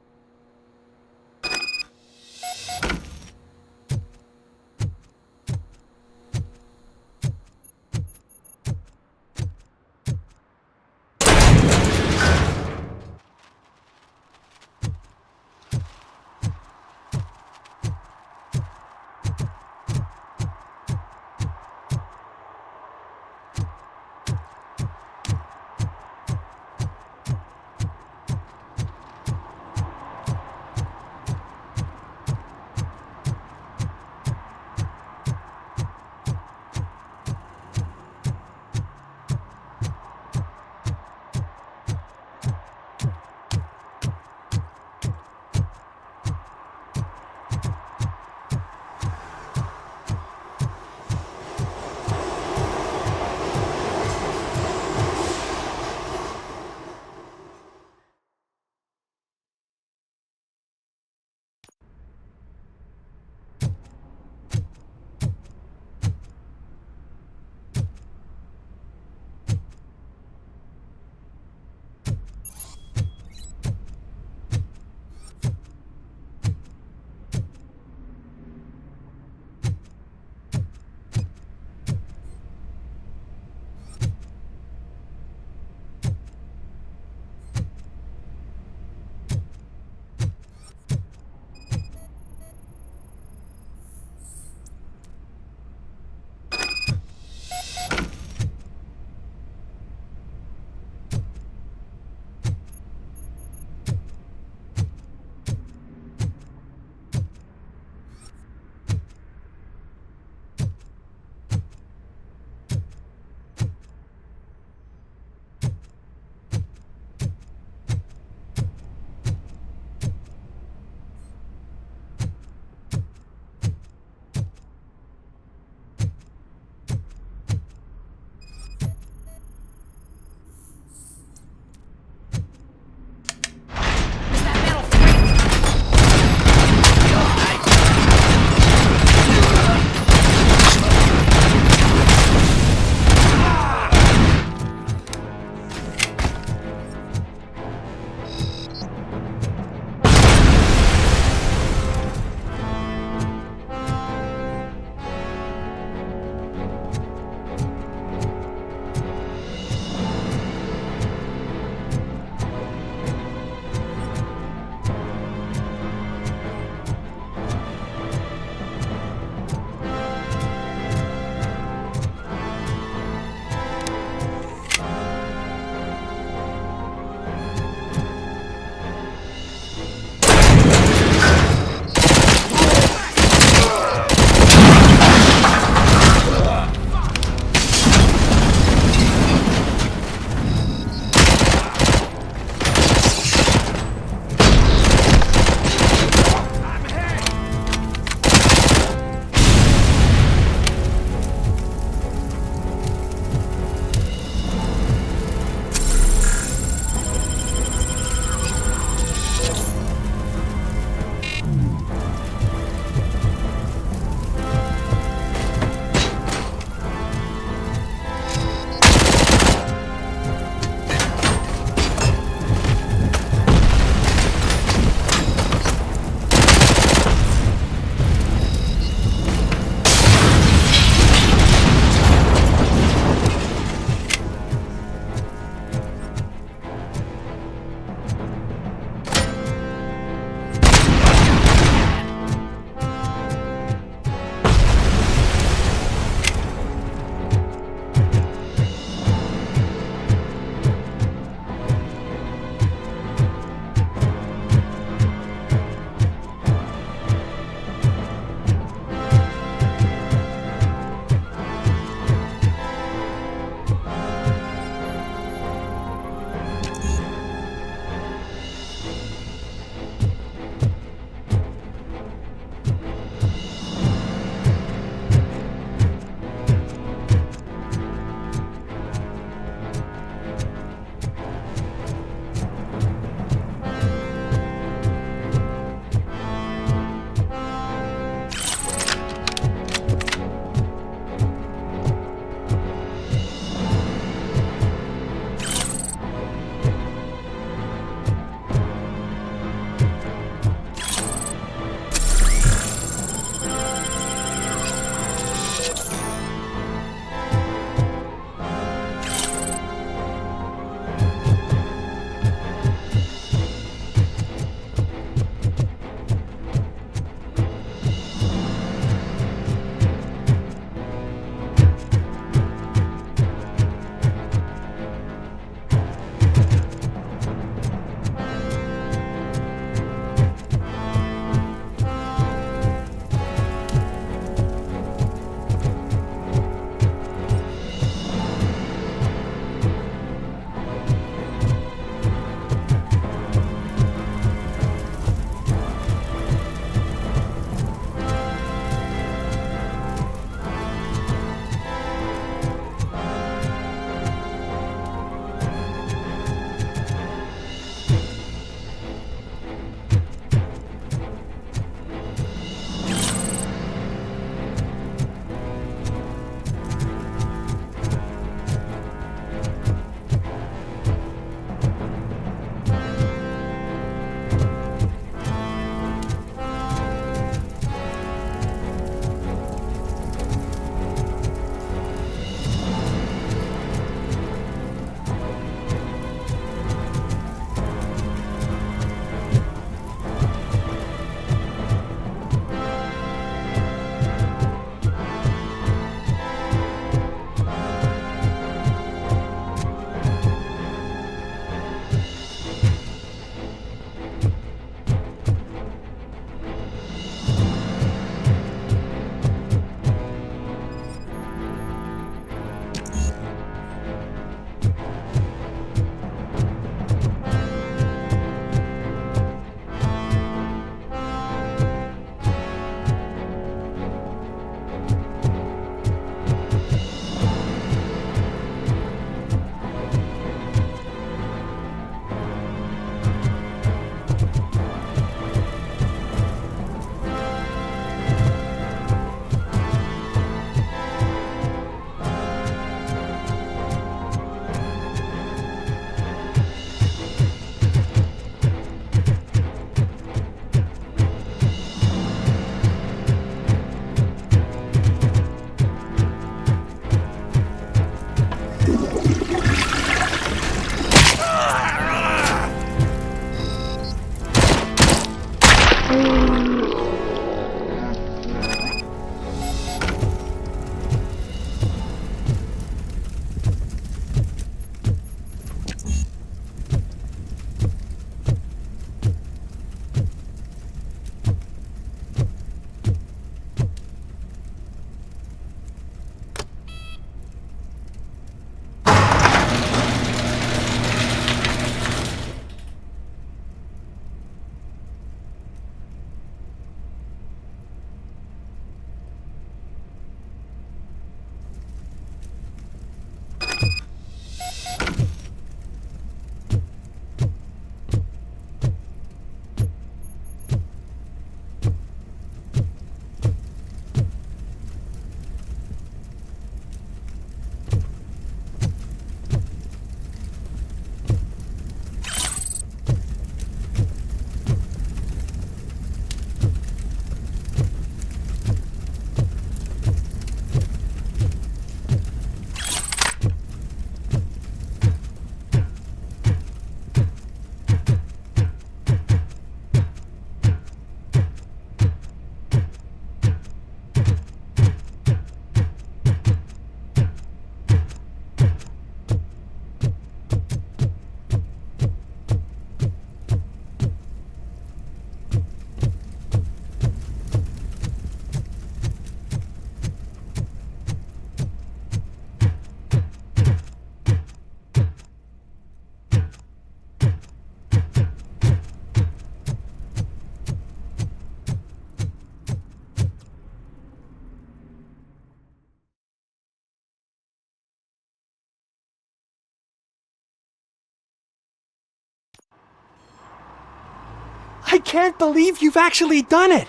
J: I can't believe you've actually done it!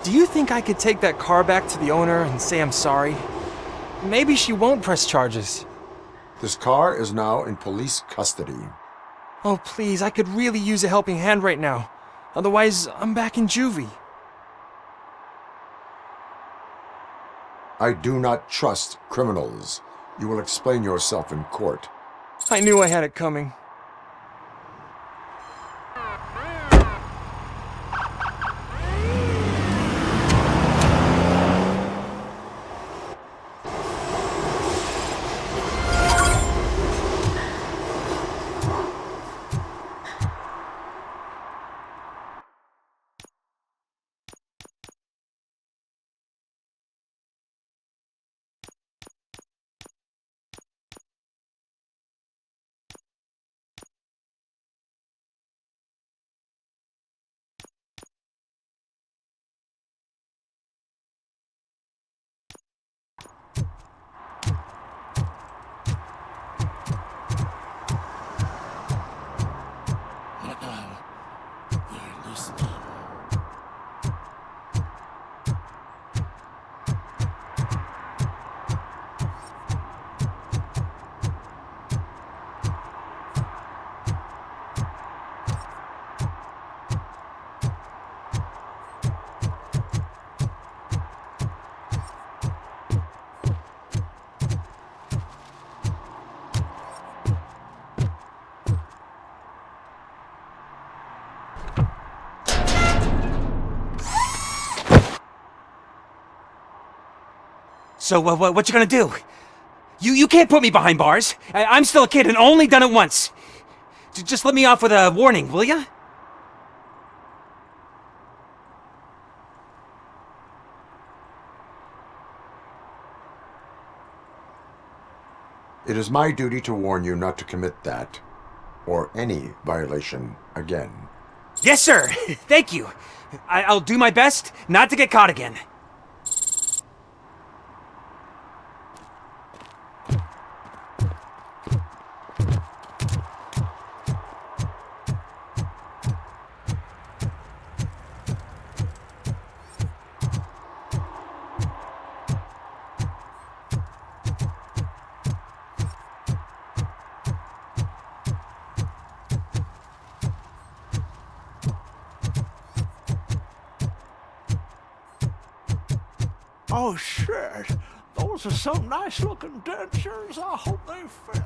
J: Do you think I could take that car back to the owner and say I'm sorry? Maybe she won't press charges.
K: This car is now in police custody.
J: Oh, please, I could really use a helping hand right now. Otherwise, I'm back in juvie.
K: I do not trust criminals. You will explain yourself in court.
J: I knew I had it coming.
C: So, what you gonna do? You can't put me behind bars. I'm still a kid and only done it once. Just let me off with a warning, will ya?
K: It is my duty to warn you not to commit that, or any violation, again.
C: Yes, sir. Thank you. I'll do my best not to get caught again.
F: Oh, shit. Those are some nice-looking dentures. I hope they fit.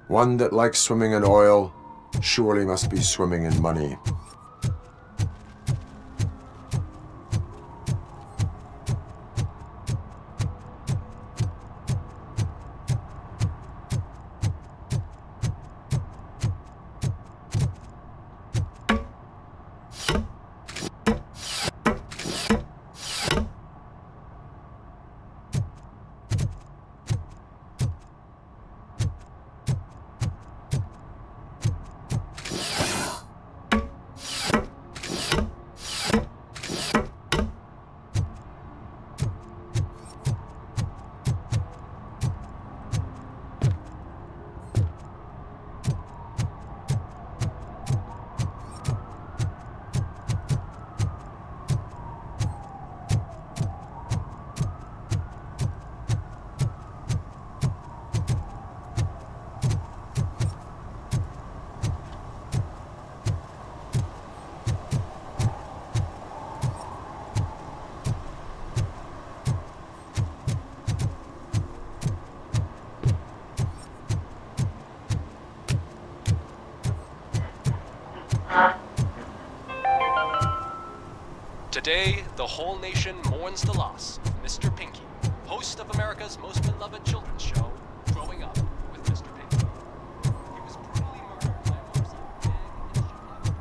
K: One that likes swimming in oil surely must be swimming in money.
I: Today, the whole nation mourns the loss of Mr. Pinky, host of America's most beloved children's show, Growing Up with Mr. Pinky. He was brutally murdered by a motorcycle gang in Chicago.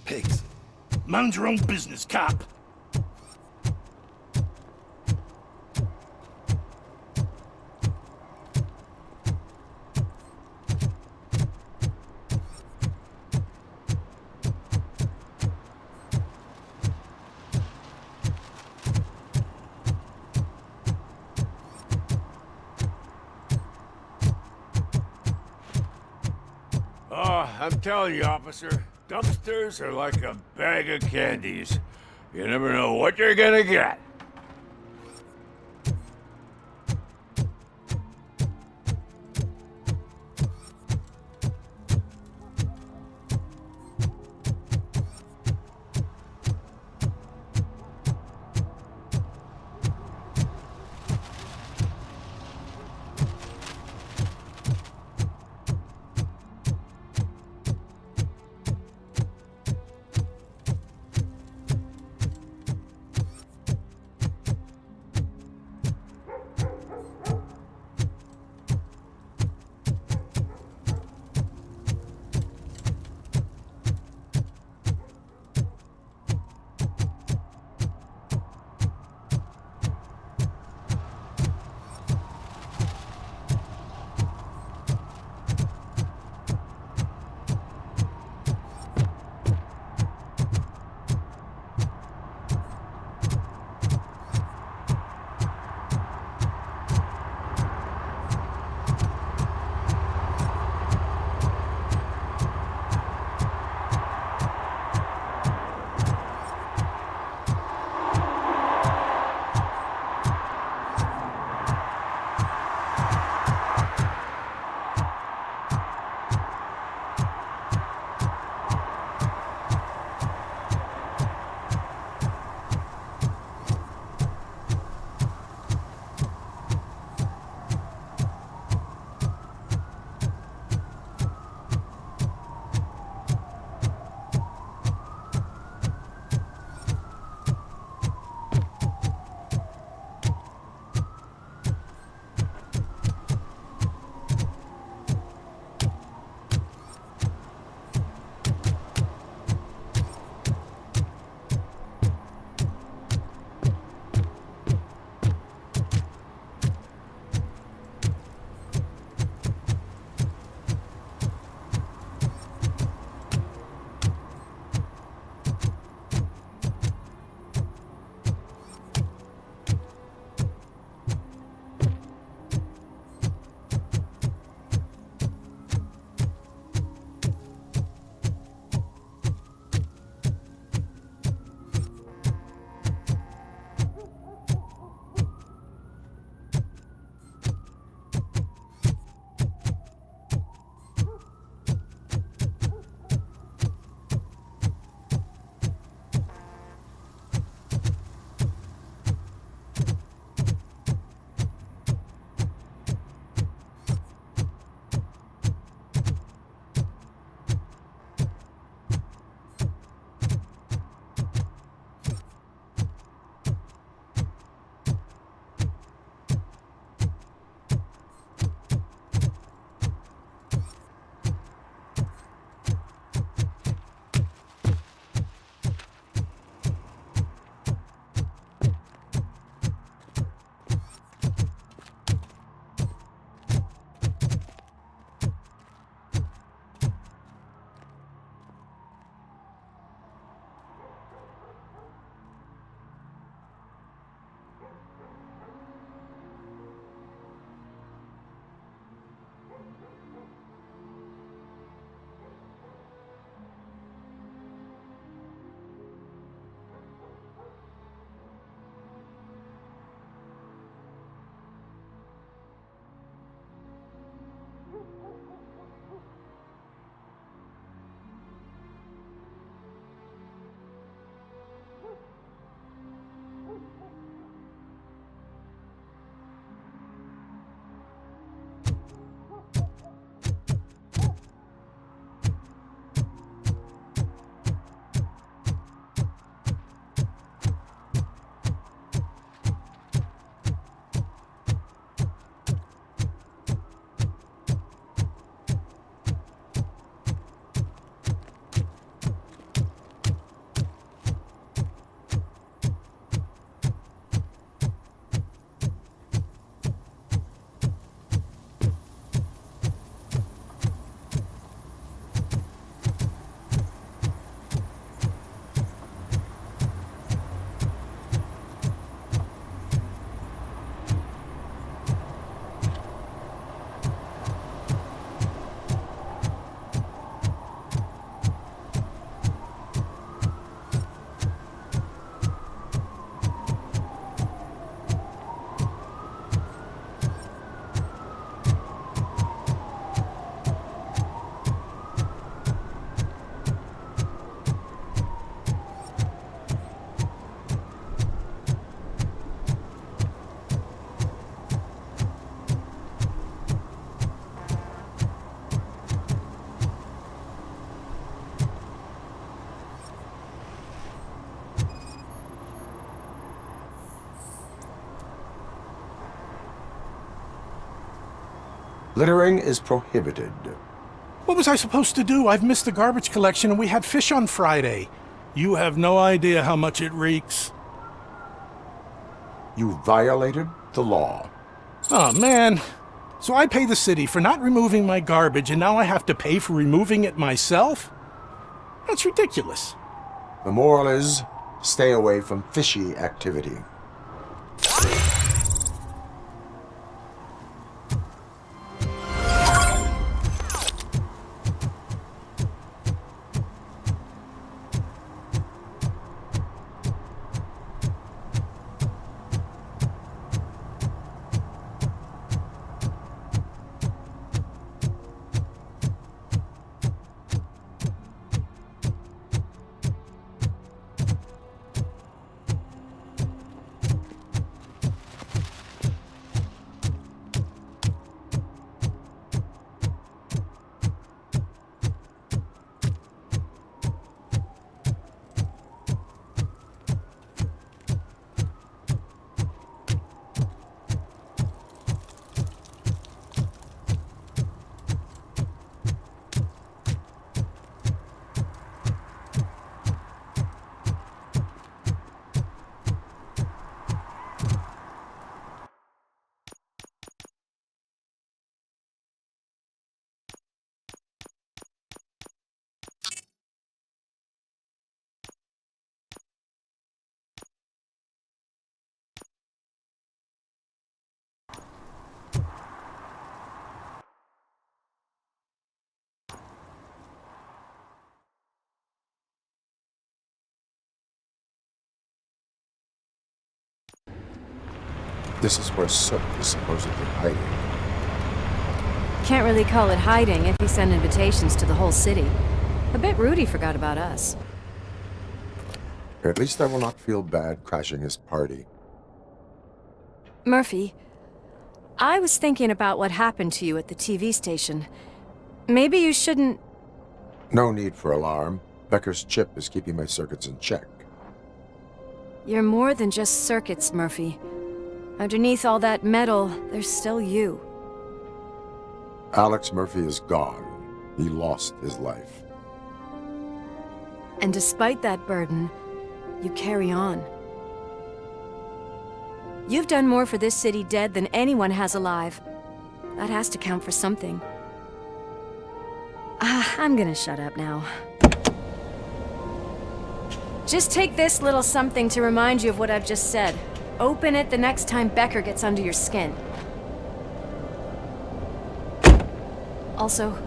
F: Pigs. Mind your own business, cop.
N: Oh, I'm telling you, officer, dumpsters are like a bag of candies. You never know what you're gonna get.
K: Littering is prohibited.
F: What was I supposed to do? I've missed the garbage collection and we had fish on Friday. You have no idea how much it reeks.
K: You violated the law.
F: Oh, man. So I pay the city for not removing my garbage, and now I have to pay for removing it myself? That's ridiculous.
K: The moral is, stay away from fishy activity. This is where Soot is supposedly hiding.
A: Can't really call it hiding if you send invitations to the whole city. A bit rude he forgot about us.
K: At least I will not feel bad crashing his party.
A: Murphy, I was thinking about what happened to you at the TV station. Maybe you shouldn't...
K: No need for alarm. Becker's chip is keeping my circuits in check.
A: You're more than just circuits, Murphy. Underneath all that metal, there's still you.
K: Alex Murphy is gone. He lost his life.
A: And despite that burden, you carry on. You've done more for this city dead than anyone has alive. That has to count for something. I'm gonna shut up now. Just take this little something to remind you of what I've just said. Open it the next time Becker gets under your skin. Also,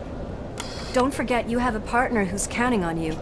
A: don't forget you have a partner who's counting on you.